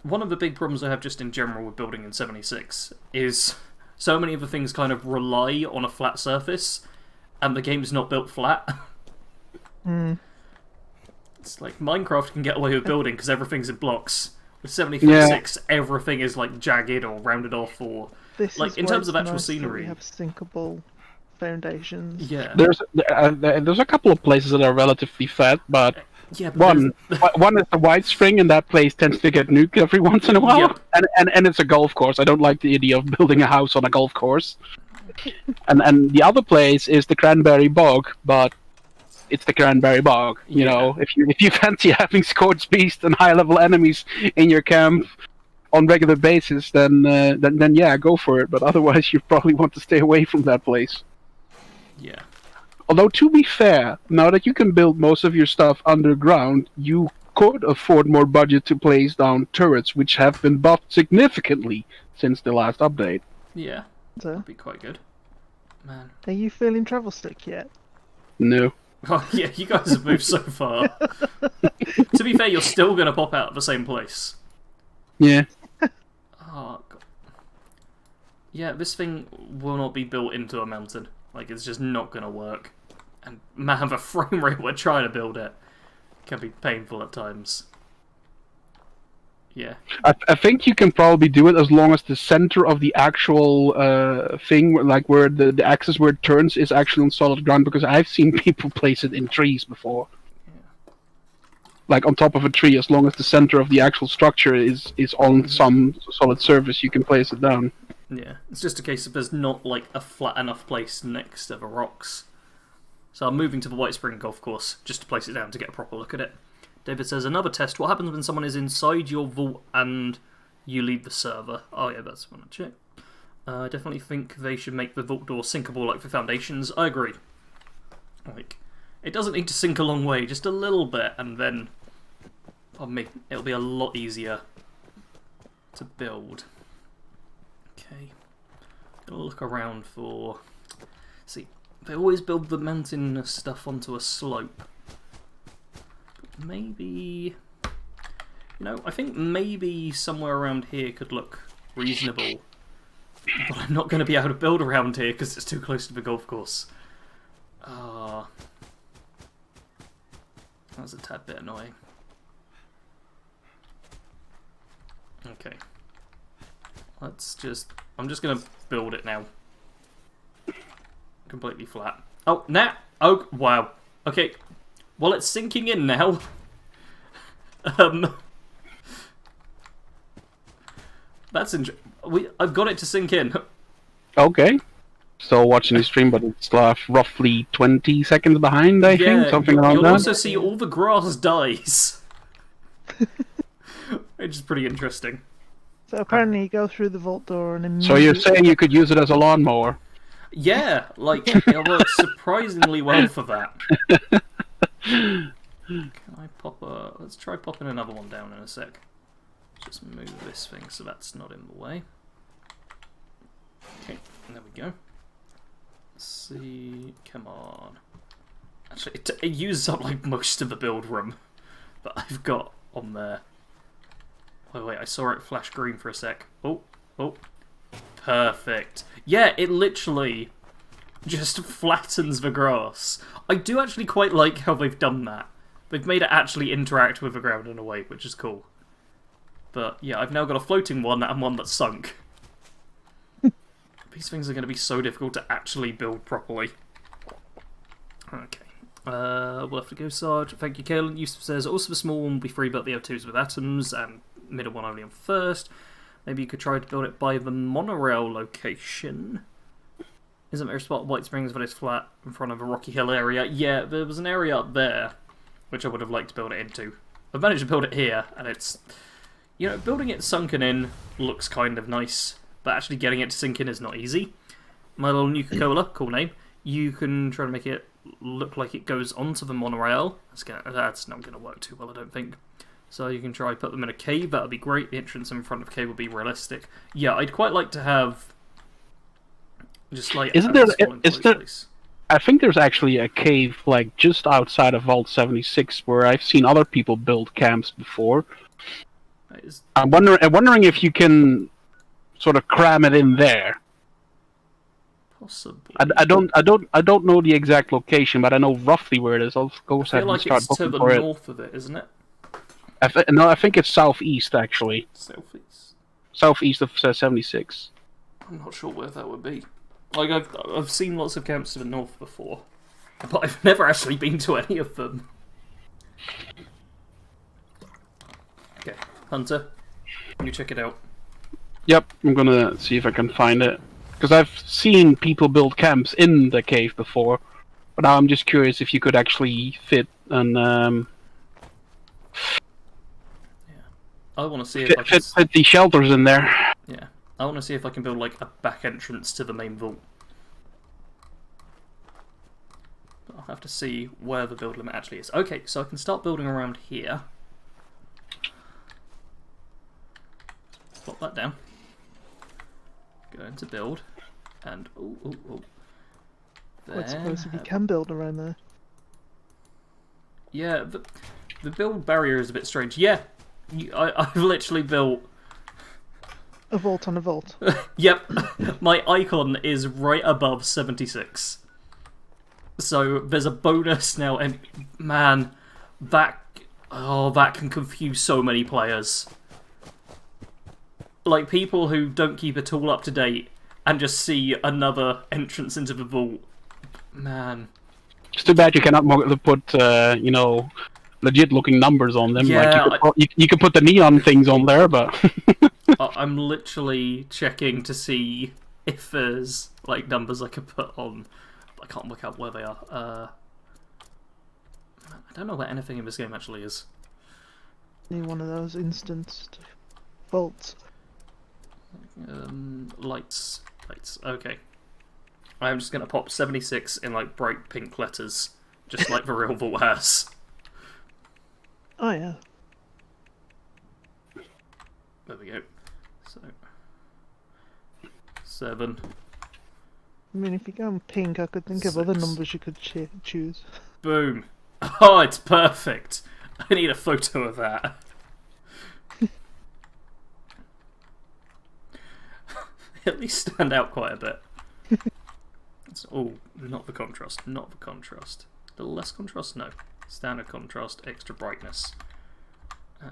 One of the big problems I have just in general with building in 76 is so many of the things kind of rely on a flat surface, and the game's not built flat. It's like Minecraft can get away with building because everything's in blocks. With 76, everything is like jagged or rounded off, or This like is in why terms of it's actual nice that scenery. we have sinkable foundations. Yeah, There's a couple of places that are relatively flat, but yeah. But one is the White Spring, and that place tends to get nuked every once in a while. Yep. And it's a golf course. I don't like the idea of building a house on a golf course. and the other place is the Cranberry Bog, but it's the Cranberry Bog. You know, if you fancy having Scourge Beast and high level enemies in your camp on regular basis, then yeah, go for it. But otherwise, you probably want to stay away from that place. Yeah. Although, to be fair, now that you can build most of your stuff underground, you could afford more budget to place down turrets, which have been buffed significantly since the last update. Yeah. So, That'd be quite good. Man. are you feeling travel sick yet? No. Oh, yeah, you guys have moved so far. To be fair, you're still going to pop out of the same place. Yeah. Oh, God. Yeah, this thing will not be built into a mountain. Like, it's just not going to work. And, man, the frame rate we're trying to build it can be painful at times. Yeah. I think you can probably do it as long as the center of the actual thing, like where the axis where it turns, is actually on solid ground, because I've seen people place it in trees before. Yeah. Like on top of a tree, as long as the center of the actual structure is on some solid surface, you can place it down. Yeah. It's just a case of there's not, like, a flat enough place next to the rocks. So I'm moving to the White Spring Golf Course just to place it down to get a proper look at it. David says, another test. What happens when someone is inside your vault and you leave the server? Oh yeah, that's one to check. I definitely think they should make the vault door sinkable like for Foundations. I agree. Like, it doesn't need to sink a long way, just a little bit, and then, pardon me, it'll be a lot easier to build. Okay, gonna look around for. See, they always build the mountain stuff onto a slope. But maybe, I think maybe somewhere around here could look reasonable. But I'm not going to be able to build around here because it's too close to the golf course. That's a tad bit annoying. Okay. I'm just going to build it now. Completely flat. Oh, now! Oh, wow. Okay. Well, it's sinking in now. That's interesting. I've got it to sink in. Okay. Still watching the stream, but it's roughly 20 seconds behind, I think, something around you'll that. also see all the grass dies. Which is pretty interesting. So apparently you go through the vault door and So you're saying you could use it as a lawnmower? Yeah, like, it works surprisingly well for that. Can I pop a... Let's try popping another one down in a sec. Just move this thing so that's not in the way. Okay, there we go. Let's see... Come on. Actually, it uses up, like, most of the build room that I've got on there. Wait, I saw it flash green for a sec. Oh. Perfect. Yeah, it literally just flattens the grass. I do actually quite like how they've done that. They've made it actually interact with the ground in a way, which is cool. But yeah, I've now got a floating one and one that's sunk. These things are going to be so difficult to actually build properly. Okay. We'll have to go, Sarge. Thank you, Kalen. Yusuf says, also the small one will be free, but the other twos with atoms, and middle one only on first. Maybe you could try to build it by the monorail location. Isn't there a spot at White Springs that is flat in front of a rocky hill area? Yeah, there was an area up there, which I would have liked to build it into. I've managed to build it here, and it's... building it sunken in looks kind of nice, but actually getting it to sink in is not easy. My Little Nuka-Cola, cool name. You can try to make it look like it goes onto the monorail. That's not going to work too well, I don't think. So you can try put them in a cave, that would be great. The entrance in front of the cave would be realistic. Yeah, I'd quite like to have just like I think there's actually a cave like just outside of Vault 76 where I've seen other people build camps before. I'm wondering if you can sort of cram it in there. Possibly. I don't know the exact location, but I know roughly where it is. I'll go ahead and start looking for it. I feel like it's to the north of it, isn't it? No, I think it's southeast actually. Southeast. Southeast of 76. I'm not sure where that would be. Like I've seen lots of camps to the north before, but I've never actually been to any of them. Okay, Hunter, can you check it out? Yep, I'm gonna see if I can find it. Because I've seen people build camps in the cave before, but now I'm just curious if you could actually fit an I want to see if I can fit the shelters in there. Yeah, I want to see if I can build like a back entrance to the main vault. But I'll have to see where the build limit actually is. Okay, so I can start building around here. Plop that down. Go into build, and oh. I suppose if you can build around there. Yeah, the build barrier is a bit strange. Yeah, I've literally built a vault on a vault. Yep, my icon is right above 76. So there's a bonus now, and man, that can confuse so many players. Like people who don't keep it all up to date and just see another entrance into the vault. Man. It's too bad you cannot put, legit looking numbers on them. Yeah, like you could put the neon things on there, but I'm literally checking to see if there's like numbers I could put on. I can't work out where they are. I don't know where anything in this game actually is. Need one of those instanced bolts. Lights. Okay. I'm just gonna pop 76 in like bright pink letters, just like the real vault has. Oh yeah. There we go. So 7. I mean, if you go on pink, I could think of other 6. numbers you could choose. Boom. Oh, it's perfect. I need a photo of that. At least stand out quite a bit. Oh, not the contrast. Not the contrast. A little less contrast? No. Standard contrast, extra brightness. A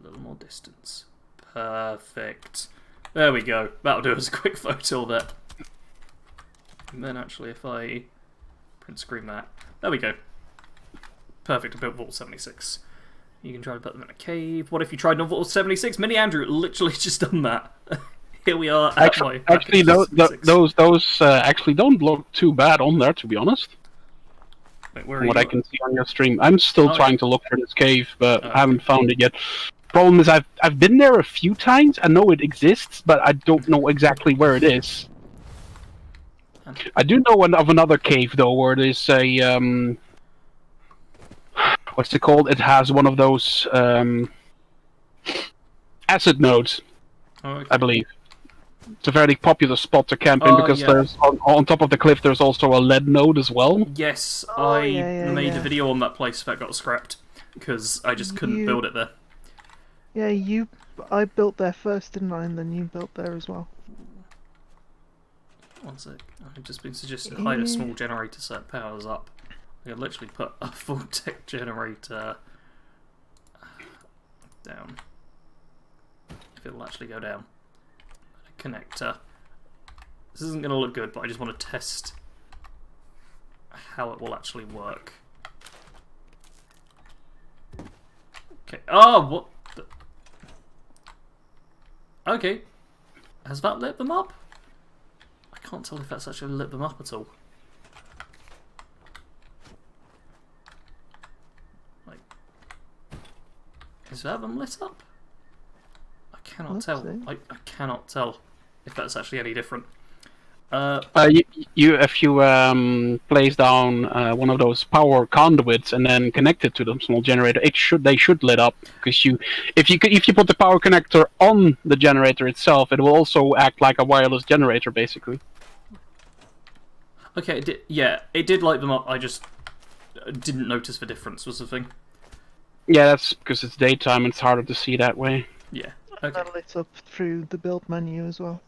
little more distance. Perfect. There we go. That'll do us a quick photo of it. And then actually, if I print screen that. There we go. Perfect. I built Vault 76. You can try to put them in a cave. What if you tried on Vault 76? Mini Andrew literally just done that. Here we are at my actually, those actually don't look too bad on there, to be honest. Wait, where are From what you? I can see on your stream, I'm still trying to look for this cave, but Oh, I haven't found it yet. Problem is, I've been there a few times. I know it exists, but I don't know exactly where it is. I do know of another cave though, where there's a what's it called? It has one of those acid nodes, okay. I believe. It's a very popular spot to camp in because yeah. there's on top of the cliff there's also a lead node as well. Yes, Oh, I yeah, made yeah. a video on that place that got scrapped because I just couldn't build it there. Yeah, I built there first, didn't I? And then you built there as well. One sec. I've just been suggested to hide a small generator so it powers up. I could literally put a full tech generator down. If it'll actually go down. A connector. This isn't going to look good, but I just want to test how it will actually work. Okay. Oh, what the... Okay. Has that lit them up? I can't tell if that's actually lit them up at all. Like, is that them lit up? I cannot tell. I cannot tell if that's actually any different. If you place down one of those power conduits and then connect it to the small generator, they should lit up because if you put the power connector on the generator itself, it will also act like a wireless generator basically. Okay, it did light them up. I just didn't notice the difference. Was the thing? Yeah, that's because it's daytime and it's harder to see that way. Yeah. Okay. That lit up through the build menu as well.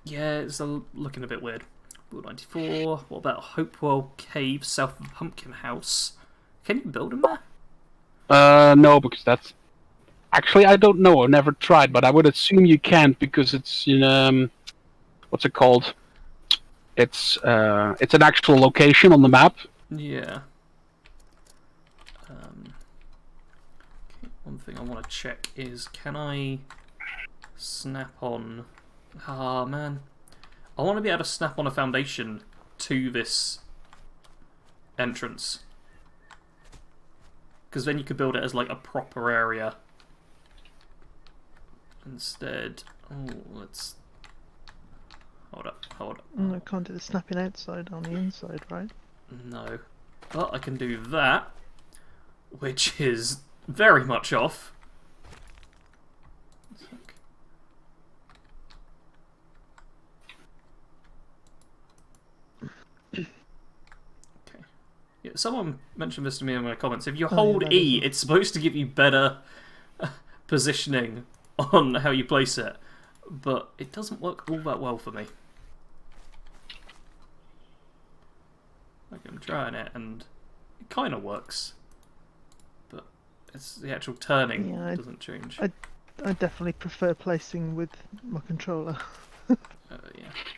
Yeah, it's looking a bit weird. Rule 94. What about Hopewell Cave, south of Pumpkin House? Can you build them there? No, because that's... Actually, I don't know. I've never tried, but I would assume you can't because it's in... what's it called? It's an actual location on the map. Yeah. Okay, one thing I want to check is, can I snap on... Ah, man. I want to be able to snap on a foundation to this entrance. Because then you could build it as like a proper area. Instead... Oh, let's... Hold up. I can't do the snapping outside on the inside, right? No. But I can do that, which is very much off. Okay. Yeah, someone mentioned this to me in my comments. If you hold E, it's supposed to give you better positioning on how you place it, but it doesn't work all that well for me. Like, I'm trying it, and it kind of works, but it's the actual turning doesn't change. I definitely prefer placing with my controller. Yeah.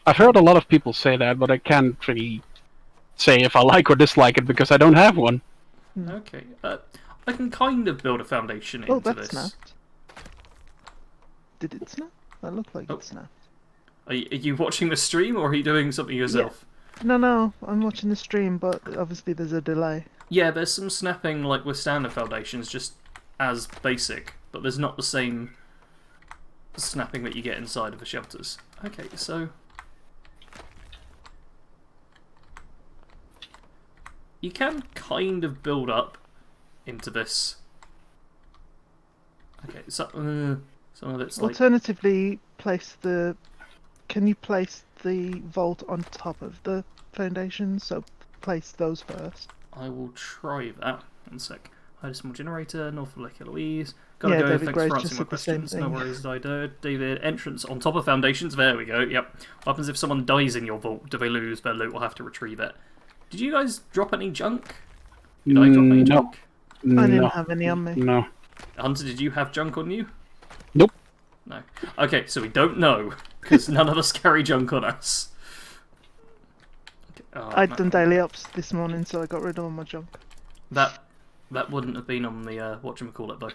I've heard a lot of people say that, but I can't really say if I like or dislike it because I don't have one. Okay. I can kind of build a foundation into that this. snapped. Did it snap? That looked like it snapped. Are you watching the stream, or are you doing something yourself? Yeah. No, I'm watching the stream, but obviously there's a delay. Yeah, there's some snapping like with standard foundations, just as basic, but there's not the same snapping that you get inside of the shelters. Okay, so you can kind of build up into this. Okay, so some of it's like... Alternatively, can you place the vault on top of the foundations? So place those first. I will try that. One sec. Hide a small generator, north of Lake Eloise. Gotta Yeah, go, David thanks Grace for just answering my said the same questions. No thing. worries, Dido. David, entrance on top of foundations. There we go, yep. What happens if someone dies in your vault? Do they lose their loot or have to retrieve it? Did you guys drop any junk? Did I drop any No. junk? I didn't No. have any on me. No. Hunter, did you have junk on you? Nope. No. Okay, so we don't know, because none of us carry junk on us. Okay. Oh, I'd no. done daily ops this morning, so I got rid of all my junk. That wouldn't have been on the whatchamacallit though.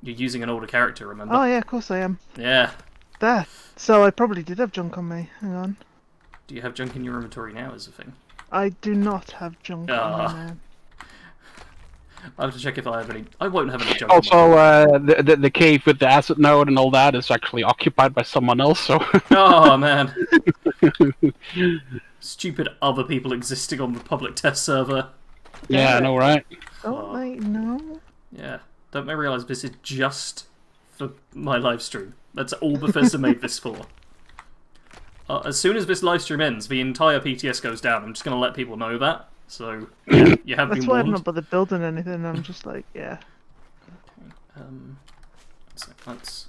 You're using an older character, remember? Oh yeah, of course I am. Yeah. There. So I probably did have junk on me. Hang on. Do you have junk in your inventory now as a thing? I do not have junk on me now. I have to check if I have any. I won't have any junk. on Also, the cave with the asset node and all that is actually occupied by someone else, so... Oh man. Stupid other people existing on the public test server. Yeah, I know, right? Don't they know? Yeah. Don't they realise this is just for my live stream? That's all Bethesda made this for. As soon as this live stream ends, the entire PTS goes down. I'm just going to let people know that. So, yeah, you have That's been why I've warned. not bothered building anything. I'm just like, yeah. Let's...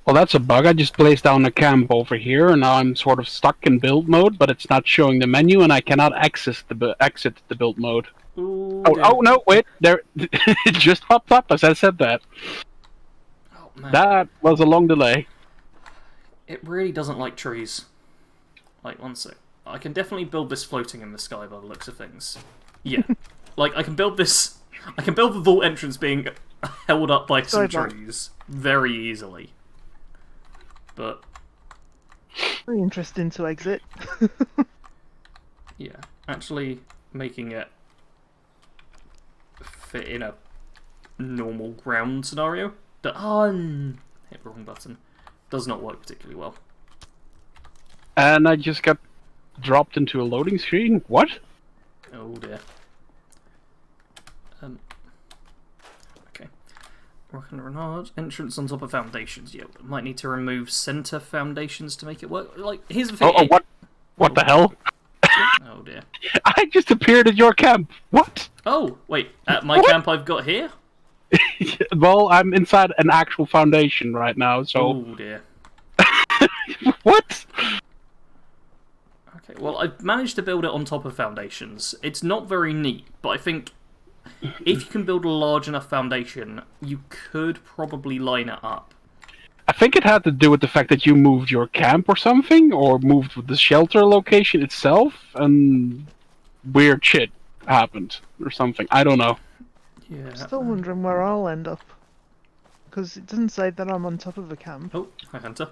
Well, that's a bug. I just placed down a camp over here, and now I'm sort of stuck in build mode, but it's not showing the menu, and I cannot exit the build mode. Ooh, Oh no, wait, there, it just popped up as I said that. Oh, man. That was a long delay. It really doesn't like trees. Like, one sec. I can definitely build this floating in the sky by the looks of things. Yeah. Like, I can build this... I can build the vault entrance being held up by some trees very easily. But... Very interesting to exit. yeah. Actually making it fit in a normal ground scenario. Hit the wrong button. Does not work particularly well. And I just got dropped into a loading screen. What? Oh dear. Okay. Rock and Renard. Entrance on top of foundations. Yeah, might need to remove center foundations to make it work. Like, here's the thing. Oh, what? What the hell? Oh dear. I just appeared at your camp. What? Oh, wait. At my camp I've got here? Well, I'm inside an actual foundation right now, so... Oh dear. What? Okay, well, I've managed to build it on top of foundations. It's not very neat, but I think if you can build a large enough foundation, you could probably line it up. I think it had to do with the fact that you moved your camp or something, or moved with the shelter location itself, and weird shit happened, or something. I don't know. Yeah. Still wondering where I'll end up. Because it doesn't say that I'm on top of a camp. Oh, hi Hunter.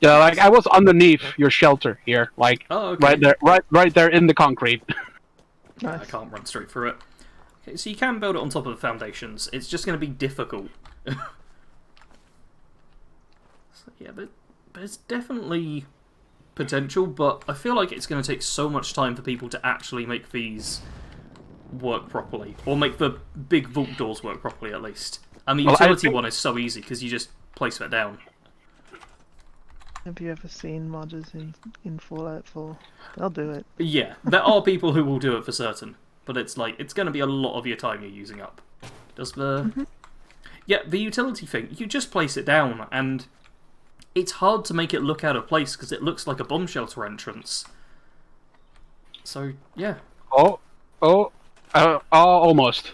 Yeah, like I was underneath your shelter here, like Oh, okay. right there in the concrete. Nice. I can't run straight through it. Okay, so you can build it on top of the foundations. It's just going to be difficult. So, yeah, but there's definitely potential, but I feel like it's going to take so much time for people to actually make these work properly, or make the big vault doors work properly at least. And the utility one is so easy because you just place that down. Have you ever seen modders in Fallout 4? They'll do it. Yeah, there are people who will do it for certain, but it's like, it's going to be a lot of your time you're using up. Does the... Yeah, the utility thing, you just place it down, and it's hard to make it look out of place because it looks like a bomb shelter entrance. So, yeah. Almost.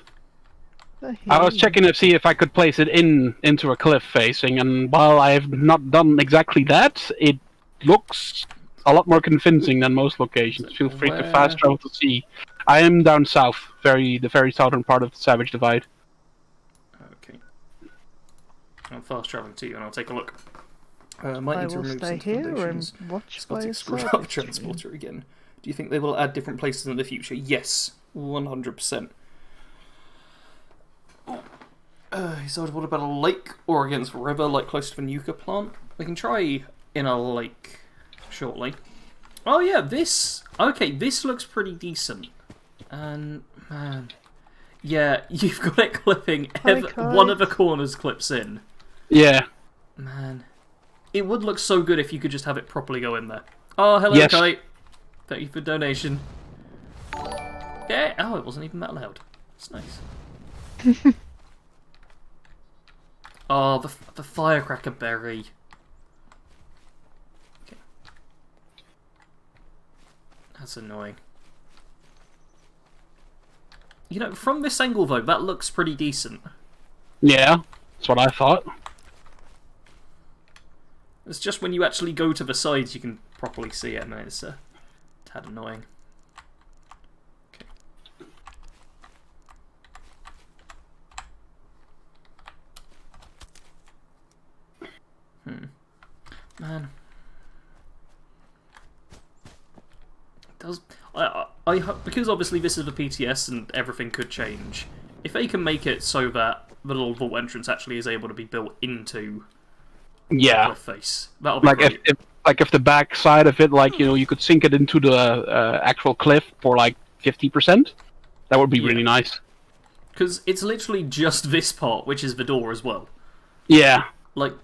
I was checking to see if I could place it into a cliff facing, and while I have not done exactly that, it looks a lot more convincing than most locations. Feel free to fast travel to see. I am down south, the very southern part of the Savage Divide. Okay. I'm fast traveling to you, and I'll take a look. Might I need to will remove stay some here foundations. and watch by Exotic a screw-up service transporter again. Do you think they will add different places in the future? Yes, 100%. So what about a lake or against a river, like close to a nuka plant? We can try in a lake shortly. Oh yeah, this... Okay, this looks pretty decent. And, man... Yeah, you've got it clipping... One of the corners clips in. Yeah. Man. It would look so good if you could just have it properly go in there. Oh, hello, yes. Kite. Thank you for donation. Yeah. Oh, it wasn't even that loud. It's nice. Oh, the firecracker berry. Okay. That's annoying. You know, from this angle though, that looks pretty decent. Yeah, that's what I thought. It's just when you actually go to the sides you can properly see it, and it's a tad annoying. Okay. Man. Does I hope, because obviously this is the PTS and everything could change. If they can make it so that the little vault entrance actually is able to be built into the face, that'll be like great. if the back side of it, like, you know, you could sink it into the actual cliff for like 50%. That would be really nice. Because it's literally just this part, which is the door as well. Yeah. Like,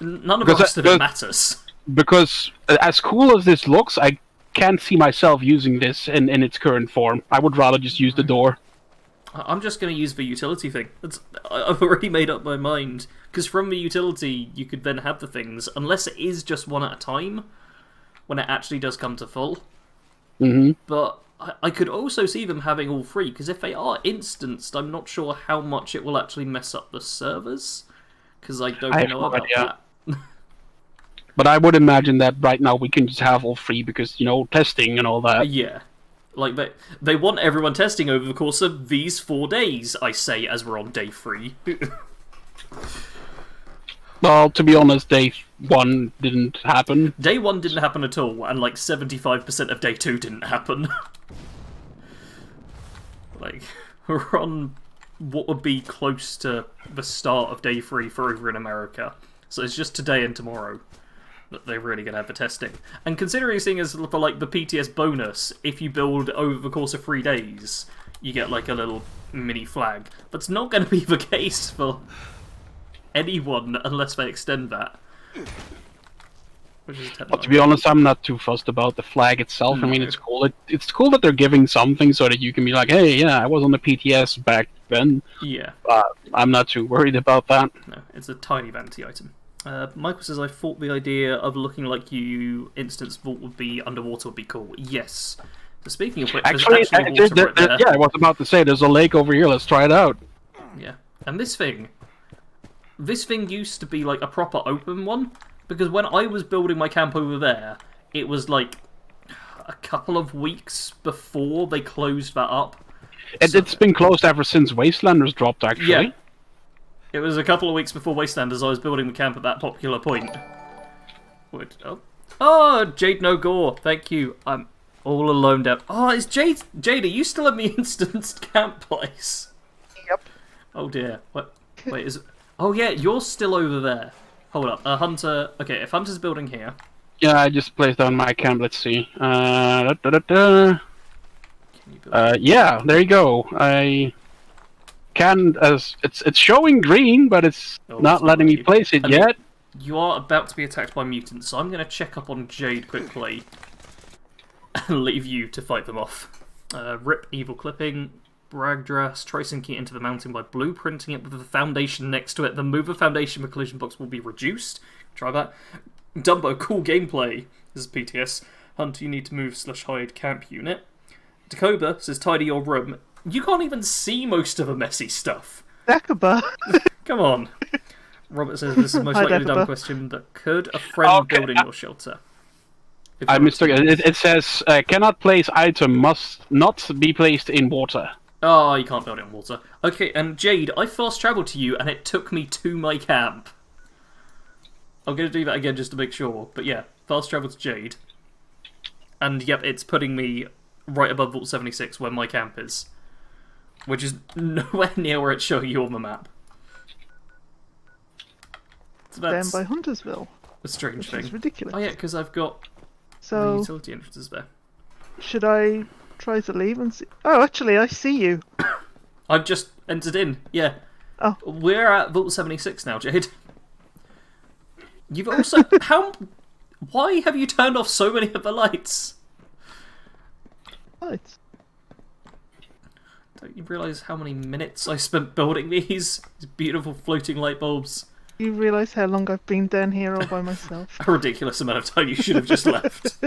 none of the rest of it matters. Because as cool as this looks, I can't see myself using this in its current form. I would rather just use the door. I'm just going to use the utility thing. I've already made up my mind. Because from the utility, you could then have the things, unless it is just one at a time, when it actually does come to full. Mm-hmm. But I could also see them having all three, because if they are instanced, I'm not sure how much it will actually mess up the servers. Because I don't know about that. But I would imagine that right now we can just have all three because, you know, testing and all that. Yeah. Like, they want everyone testing over the course of these 4 days, I say, as we're on day 3. Well, to be honest, day 1 didn't happen. Day 1 didn't happen at all, and like 75% of day 2 didn't happen. Like, we're on what would be close to the start of day 3 for over in America. So it's just today and tomorrow that they're really going to have the testing. And considering seeing as for like the PTS bonus, if you build over the course of 3 days, you get like a little mini flag. That's not going to be the case for anyone unless they extend that. Which is but to be honest, I'm not too fussed about the flag itself. No. I mean, it's cool. It's cool that they're giving something so that you can be like, hey, yeah, I was on the PTS back then. Yeah. I'm not too worried about that. No, it's a tiny vanity item. Michael says, I thought the idea of looking like you instance vault would be underwater would be cool. Yes. So speaking of which, actually, there's actually water right there. Yeah, I was about to say, there's a lake over here. Let's try it out. Yeah. And this thing used to be like a proper open one, because when I was building my camp over there, it was like a couple of weeks before they closed that up. It's been closed ever since Wastelanders dropped, actually. Yeah. It was a couple of weeks before Wastelanders I was building the camp at that popular point. Oh, Jade No Gore, thank you. I'm all alone down. Oh, is Jade, are you still in the instanced camp place? Yep. Oh dear. What? Wait, is it... Oh yeah, you're still over there. Hold up. Hunter... Okay, if Hunter's building here... Yeah, I just placed down my camp. Let's see. Yeah, there you go. I can... It's showing green, but it's not letting me place it yet. You are about to be attacked by mutants, so I'm going to check up on Jade quickly and leave you to fight them off. Rip Evil Clipping, Bragdras, tracing key into the mountain by blueprinting it with the foundation next to it. The mover foundation with collision box will be reduced. Try that. Dumbo, cool gameplay. This is PTS. Hunter, you need to move /hide camp unit. Dakoba says tidy your room. You can't even see most of the messy stuff. Dakoba. Come on. Robert says this is most likely a dumb question, but could a friend build in your shelter? I mistook it. It says, cannot place item, must not be placed in water. Oh, you can't build it in water. Okay, and Jade, I fast travelled to you, and it took me to my camp. I'm going to do that again just to make sure, but yeah, fast travel to Jade. And yep, it's putting me right above Vault 76 where my camp is. Which is nowhere near where it's showing you on the map. that's down by Huntersville, a strange which thing. is ridiculous. Oh yeah, because I've got the So, utility entrances there. should I try to leave and see? Oh, actually, I see you. I've just entered in. Yeah. Oh. We're at Vault 76 now, Jade. You've also Why have you turned off so many of the lights? Lights. Don't you realise how many minutes I spent building these beautiful floating light bulbs? You realise how long I've been down here all by myself? A ridiculous amount of time. You should have just left.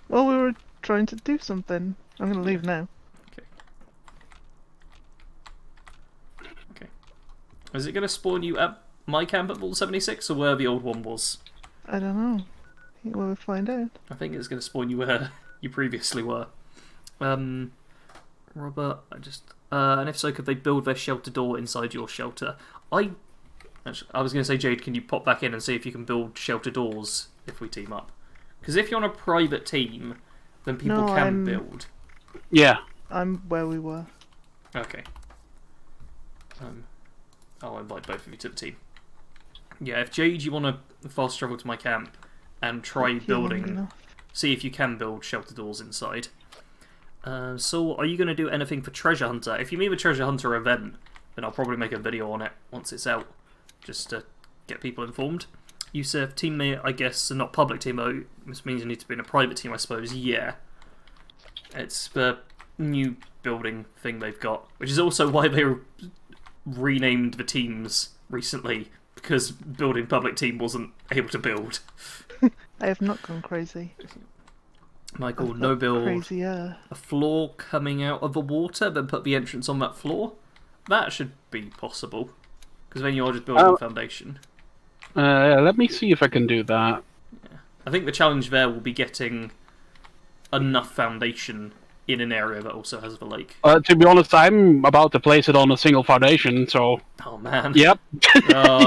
Well, we were trying to do something. I'm going to leave now. Okay. Is it going to spawn you at my camp at Vault 76 or where the old one was? I don't know. We'll find out. I think it's going to spawn you where you previously were. Robert, and if so, could they build their shelter door inside your shelter? I was going to say, Jade, can you pop back in and see if you can build shelter doors if we team up? Because if you're on a private team, then people can build. Yeah. I'm where we were. Okay. I'll invite both of you to the team. Yeah, if Jade, you want to fast travel to my camp and try building, see if you can build shelter doors inside. So, are you going to do anything for Treasure Hunter? If you mean the Treasure Hunter event, then I'll probably make a video on it once it's out, just to get people informed. You said teammate, I guess, not public team, though. This means you need to be in a private team, I suppose. Yeah. It's the new building thing they've got, which is also why they renamed the teams recently, because building public team wasn't able to build. I have not gone crazy. Michael, no build. Crazier. A floor coming out of the water, then put the entrance on that floor. That should be possible, because then you are just building a foundation. Let me see if I can do that. Yeah. I think the challenge there will be getting enough foundation in an area that also has the lake. To be honest, I'm about to place it on a single foundation, so... Oh man. Yep. You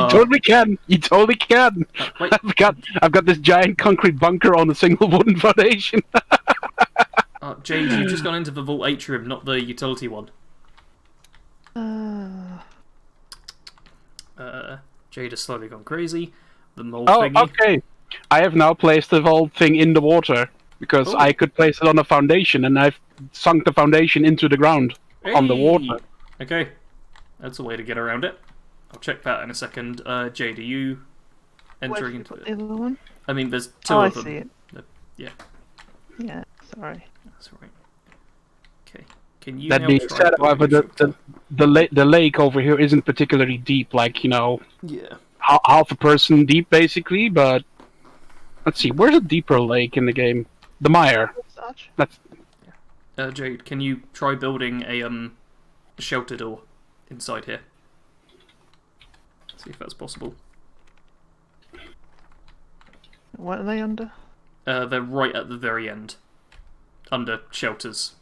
totally can. You totally can. Wait. I've got this giant concrete bunker on a single wooden foundation. Jade, you've just gone into the vault atrium, not the utility one. Jade has slowly gone crazy. The mole thingy. Okay. I have now placed the whole thing in the water, because I could place it on a foundation, and I've sunk the foundation into the ground on the water. Okay. That's a way to get around it. I'll check that in a second. Jade, are you entering into it? The other one? I mean, there's two of them. I see it. Yeah. Yeah, sorry. That's all right. Okay. Can you That now being try said, building however, a shelter? the lake over here isn't particularly deep, like, Yeah. half a person deep, basically, but... Let's see, where's a deeper lake in the game? The Mire. That's... Jade, can you try building a shelter door inside here? See if that's possible. What are they under? They're right at the very end. Under shelters.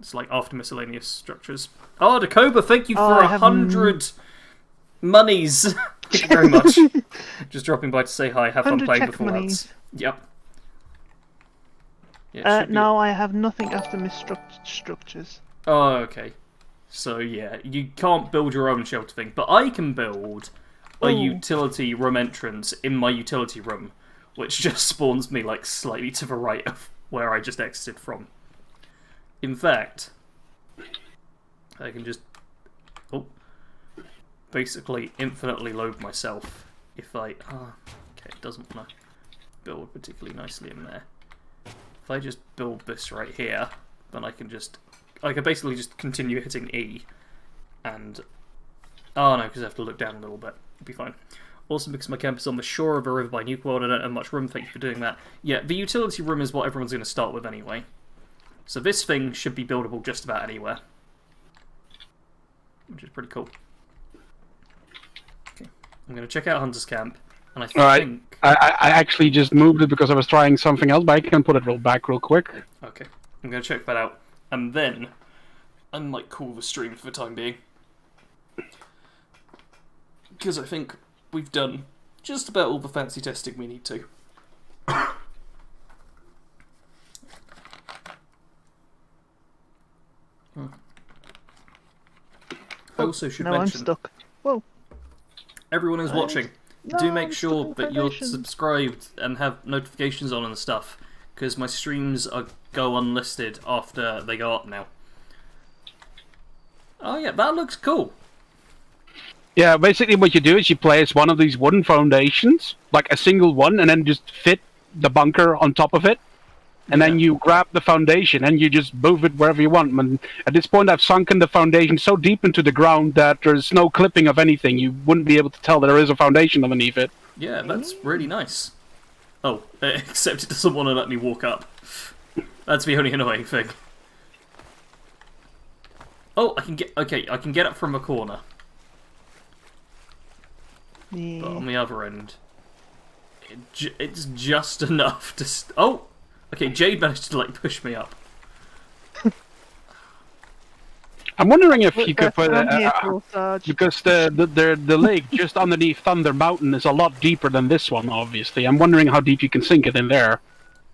It's like after miscellaneous structures. Oh, Dakoba, thank you for 100 monies. Thank you very much. Just dropping by to say hi. Have fun playing before that. Yep. Yeah, no, I have nothing after structures. Oh, okay. So, yeah, you can't build your own shelter thing, but I can build a utility room entrance in my utility room, which just spawns me, like, slightly to the right of where I just exited from. In fact, I can just... basically infinitely load myself if I... okay, it doesn't want to build particularly nicely in there. If I just build this right here, then I can just... I can basically just continue hitting E, and... Oh no, because I have to look down a little bit. It'll be fine. Also, because my camp is on the shore of a river by Nuke-World, I don't have much room, thank you for doing that. Yeah, the utility room is what everyone's going to start with anyway. So this thing should be buildable just about anywhere. Which is pretty cool. Okay, I'm going to check out Hunter's Camp, and I think... Alright, I actually just moved it because I was trying something else, but I can put it back real quick. Okay, I'm going to check that out, and then I might call the stream for the time being. Because I think we've done just about all the fancy testing we need to. I also should mention... I'm stuck. Whoa. everyone who's watching, No, do make I'm sure stuck that in you're foundations. subscribed and have notifications on and stuff, because my streams go unlisted after they go up now. Oh yeah, that looks cool. Yeah, basically what you do is you place one of these wooden foundations, like a single one, and then just fit the bunker on top of it. And then you grab the foundation and you just move it wherever you want. And at this point, I've sunken the foundation so deep into the ground that there's no clipping of anything. You wouldn't be able to tell there is a foundation underneath it. Yeah, that's really nice. Oh, except it doesn't want to let me walk up. That's the only annoying thing. Oh, I can get up from a corner. Yeah. But on the other end, it's just enough to... Oh! Okay, Jade managed to, like, push me up. I'm wondering if you could That's put... what I'm here for, Sarge. because the lake just underneath Thunder Mountain is a lot deeper than this one, obviously. I'm wondering how deep you can sink it in there.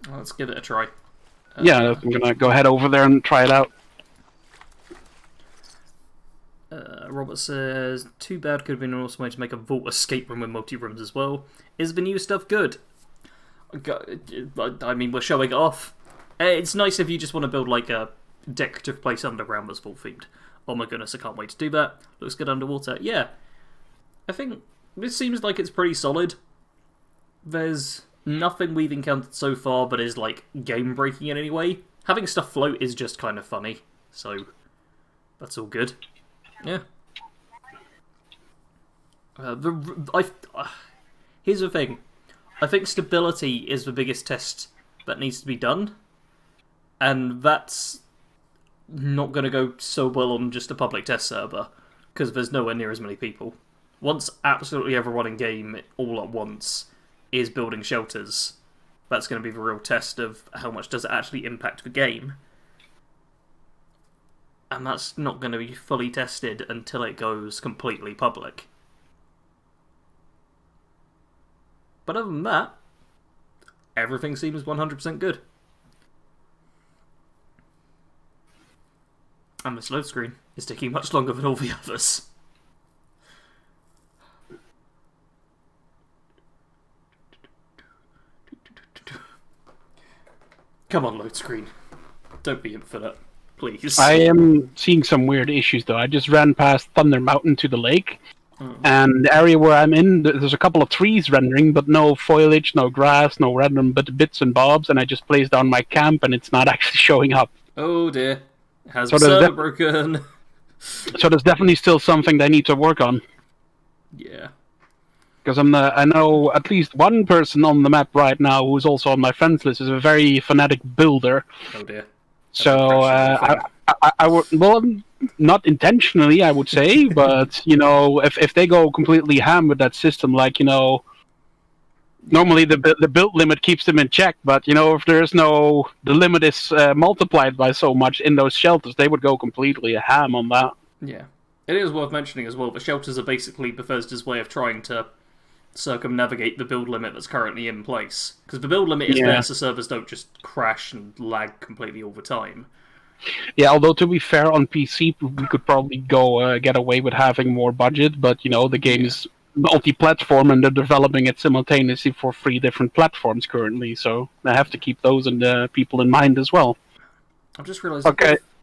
Well, let's give it a try. Yeah, I'm gonna go head over there and try it out. Robert says, too bad, could have been an awesome way to make a vault escape room with multi-rooms as well. Is the new stuff good? I mean, we're showing it off. It's nice if you just want to build like a decorative place underground that's vault themed. Oh my goodness, I can't wait to do that. Looks good underwater. Yeah, I think this seems like it's pretty solid. There's nothing we've encountered so far but is like game breaking in any way. Having stuff float is just kind of funny, so that's all good. Yeah. Here's the thing. I think stability is the biggest test that needs to be done, and that's not going to go so well on just a public test server, because there's nowhere near as many people. Once absolutely everyone in game, all at once, is building shelters, that's going to be the real test of how much does it actually impact the game. And that's not going to be fully tested until it goes completely public. But other than that, everything seems 100% good. And this load screen is taking much longer than all the others. Come on, load screen. Don't be infinite, please. I am seeing some weird issues, though. I just ran past Thunder Mountain to the lake, and the area where I'm in, there's a couple of trees rendering, but no foliage, no grass, no random bits and bobs, and I just placed down my camp, and it's not actually showing up. Oh dear. Has So the there's server broken? So there's definitely still something they need to work on. Yeah. Because I know at least one person on the map right now who's also on my friends list is a very fanatic builder. Oh dear. So I would, well, not intentionally, I would say, but you know, if they go completely ham with that system, like you know, normally the build limit keeps them in check, but you know, if there's no, the limit is multiplied by so much in those shelters, they would go completely ham on that. Yeah. It is worth mentioning as well, the shelters are basically Bethesda's way of trying to circumnavigate the build limit that's currently in place. Because the build limit is there so servers don't just crash and lag completely all the time. Yeah, although to be fair, on PC we could probably go get away with having more budget, but you know, the game is multi-platform and they're developing it simultaneously for 3 different platforms currently, so I have to keep those and people in mind as well. I've just realised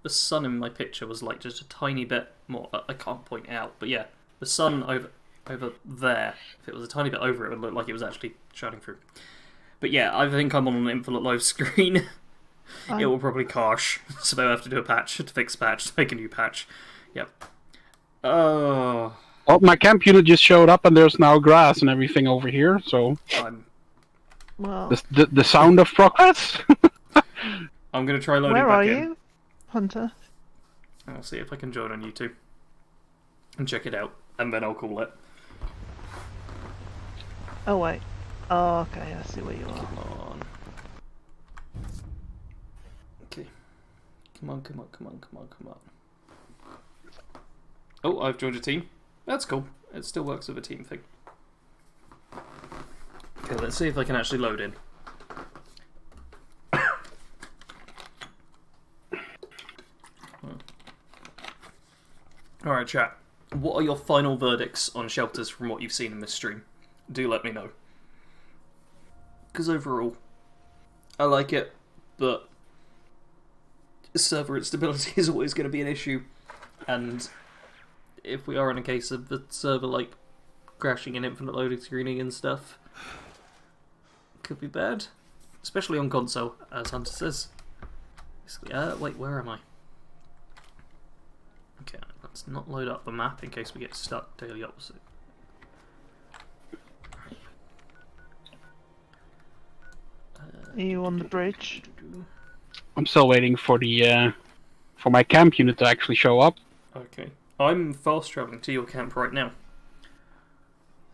the sun in my picture was like just a tiny bit more. I can't point out, but yeah, the sun over there. If it was a tiny bit over, it would look like it was actually shining through. But yeah, I think I'm on an infinite load screen. It will probably crash, so they'll have to do a patch to fix a patch to make a new patch. Yep. Oh. Well, my camp unit just showed up, and there's now grass and everything over here. So. Well. The sound of progress. I'm gonna try loading Where back are in. you, Hunter? I'll see if I can join on YouTube and check it out, and then I'll call it. Oh wait. Oh, okay. I see where you are. Come on. Okay. Come on. Oh, I've joined a team. That's cool. It still works with a team thing. Okay, let's see if I can actually load in. Alright, chat. what are your final verdicts on shelters from what you've seen in this stream? Do let me know. Because overall, I like it, but server instability is always going to be an issue, and if we are in a case of the server like crashing and infinite loading screening and stuff, could be bad, especially on console, as Hunter says. Wait, where am I? Okay, let's not load up the map in case we get stuck daily opposite. Are you on the bridge? I'm still waiting for the for my camp unit to actually show up. Okay, I'm fast traveling to your camp right now.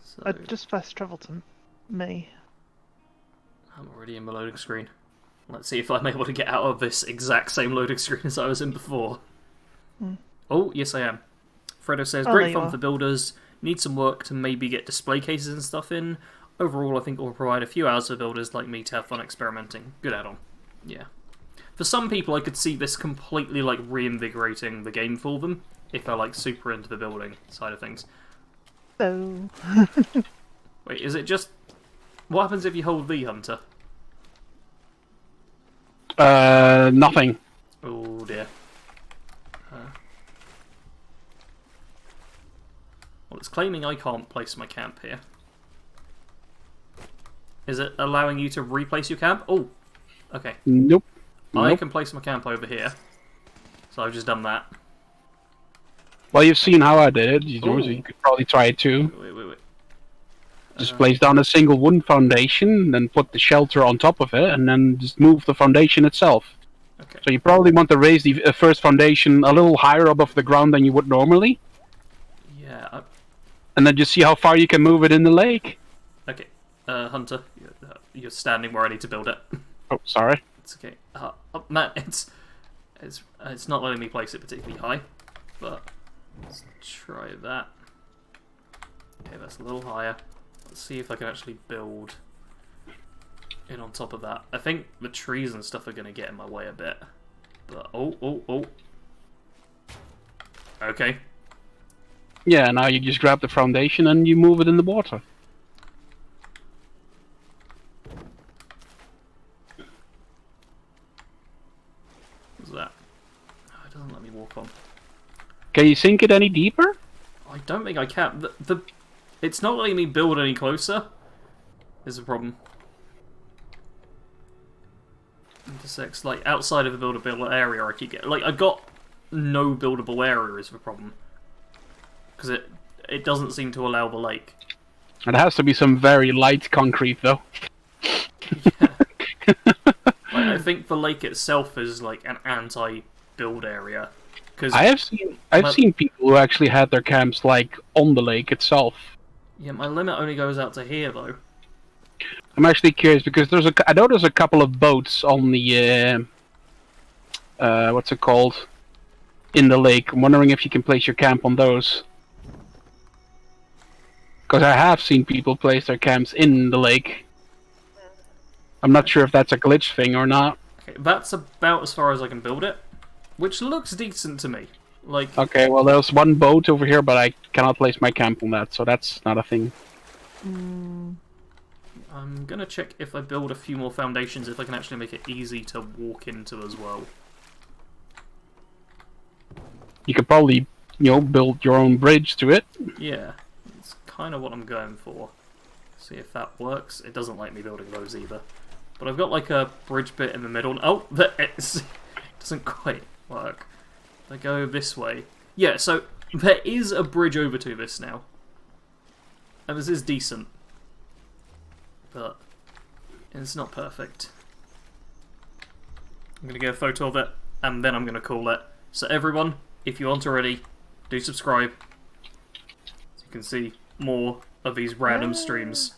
So I just fast travel to me. I'm already in the loading screen. Let's see if I'm able to get out of this exact same loading screen as I was in before. Oh, yes I am. Fredo says, Oh, great there you fun are. for builders. Need some work to maybe get display cases and stuff in. Overall, I think it will provide a few hours for builders like me to have fun experimenting. Good add-on. Yeah. For some people, I could see this completely like reinvigorating the game for them if they're like super into the building side of things. So, Wait, is it just... What happens if you hold V, Hunter? Nothing. Oh dear. Well, it's claiming I can't place my camp here. Is it allowing you to replace your camp? Oh, okay. Nope. I Nope. can place my camp over here. So I've just done that. Well, you've seen how I did it. Ooh. You could probably try it too. Wait. Just place down a single wooden foundation, then put the shelter on top of it, and then just move the foundation itself. Okay. So you probably want to raise the first foundation a little higher above the ground than you would normally, Yeah. and then just see how far you can move it in the lake. Okay. Hunter, you're standing where I need to build it. Oh, sorry. It's okay. Matt, it's not letting me place it particularly high, but let's try that. Okay, that's a little higher. Let's see if I can actually build it on top of that. I think the trees and stuff are going to get in my way a bit. But, oh. Okay. Yeah, now you just grab the foundation and you move it in the water. What's that? Oh, it doesn't let me walk on. Can you sink it any deeper? I don't think I can. It's not letting me build any closer. Is the problem. Intersects, like, outside of the buildable area I keep getting... Like, I got no buildable area is the problem. Because it doesn't seem to allow the lake. It has to be some very light concrete, though. Like, I think the lake itself is, like, an anti-build area. Cause I've seen people who actually had their camps, like, on the lake itself. yeah, my limit only goes out to here, though. I'm actually curious because I know there's a couple of boats on the what's it called, in the lake. I'm wondering if you can place your camp on those. Because I have seen people place their camps in the lake. I'm not sure if that's a glitch thing or not. Okay, that's about as far as I can build it. Which looks decent to me. Like, Okay, well there's one boat over here, but I cannot place my camp on that, so that's not a thing. I'm gonna check if I build a few more foundations, if I can actually make it easy to walk into as well. You could probably, build your own bridge to it. Yeah, that's kind of what I'm going for. See if that works. It doesn't like me building those either. But I've got like a bridge bit in the middle. Oh, it doesn't quite work. If I go this way. Yeah, so there is a bridge over to this now. And this is decent. But it's not perfect. I'm going to get a photo of it, and then I'm going to call it. So everyone, if you aren't already, do subscribe. So you can see more of these random streams.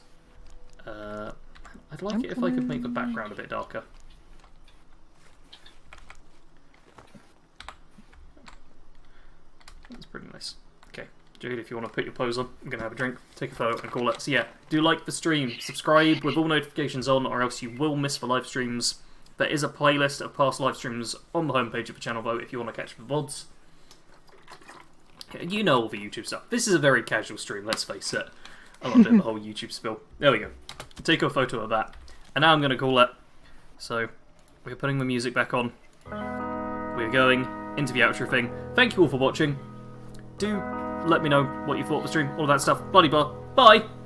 I'd like it if I could make the background a bit darker. That's pretty nice. Okay, Jade, if you want to put your pose on, I'm going to have a drink, take a photo, and call it. So yeah, do like the stream, subscribe with all notifications on, or else you will miss the live streams. There is a playlist of past live streams on the homepage of the channel, though, if you want to catch the VODs. You know all the YouTube stuff. This is a very casual stream, let's face it. I'm not doing the whole YouTube spill. There we go. Take a photo of that. And now I'm going to call it. So, we're putting the music back on. We're going into the outro thing. Thank you all for watching. Do let me know what you thought of the stream, all of that stuff. Bloody blah. Bye!